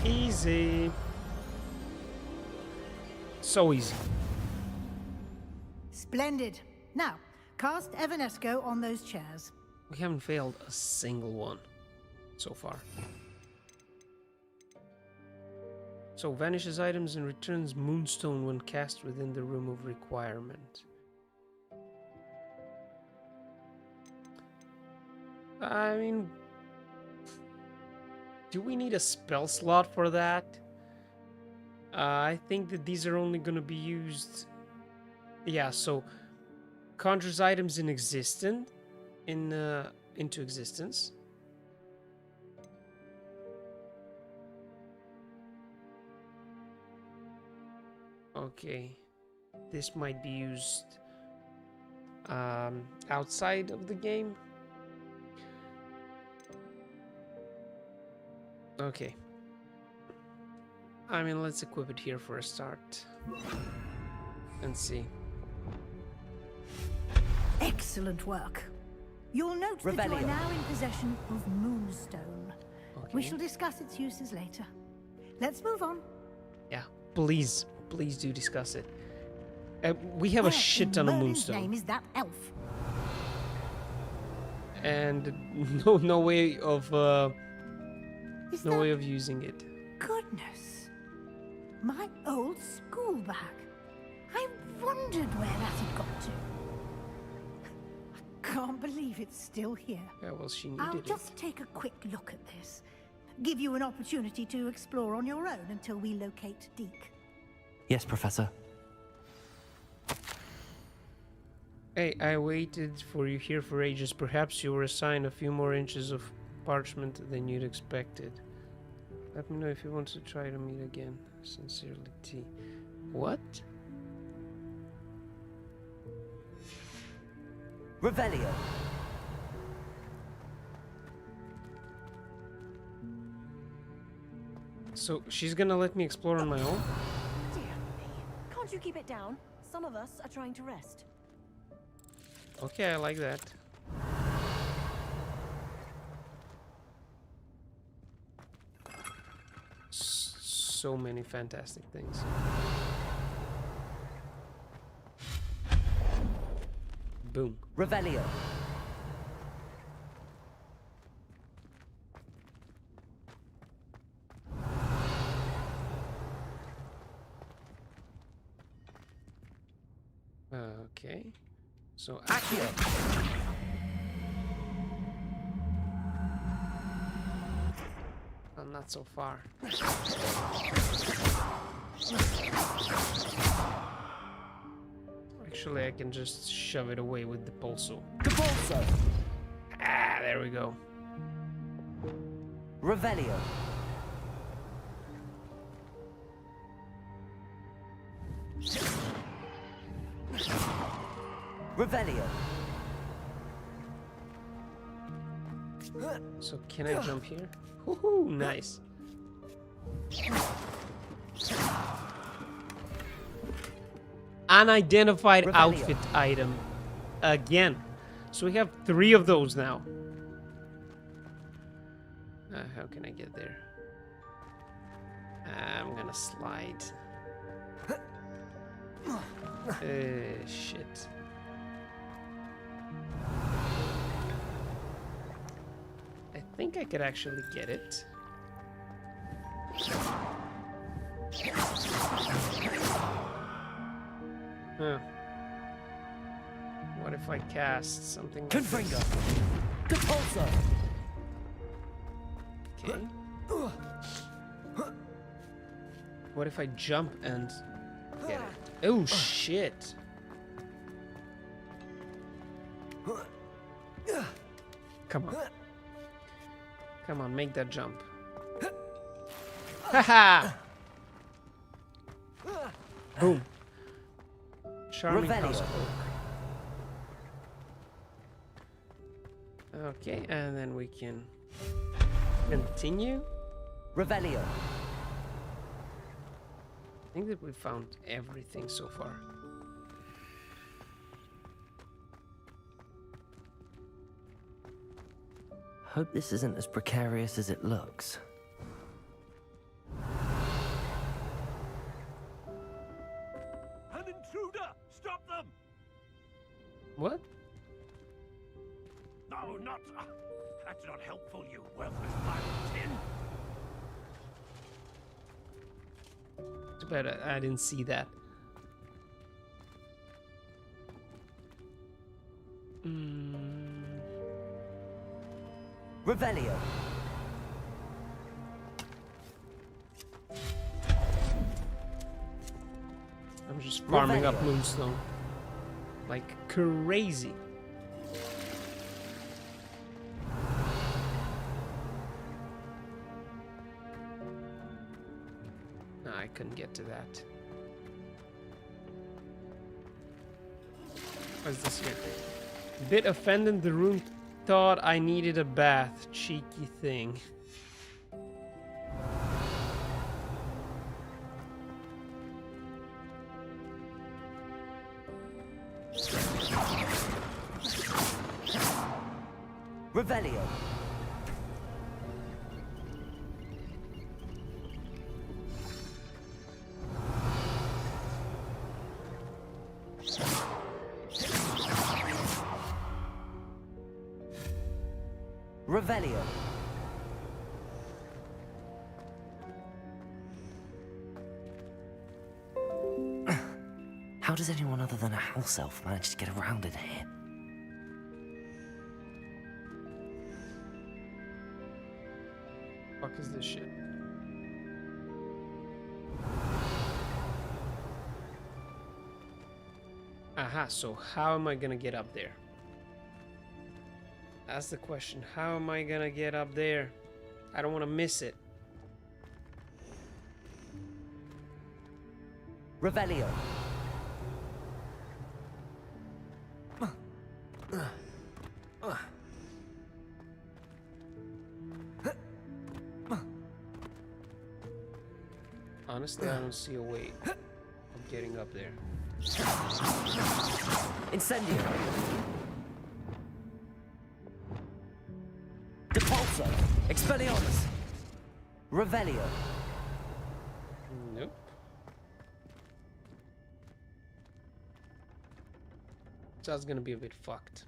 Easy. So easy. Splendid. Now, cast Evanesco on those chairs. We haven't failed a single one so far. So, vanishes items and returns Moonstone when cast within the room of requirement. I mean, do we need a spell slot for that? I think that these are only going to be used... Yeah, so conjures items in existence, into existence. Okay, this might be used outside of the game. Okay. I mean, let's equip it here for a start. And see. Excellent work. You'll note that you are now in possession of Moonstone. Okay. We shall discuss its uses later. Let's move on. Yeah, please do discuss it. We have a shit ton of Moonstone. Name is that elf? And no way of using it. Goodness. My old school bag. I wondered where that had got to. I can't believe it's still here. Yeah, well, she needed I'll it. just take a quick look at this. Give you an opportunity to explore on your own until we locate Deke. Yes, Professor. Hey, I waited for you here for ages. Perhaps you were assigned a few more inches of parchment than you'd expected. Let me know if you want to try to meet again. Sincerely, T. What? Revelio. So she's gonna let me explore on my own? Dear me. Can't you keep it down? Some of us are trying to rest. Okay, I like that. So many fantastic things. Boom. Revelio. Okay. So Accio. not so far. Actually, I can just shove it away with the pulso. Ah, there we go. Revelio. Revelio. So can I jump here? Woohoo, nice. Unidentified outfit item. Again. So we have 3 of those now. How can I get there? I'm gonna slide. Shit. I think I could actually get it. Huh. What if I cast something like this? Compulsor. Okay. What if I jump and get it? Oh shit. Come on. Come on, make that jump. Haha! Boom. Charming crossbow. Okay, and then we can continue. Revelio. I think that we found everything so far. Hope this isn't as precarious as it looks. An intruder! Stop them! What? No, not... that's not helpful, you worthless pile of tin! Too bad I didn't see that. Revelio. I'm just farming up moonstone like crazy. No, I couldn't get to that. What's this here? Bit offended, the room thought I needed a bath. Cheeky thing. Revelio. Revelio. How does anyone other than a house elf manage to get around in here? Fuck is this shit? Aha, so how am I gonna get up there? That's the question. How am I gonna get up there? I don't want to miss it. Revelio. Honestly, I don't see a way of getting up there. Incendio. Depulso. Expelliarmus. Revelio. Nope. So that's gonna be a bit fucked.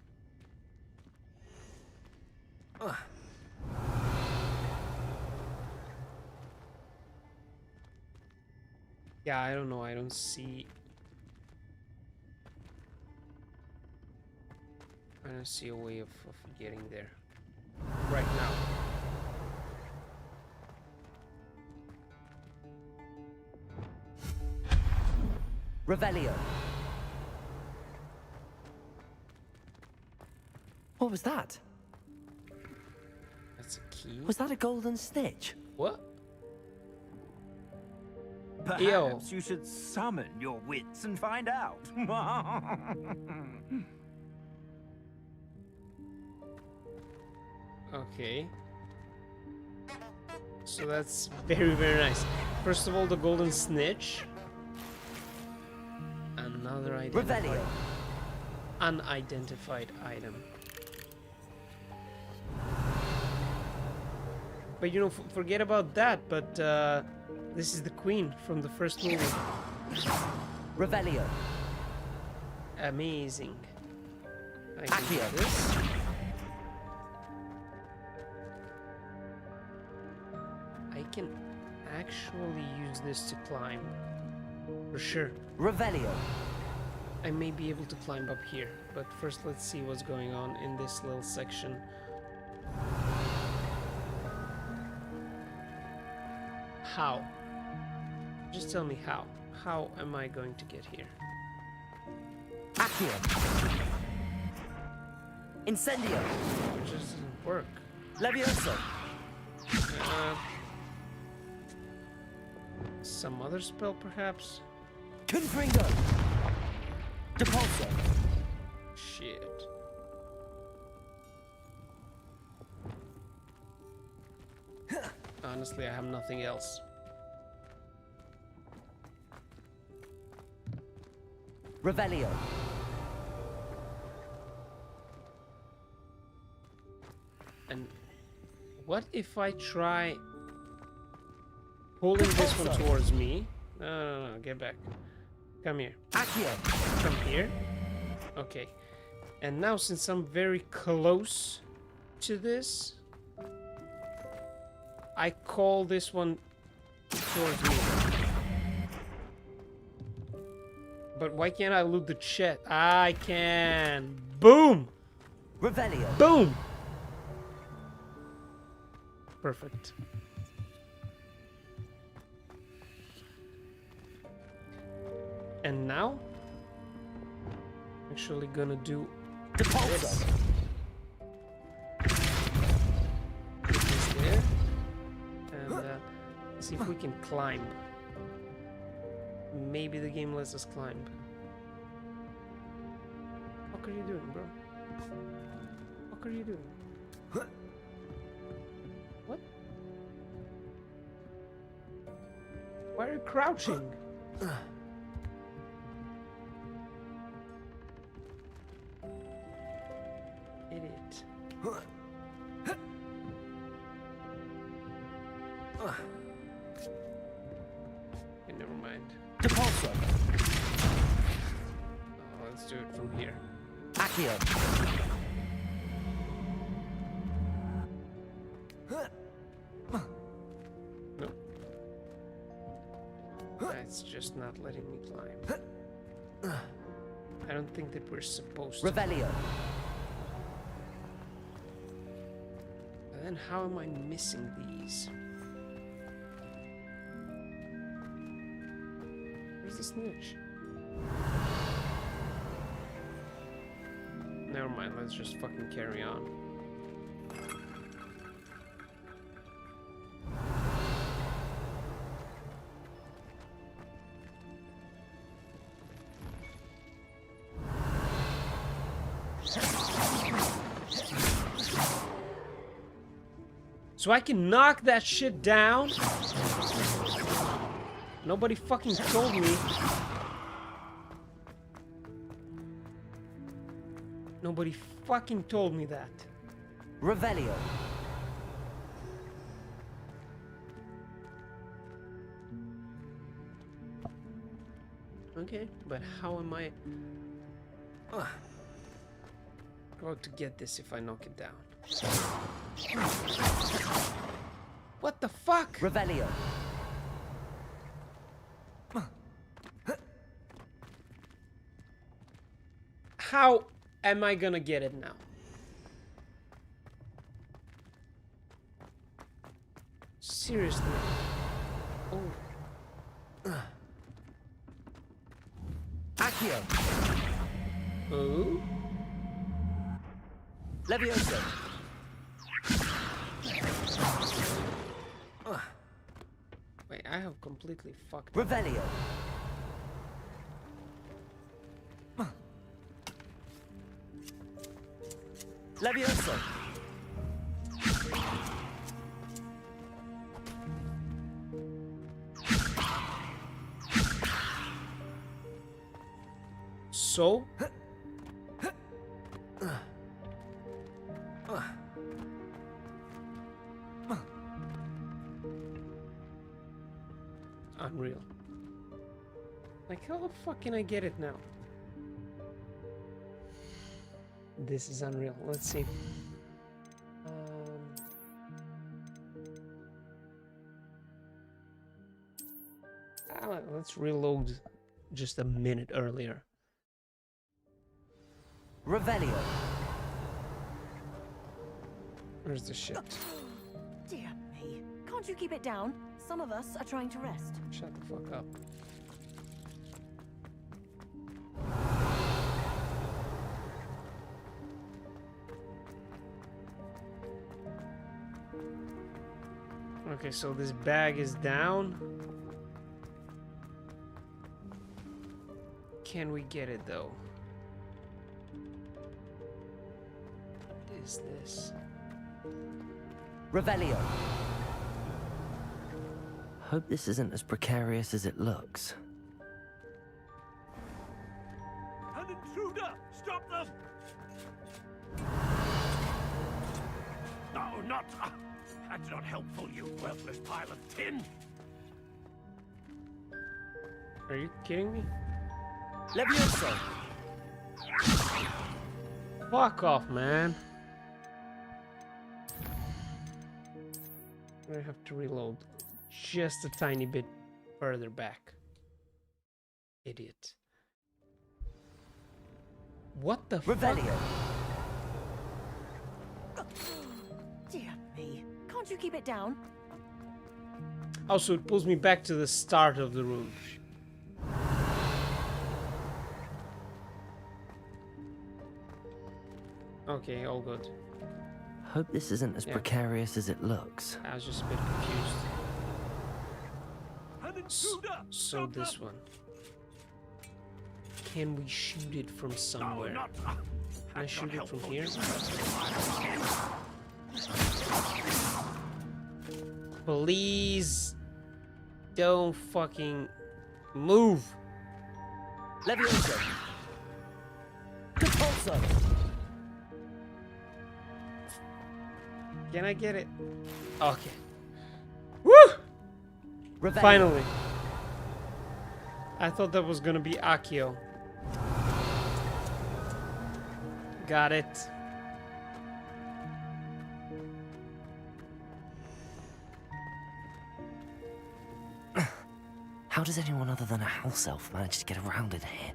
Yeah, I don't know. I don't see a way of getting there right now. Revelio. What was that? That's a key. Was that a golden stitch? What? Perhaps you should summon your wits and find out. Okay. So that's very, very nice. First of all, the golden snitch. Another identified, unidentified item. But you know, forget about that. But this is the queen from the first movie. Revelio. Amazing. I can do this. I can actually use this to climb. For sure. Revelio. I may be able to climb up here, but first let's see what's going on in this little section. How? Just tell me how. How am I going to get here? Accio. Incendio. It just doesn't work. Levioso. Some other spell, perhaps? Confringo. Depulso. Shit. Honestly, I have nothing else. Revelio. And what if I try pulling this one towards me? No, get back. Come here. Accio. Come here. Okay. And now, since I'm very close to this, I call this one towards me. But why can't I loot the chest? I can. Boom! Revelio. Boom! Perfect. And now, I'm actually gonna do this. Put this there. And see if we can climb. Maybe the game lets us climb. What are you doing, bro? What are you doing? What? Why are you crouching? Idiot. Okay, never mind. Depulso. Oh, let's do it from here. Accio. Nope. It's just not letting me climb. I don't think that we're supposed to. Revelio. But then how am I missing these? Where's the snitch? Never mind, let's just fucking carry on. So I can knock that shit down? Nobody fucking told me. Nobody fucking told me that. Revelio. Okay, but how am I going to get this if I knock it down? What the fuck? Revelio. How am I gonna get it now? Seriously. Oh. Accio. Oh. Levioso. Wait, I have completely fucked up. Revelio. Levioso. So? Unreal. Like, how the fuck can I get it now? This is unreal. Let's see. Let's reload just a minute earlier. Revelio. Where's the shit? Dear me. Can't you keep it down? Some of us are trying to rest. Shut the fuck up. Okay, so this bag is down. Can we get it though? What is this? Revelio. Hope this isn't as precarious as it looks. An intruder! Stop them! No, not... that's not helpful, you worthless pile of tin! Are you kidding me? Levioso. Fuck off, man. I have to reload just a tiny bit further back. Idiot. What the Revelio. fuck? Dear me. Can't you keep it down? Also, it pulls me back to the start of the room. Okay, all good. Hope this isn't as precarious as it looks. I was just a bit confused. So this one. Can we shoot it from somewhere? Can I shoot it from here? Please don't fucking move. Levioso. Repulso. Can I get it? Okay. Woo! Revelio. Finally. I thought that was gonna be Accio. Got it. How does anyone other than a house elf manage to get around in here?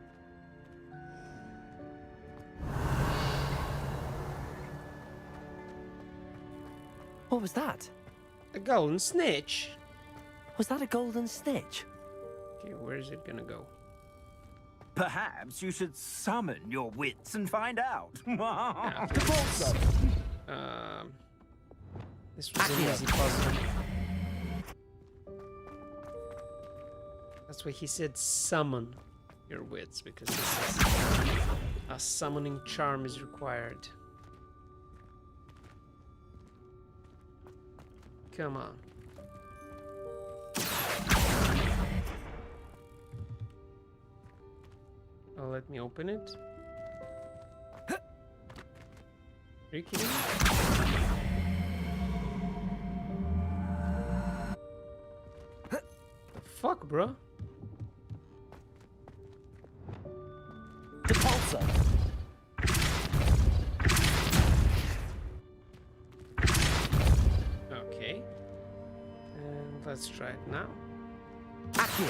What was that? A golden snitch. Was that a golden snitch? Okay, where is it gonna go? Perhaps you should summon your wits and find out. This was an easy puzzle. That's why he said summon your wits, because this is a summoning charm is required. Come on. Oh, let me open it. Are you kidding me? The fuck, bro? Repulso. Okay. And let's try it now. Accio.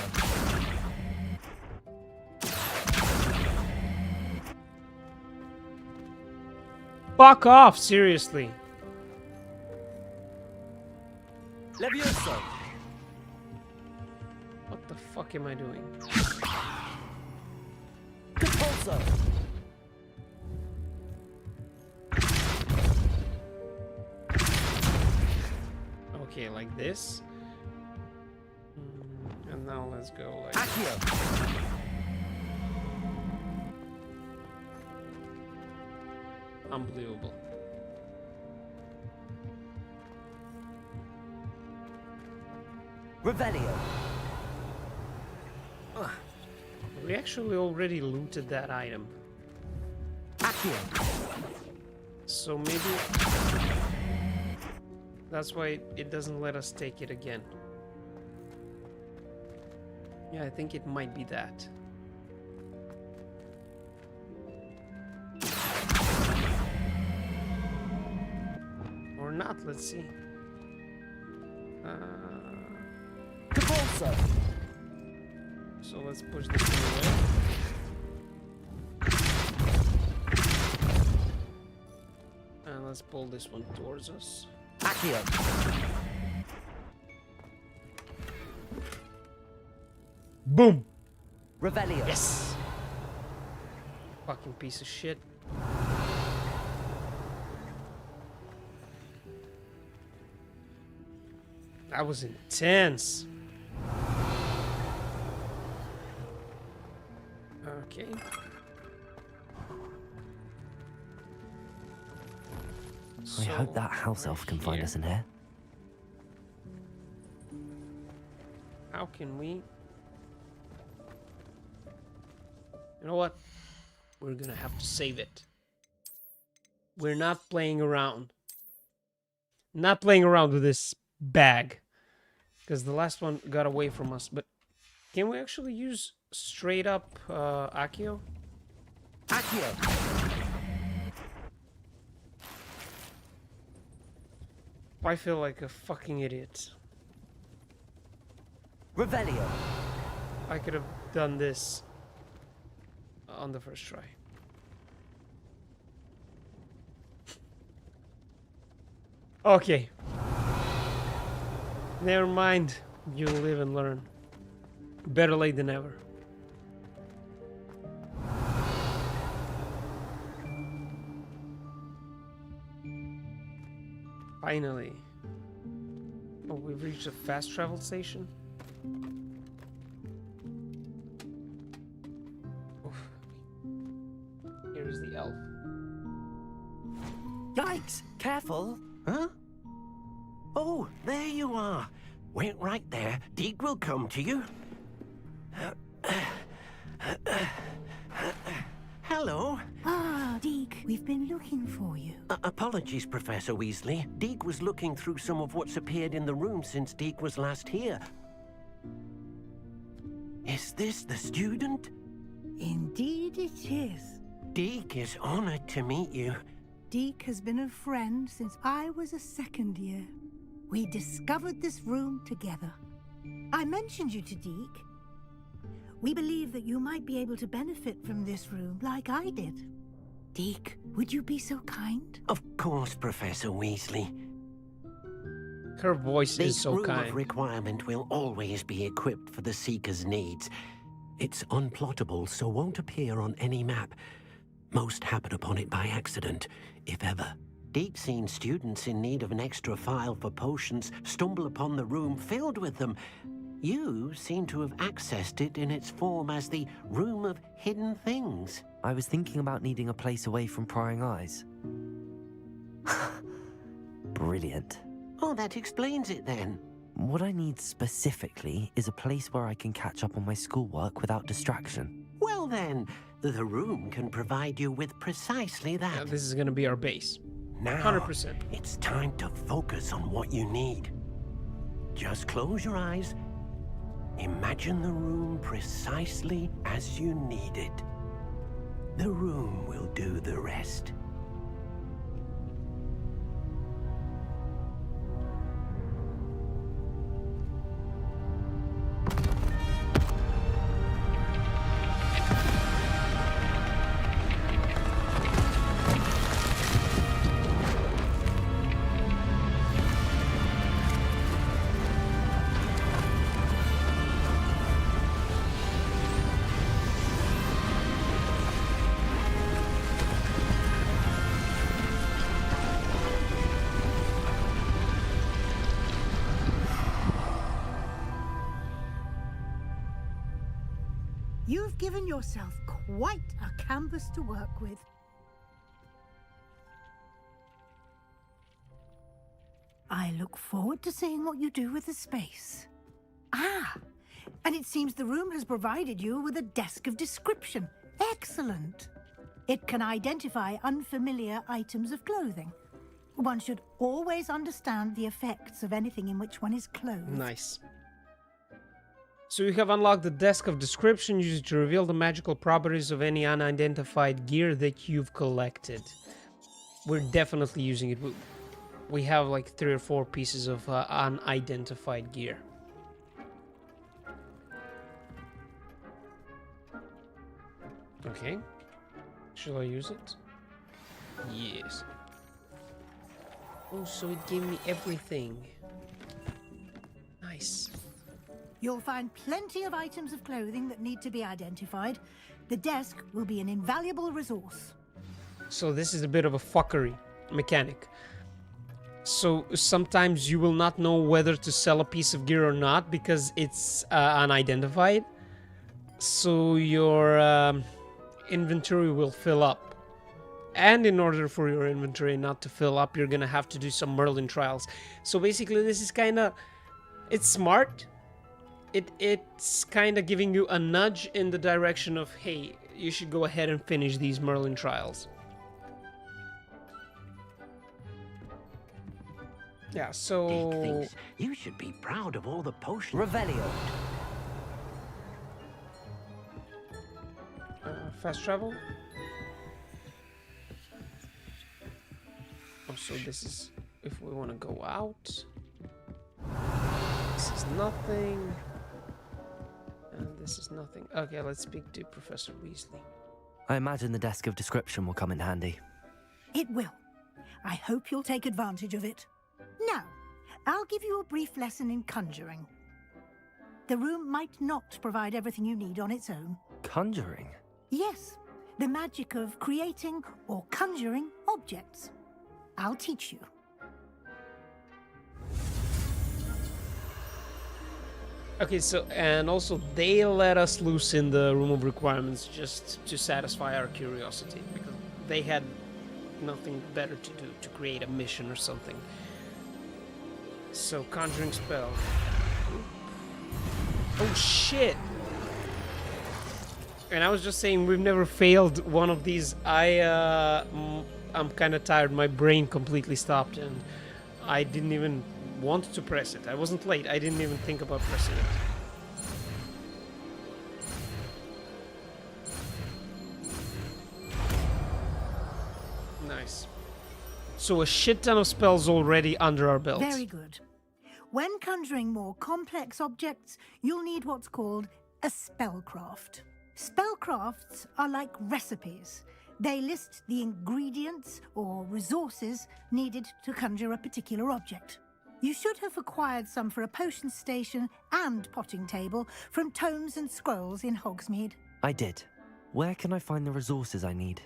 Fuck off, seriously. Levioso. What the fuck am I doing? Repulsor! Okay, like this. And now let's go like... Accio! Unbelievable. Revelio. We actually already looted that item. Accio. So maybe that's why it doesn't let us take it again. Yeah, I think it might be that. Or not, let's see. Repulsor. So let's push this one away. And let's pull this one towards us. Accio. Boom! Revelio. Yes! Fucking piece of shit. That was intense. Okay. I hope that house elf can find us in here. How can we? You know what? We're gonna have to save it. We're not playing around. Not playing around with this bag. Because the last one got away from us. But can we actually use straight up Accio? Accio. I feel like a fucking idiot. Revelio. I could have done this on the first try. Okay. Never mind. You live and learn. Better late than never. Finally. Oh, we've reached a fast travel station. Oof. Here is the elf. Yikes! Careful! Huh? Oh, there you are. Wait right there. Deke will come to you. Hello. Ah, Deke, we've been looking for you. Apologies, Professor Weasley. Deke was looking through some of what's appeared in the room since Deke was last here. Is this the student? Indeed it is. Deke is honored to meet you. Deke has been a friend since I was a second year. We discovered this room together. I mentioned you to Deke. We believe that you might be able to benefit from this room like I did. Deke, would you be so kind? Of course, Professor Weasley. Her voice is so This room kind. of requirement will always be equipped for the Seeker's needs. It's unplottable, so won't appear on any map. Most happen upon it by accident, if ever. Deke's seen students in need of an extra file for potions stumble upon the room filled with them. You seem to have accessed it in its form as the Room of Hidden Things. I was thinking about needing a place away from prying eyes. Brilliant. Oh, that explains it then. What I need specifically is a place where I can catch up on my schoolwork without distraction. Well then, the room can provide you with precisely that. Yeah, this is gonna be our base. Now, 100%. it's time to focus on what you need. Just close your eyes. Imagine the room precisely as you need it. The room will do the rest. You've given yourself quite a canvas to work with. I look forward to seeing what you do with the space. Ah, and it seems the room has provided you with a desk of description. Excellent. It can identify unfamiliar items of clothing. One should always understand the effects of anything in which one is clothed. Nice. So you have unlocked the desk of description. Use it to reveal the magical properties of any unidentified gear that you've collected. We're definitely using it. We have like 3 or 4 pieces of unidentified gear. Okay. Shall I use it? Yes. Oh, so it gave me everything. Nice. You'll find plenty of items of clothing that need to be identified. The desk will be an invaluable resource. So this is a bit of a fuckery mechanic. So sometimes you will not know whether to sell a piece of gear or not because it's unidentified. So your inventory will fill up. And in order for your inventory not to fill up, you're gonna have to do some Merlin trials. So basically this is kinda... It's smart. It's kinda giving you a nudge in the direction of, hey, you should go ahead and finish these Merlin trials. Yeah, so... You should be proud of all the potions. Revelio. Fast travel. Oh, so this is if we want to go out. This is nothing. And this is nothing. Okay, let's speak to Professor Weasley. I imagine the desk of description will come in handy. It will. I hope you'll take advantage of it. Now, I'll give you a brief lesson in conjuring. The room might not provide everything you need on its own. Conjuring? Yes, the magic of creating or conjuring objects. I'll teach you. Okay, so, and also they let us loose in the room of requirements just to satisfy our curiosity, because they had nothing better to do to create a mission or something. So, conjuring spell. Oh shit! And I was just saying, we've never failed one of these. I'm kind of tired. My brain completely stopped, and I didn't even want to press it. I wasn't late. I didn't even think about pressing it. Nice. So a shit ton of spells already under our belt. Very good. When conjuring more complex objects, you'll need what's called a spellcraft. Spellcrafts are like recipes. They list the ingredients or resources needed to conjure a particular object. You should have acquired some for a potion station and potting table from tomes and scrolls in Hogsmeade. I did. Where can I find the resources I need?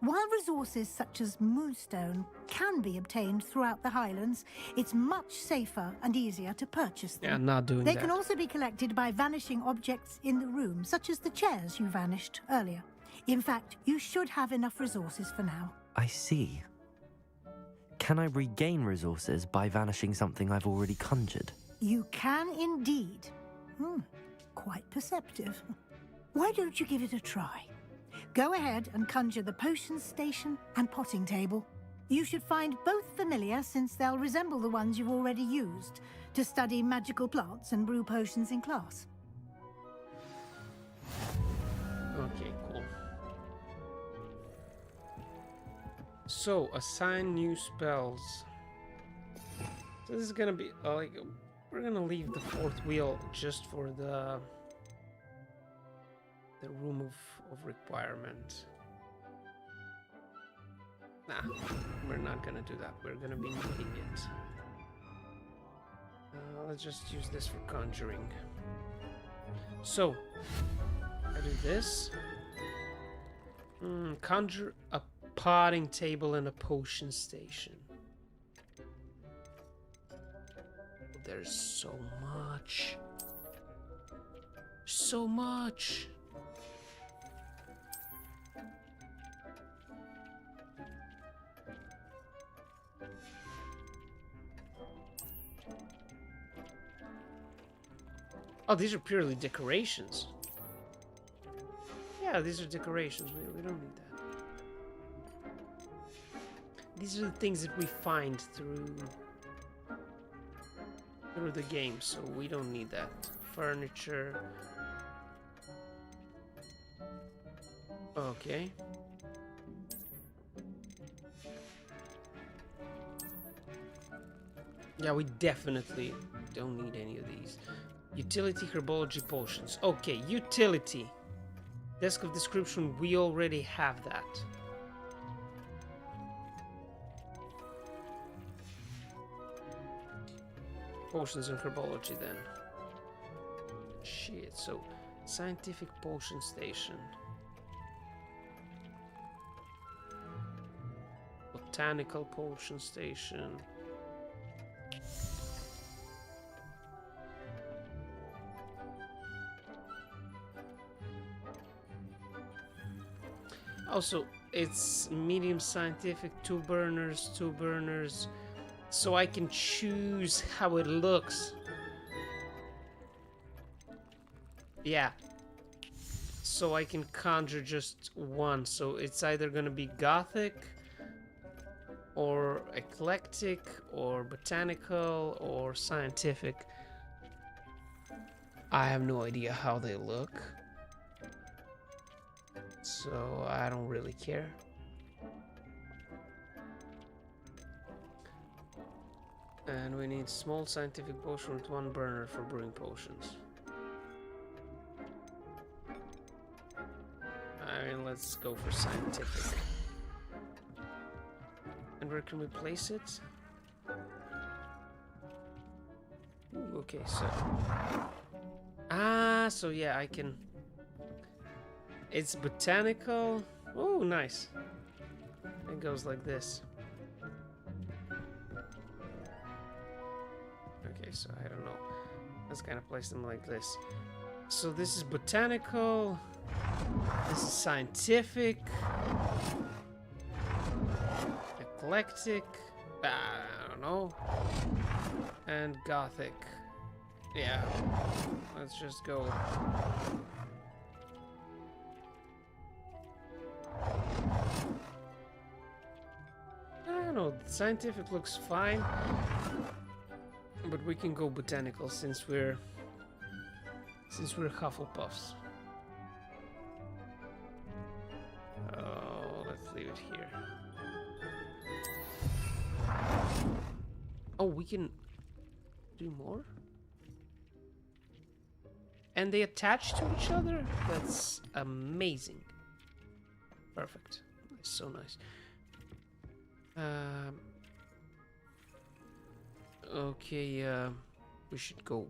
While resources such as moonstone can be obtained throughout the Highlands, it's much safer and easier to purchase them. Yeah, not doing They that. can also be collected by vanishing objects in the room, such as the chairs you vanished earlier. In fact, you should have enough resources for now. I see. Can I regain resources by vanishing something I've already conjured? You can indeed. Quite perceptive. Why don't you give it a try? Go ahead and conjure the potion station and potting table. You should find both familiar, since they'll resemble the ones you've already used to study magical plants and brew potions in class. Okay, cool. So, assign new spells. So this is gonna be like, we're gonna leave the fourth wheel just for the room of requirement. Nah, we're not gonna do that. We're gonna be needing it. Let's just use this for conjuring. So, I do this. Conjure a potting table and a potion station. There's so much. So much. Oh, these are purely decorations. Yeah, these are decorations. We don't need that. These are the things that we find through the game, so we don't need that. Furniture. Okay. Yeah, we definitely don't need any of these. Utility herbology potions. Okay, utility. Desk of description, we already have that. Potions and herbology then. Shit, so scientific potion station. Botanical potion station. Also, it's medium scientific, 2 burners, so I can choose how it looks. Yeah. So I can conjure just one, so it's either gonna be gothic, or eclectic, or botanical, or scientific. I have no idea how they look, so I don't really care. And we need small scientific potion with 1 burner for brewing potions. I mean, let's go for scientific. And where can we place it? Ooh, okay, so... Ah, so yeah, I can... It's botanical. Oh, nice. It goes like this. Okay, so I don't know. Let's kind of place them like this. So this is botanical. This is scientific. Eclectic. I don't know. And gothic. Yeah. Let's just go. I don't know. Scientific looks fine. But we can go botanical since we're Hufflepuffs. Oh, let's leave it here. Oh, we can do more? And they attach to each other? That's amazing. Perfect. That's so nice. Okay, we should go.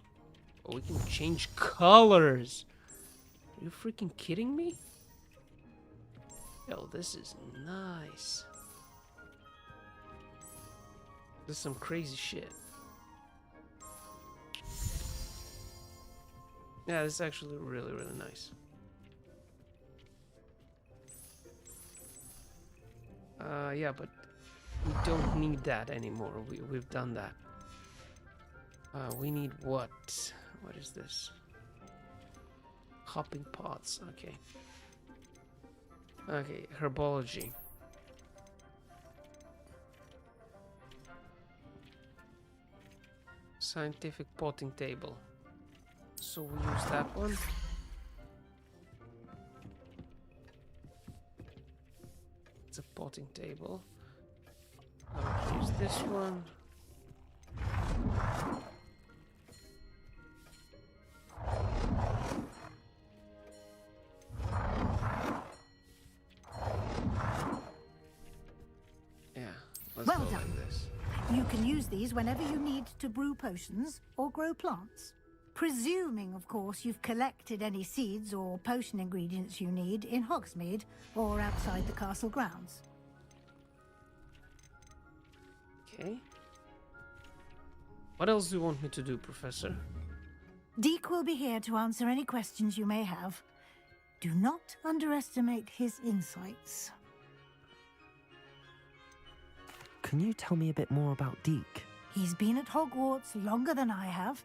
Oh, we can change colors. Are you freaking kidding me? Yo, this is nice. This is some crazy shit. Yeah, this is actually really, really nice. Yeah, but we don't need that anymore. We've done that. We need what? What is this? Hopping pots. Okay. Okay, herbology. Scientific potting table. So we use that one. It's a potting table. I'll use this one. Yeah, let's Well go done. like this. You can use these whenever you need to brew potions or grow plants. Presuming, of course, you've collected any seeds or potion ingredients you need in Hogsmeade or outside the castle grounds. Okay. What else do you want me to do, Professor? Deke will be here to answer any questions you may have. Do not underestimate his insights. Can you tell me a bit more about Deke? He's been at Hogwarts longer than I have,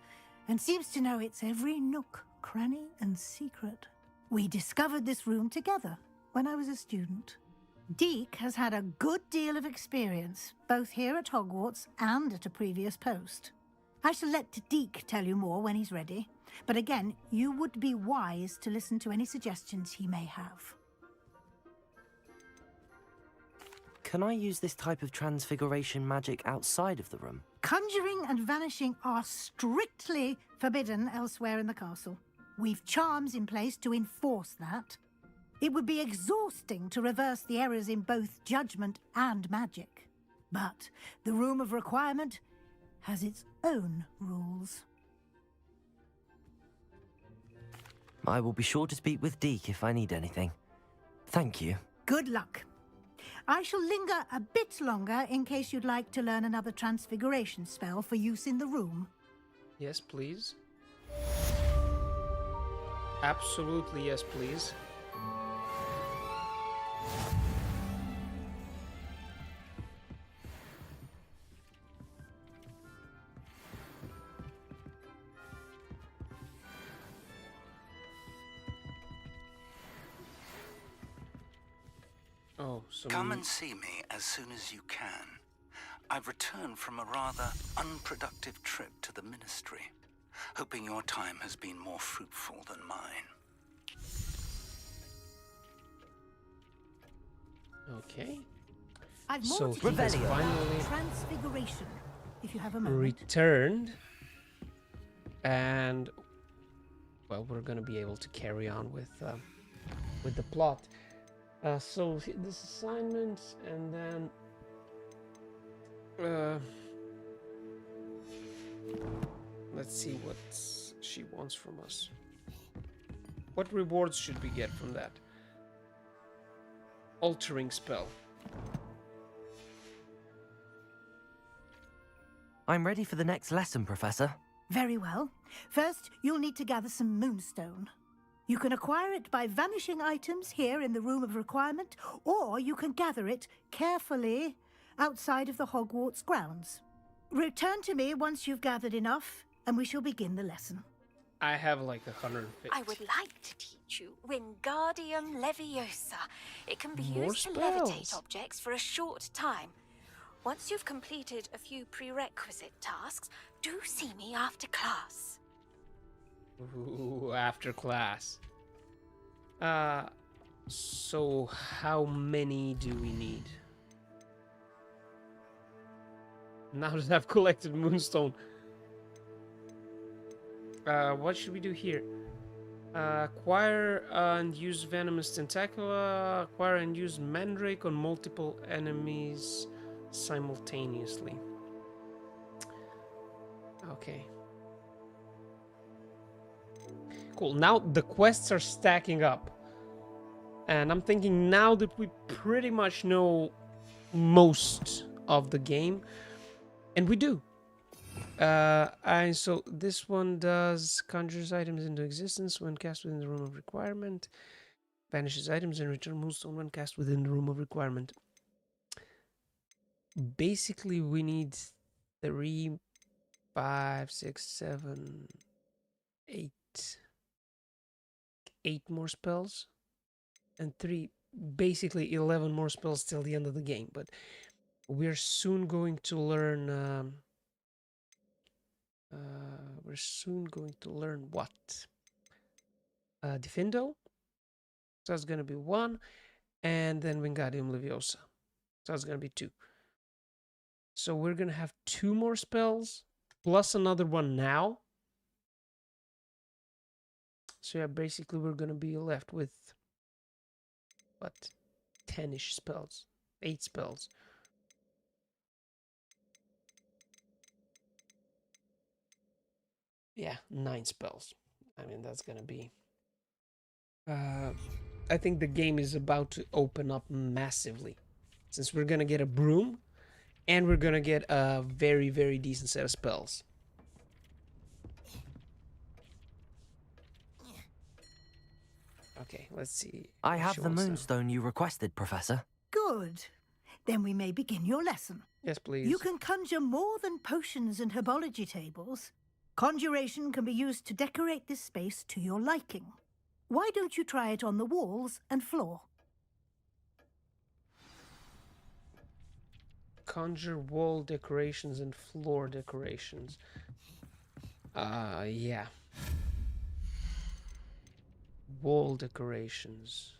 and seems to know its every nook, cranny, and secret. We discovered this room together when I was a student. Deke has had a good deal of experience, both here at Hogwarts and at a previous post. I shall let Deke tell you more when he's ready, but again, you would be wise to listen to any suggestions he may have. Can I use this type of transfiguration magic outside of the room? Conjuring and vanishing are strictly forbidden elsewhere in the castle. We've charms in place to enforce that. It would be exhausting to reverse the errors in both judgment and magic. But the Room of Requirement has its own rules. I will be sure to speak with Deke if I need anything. Thank you. Good luck. I shall linger a bit longer in case you'd like to learn another transfiguration spell for use in the room. Yes, please. Absolutely, yes, please. Oh, so Come and see me as soon as you can. I've returned from a rather unproductive trip to the Ministry, hoping your time has been more fruitful than mine. Okay. I've more So to he has teach you. finally Transfiguration, if you have a moment. returned, and well, we're gonna be able to carry on with the plot. So this assignment, and then let's see what she wants from us. What rewards should we get from that? Altering spell. I'm ready for the next lesson, Professor. Very well. First, you'll need to gather some moonstone. You can acquire it by vanishing items here in the Room of Requirement, or you can gather it carefully outside of the Hogwarts grounds. Return to me once you've gathered enough, and we shall begin the lesson. I have like 150. I would like to teach you Wingardium Leviosa. It can be More used to spells. levitate objects for a short time. Once you've completed a few prerequisite tasks, do see me after class. Ooh, after class. So how many do we need? Now that I've collected Moonstone. What should we do here? Acquire and use Venomous Tentacula. Acquire and use Mandrake on multiple enemies simultaneously. Okay. Cool. Now the quests are stacking up. And I'm thinking now that we pretty much know most of the game. And we do. And so this one does conjures items into existence when cast within the Room of Requirement. Vanishes items and return Moonstone when cast within the Room of Requirement. Basically, we need 3, 5, 6, 7, 8. 8 more spells. And basically 11 more spells till the end of the game. But we're soon going to learn... we're soon going to learn what? Diffindo. So that's going to be 1. And then Wingardium Leviosa. So that's going to be 2. So we're going to have 2 more spells. Plus another one now. So yeah, basically we're going to be left with... what? 10-ish spells. 8 spells. Yeah, 9 spells. I mean, that's gonna be... I think the game is about to open up massively. Since we're gonna get a broom, and we're gonna get a very, very decent set of spells. Okay, let's see. I have the Moonstone you requested, Professor. Good. Then we may begin your lesson. Yes, please. You can conjure more than potions and herbology tables. Conjuration can be used to decorate this space to your liking. Why don't you try it on the walls and floor? Conjure wall decorations and floor decorations. Yeah. Wall decorations.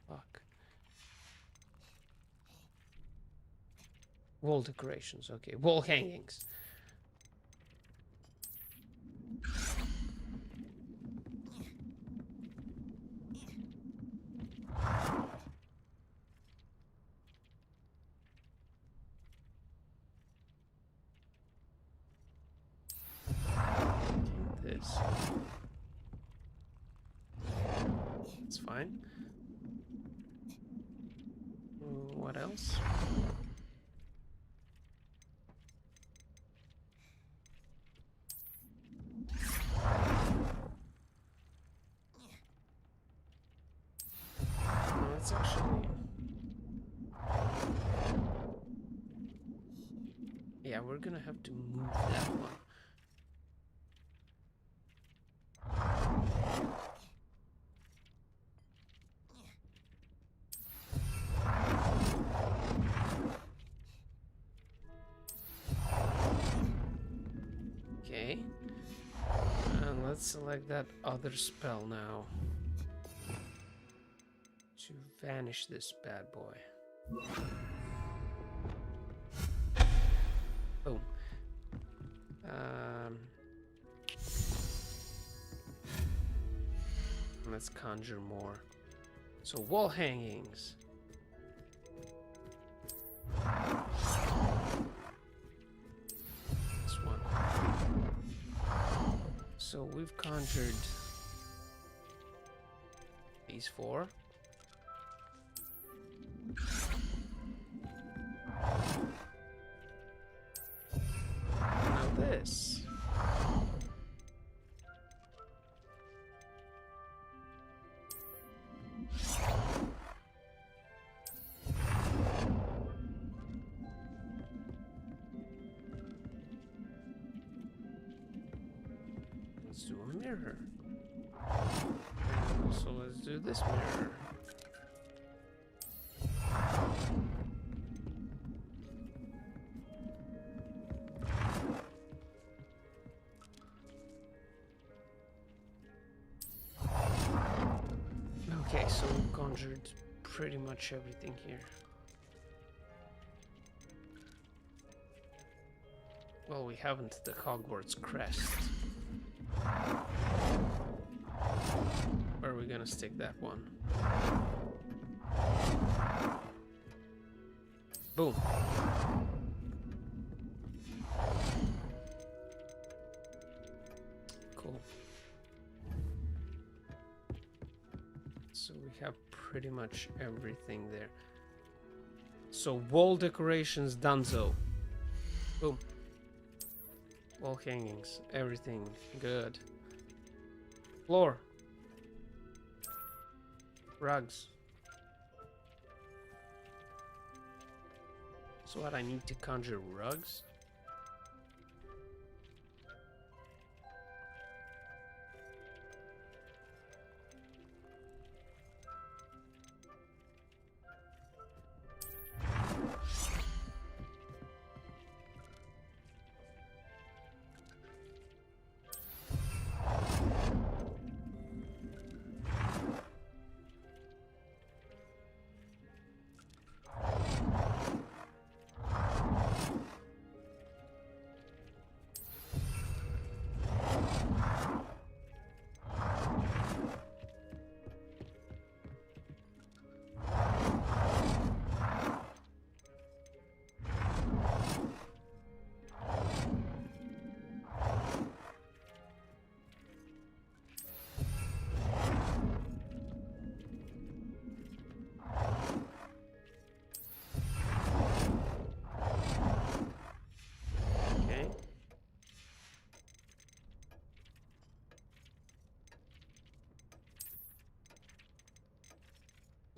Fuck. Wall decorations, okay. Wall hangings. This. It's fine. What else? No, it's actually... Yeah, we're gonna have to move that one. Okay. And let's select that other spell now. To vanish this bad boy. Boom. Let's conjure more. So wall hangings. This one. So we've conjured these 4. Now this. Let's do a mirror. And also let's do this mirror. Okay, so we've conjured pretty much everything here. Well, we haven't the Hogwarts crest. Where are we gonna stick that one? Boom. Cool. So we have pretty much everything there. So wall decorations donezo. Boom. Wall hangings, everything good. Floor. Rugs. So what, I need to conjure rugs?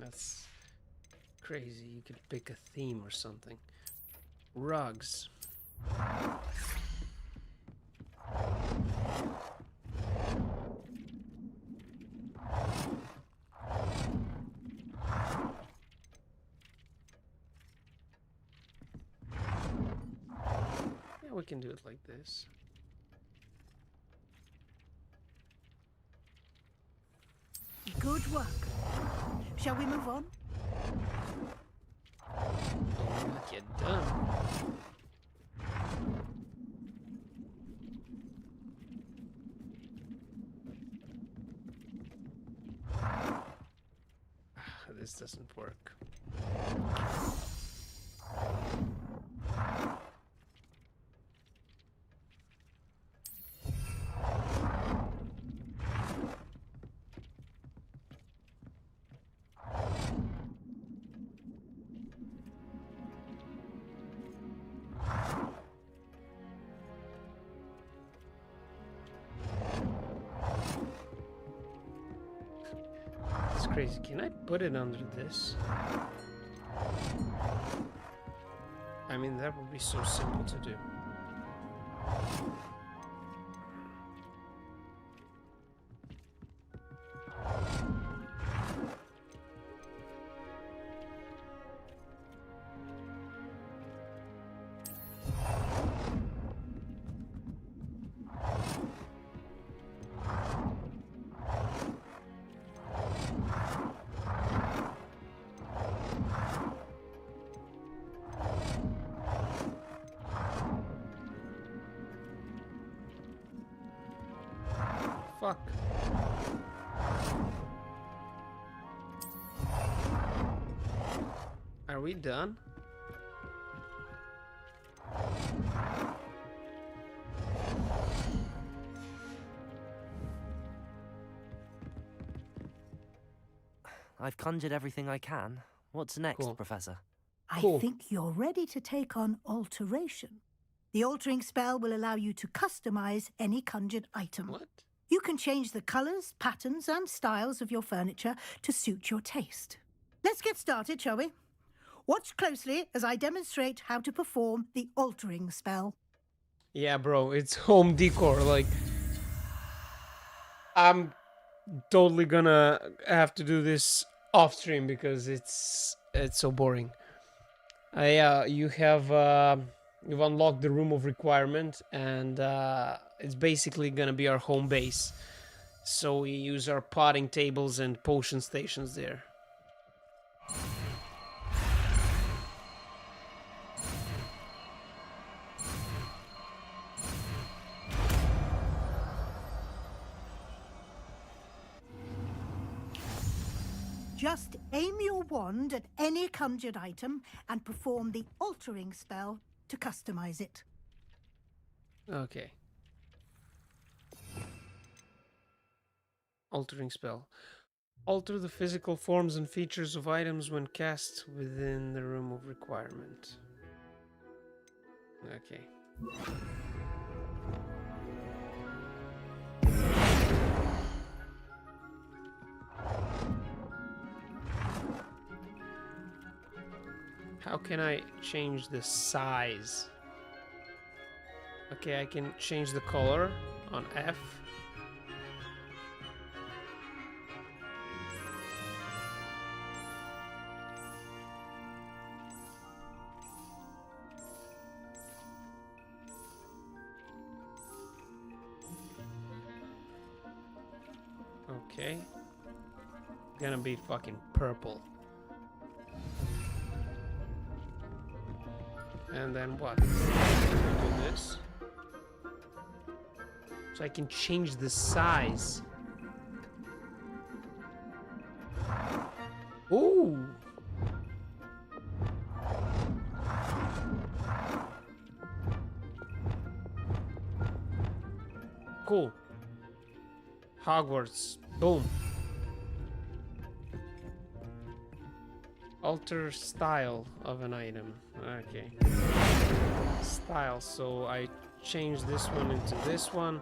That's crazy. You could pick a theme or something. Rugs. Yeah, we can do it like this. Good work. Shall we move on? Oh, not yet done. This doesn't work. It's crazy. Can I put it under this? I mean, that would be so simple to do. Fuck. Are we done? I've conjured everything I can. What's next, Professor? I think you're ready to take on alteration. The altering spell will allow you to customize any conjured item. What? You can change the colors, patterns, and styles of your furniture to suit your taste. Let's get started, shall we? Watch closely as I demonstrate how to perform the altering spell. Yeah, bro, it's home decor. Like, I'm totally gonna have to do this off stream because it's so boring. You've unlocked the room of requirement, and it's basically gonna be our home base. So we use our potting tables and potion stations there. Just aim your wand at any conjured item and perform the altering spell to customize it. Okay. Altering spell. Alter the physical forms and features of items when cast within the room of requirement. Okay. How can I change the size? Okay, I can change the color on F. Okay. Gonna be fucking purple. And then what? Do this. So I can change the size. Ooh. Cool. Hogwarts. Boom. Alter style of an item. Okay. Style. So I change this one into this one.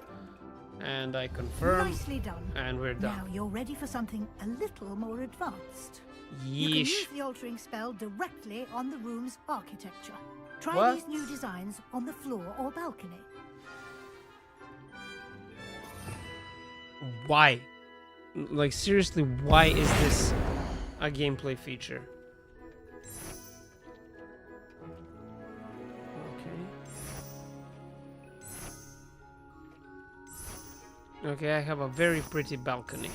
And I confirm. Nicely done. And we're done. Now you're ready for something a little more advanced. You can Yeesh. use the altering spell directly on the room's architecture. Try What? these new designs on the floor or balcony. Why? Like, seriously, why is this a gameplay feature? Okay, I have a very pretty balcony.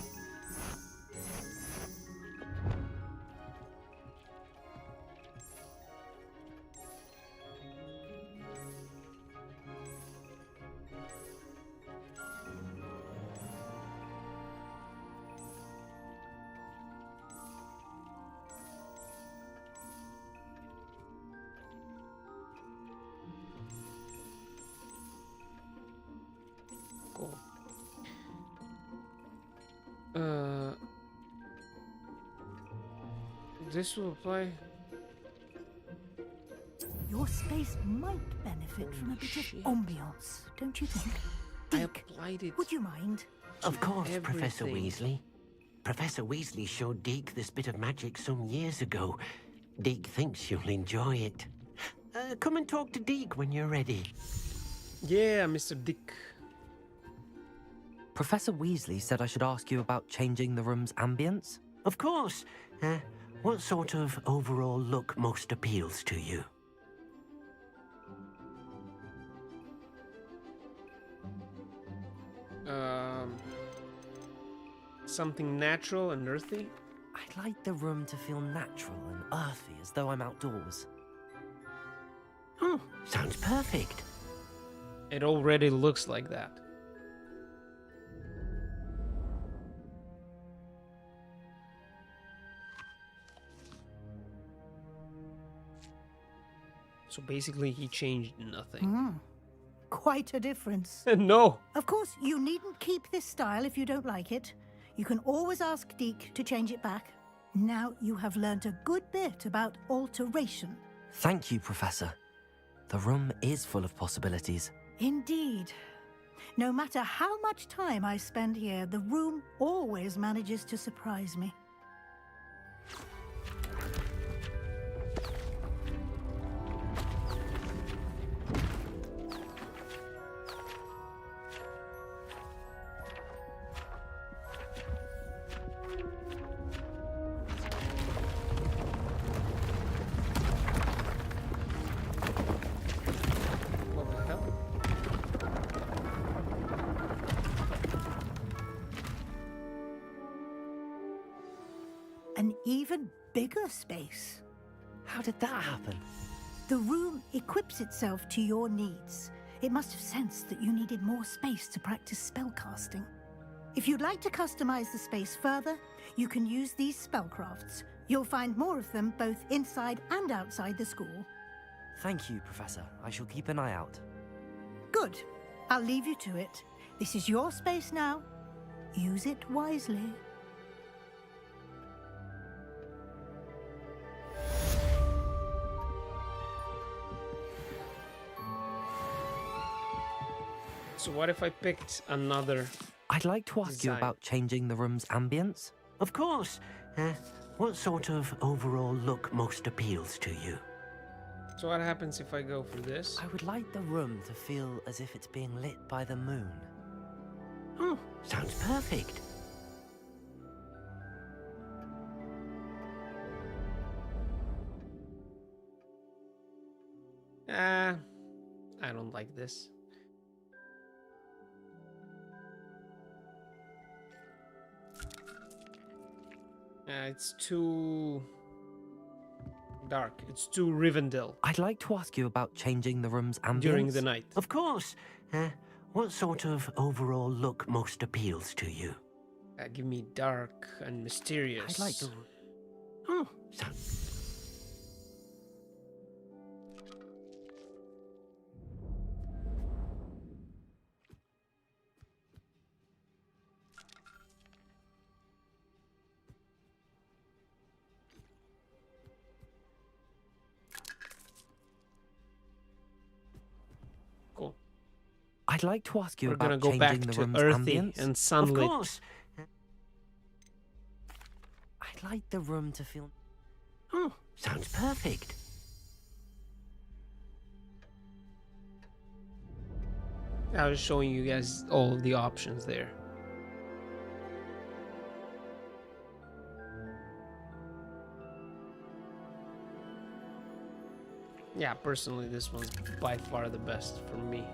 Cool. This will apply. Your space might benefit from a bit of ambiance, don't you think? I applied it. Would you mind? Of course, everything. Professor Weasley. Professor Weasley showed Deke this bit of magic some years ago. Deke thinks you'll enjoy it. Come and talk to Deke when you're ready. Yeah, Mr. Dick. Professor Weasley said I should ask you about changing the room's ambience. Of course. What sort of overall look most appeals to you? Something natural and earthy. I'd like the room to feel natural and earthy, as though I'm outdoors. Oh, sounds perfect. It already looks like that. So basically, he changed nothing. Quite a difference. No. Of course, you needn't keep this style if you don't like it. You can always ask Deke to change it back. Now you have learnt a good bit about alteration. Thank you, Professor. The room is full of possibilities. Indeed. No matter how much time I spend here, the room always manages to surprise me. What the hell? An even bigger space. How did that happen? The room equips itself to your needs. It must have sensed that you needed more space to practice spellcasting. If you'd like to customize the space further, you can use these spellcrafts. You'll find more of them both inside and outside the school. Thank you, Professor. I shall keep an eye out. Good. I'll leave you to it. This is your space now. Use it wisely. So what if I picked another? I'd like to ask you design? about changing the room's ambience. Of course. What sort of overall look most appeals to you? So what happens if I go for this? I would like the room to feel as if it's being lit by the moon. Oh, sounds perfect. I don't like this. It's too dark. It's too Rivendell. I'd like to ask you about changing the room's ambience. During the night. Of course. What sort of overall look most appeals to you? Give me dark and mysterious. I'd like to... Oh, sounds... Cool. I'd like to ask you We're about gonna go back changing the to room's earthy ambience. and sunlit. Of course. I'd like the room to feel... Oh, sounds perfect. I was showing you guys all of the options there. Yeah, personally, this one's by far the best for me.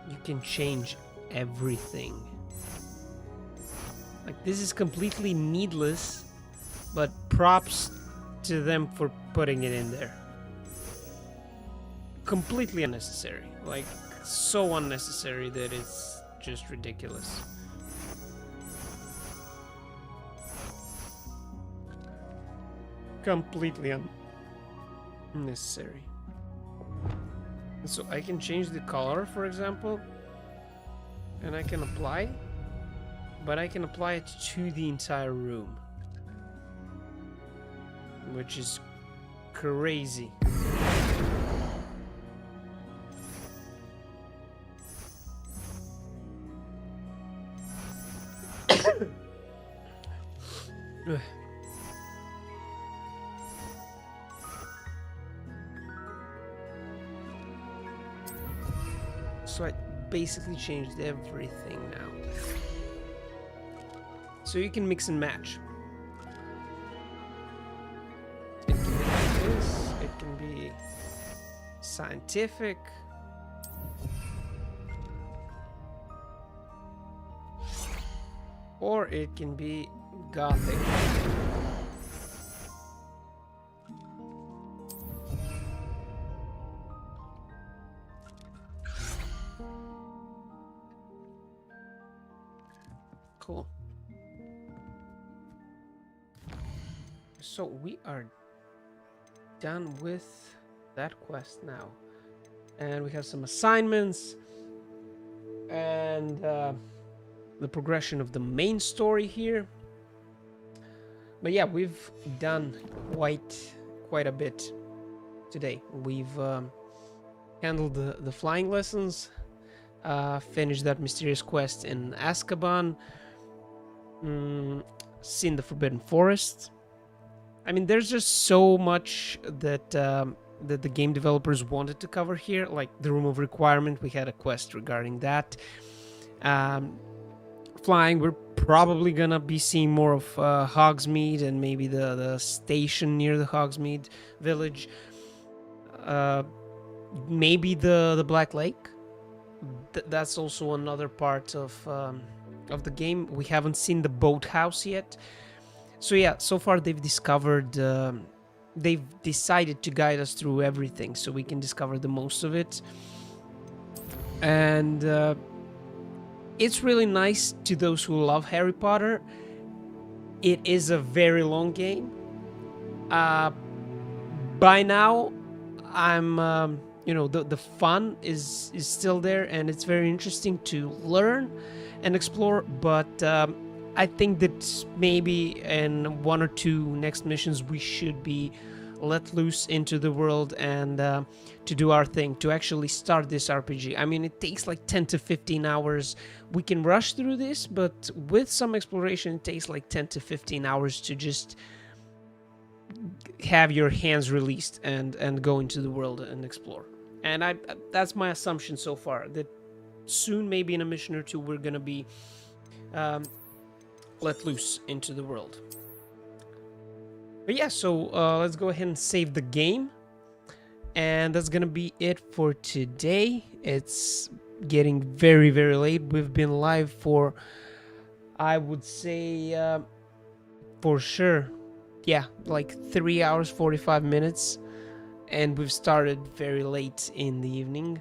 You can change everything. Like, this is completely needless, but props to them for putting it in there. Completely unnecessary. Like, so unnecessary that it's just ridiculous. Completely unnecessary. So I can change the color, for example, and I can apply, but I can apply it to the entire room, which is crazy. So I basically changed everything now. So you can mix and match. It can be like this, it can be scientific. Or it can be gothic. Cool. So we are done with that quest now. And we have some assignments and the progression of the main story here. But yeah, we've done quite a bit today. We've handled the flying lessons, finished that mysterious quest in Azkaban, seen the Forbidden Forest. I mean, there's just so much that that the game developers wanted to cover here, like the Room of Requirement. We had a quest regarding that. Flying, we're probably gonna be seeing more of Hogsmeade and maybe the station near the Hogsmeade village. Maybe the Black Lake. That's also another part of the game. We haven't seen the boathouse yet. So yeah, so far they've discovered, they've decided to guide us through everything so we can discover the most of it. And it's really nice to those who love Harry Potter. It is a very long game. By now, I'm, you know, the fun is still there, and it's very interesting to learn and explore, but I think that maybe in one or two next missions we should be let loose into the world and to do our thing, to actually start this RPG. I mean, it takes like 10 to 15 hours. We can rush through this, but with some exploration, it takes like 10 to 15 hours to just have your hands released and go into the world and explore. And that's my assumption so far, that soon, maybe in a mission or two, we're gonna be let loose into the world. But yeah, so let's go ahead and save the game. And that's gonna be it for today. It's getting very, very late. We've been live for, I would say, for sure, yeah, like 3 hours, 45 minutes. And we've started very late in the evening.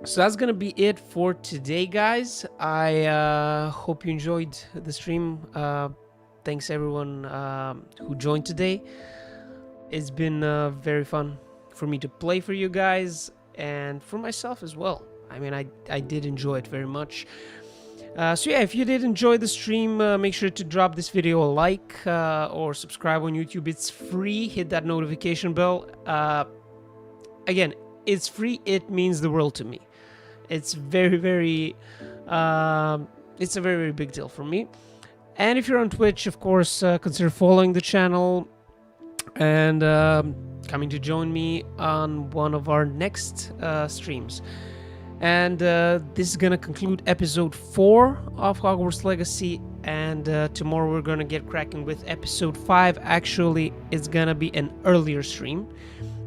So that's gonna be it for today, guys. I hope you enjoyed the stream. Thanks everyone who joined today. It's been very fun for me to play for you guys and for myself as well. I mean, I did enjoy it very much. So yeah, if you did enjoy the stream, make sure to drop this video a like or subscribe on YouTube. It's free. Hit that notification bell. Again, it's free. It means the world to me. it's very, very, it's a very, very big deal for me. And if you're on Twitch, of course, consider following the channel and coming to join me on one of our next streams. And this is gonna conclude episode 4 of Hogwarts Legacy, and tomorrow we're gonna get cracking with episode 5. Actually, it's gonna be an earlier stream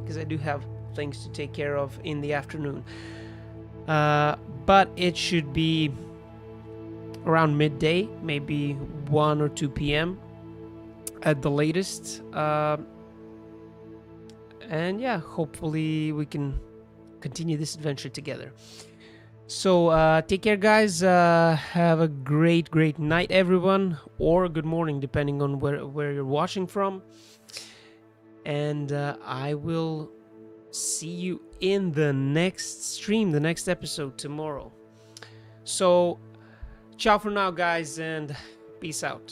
because I do have things to take care of in the afternoon, but it should be around midday, maybe 1 or 2 p.m. at the latest. And yeah, hopefully we can continue this adventure together. So take care, guys. Have a great night, everyone, or good morning, depending on where you're watching from. And I will see you in the next stream, the next episode tomorrow. So ciao for now, guys, and peace out.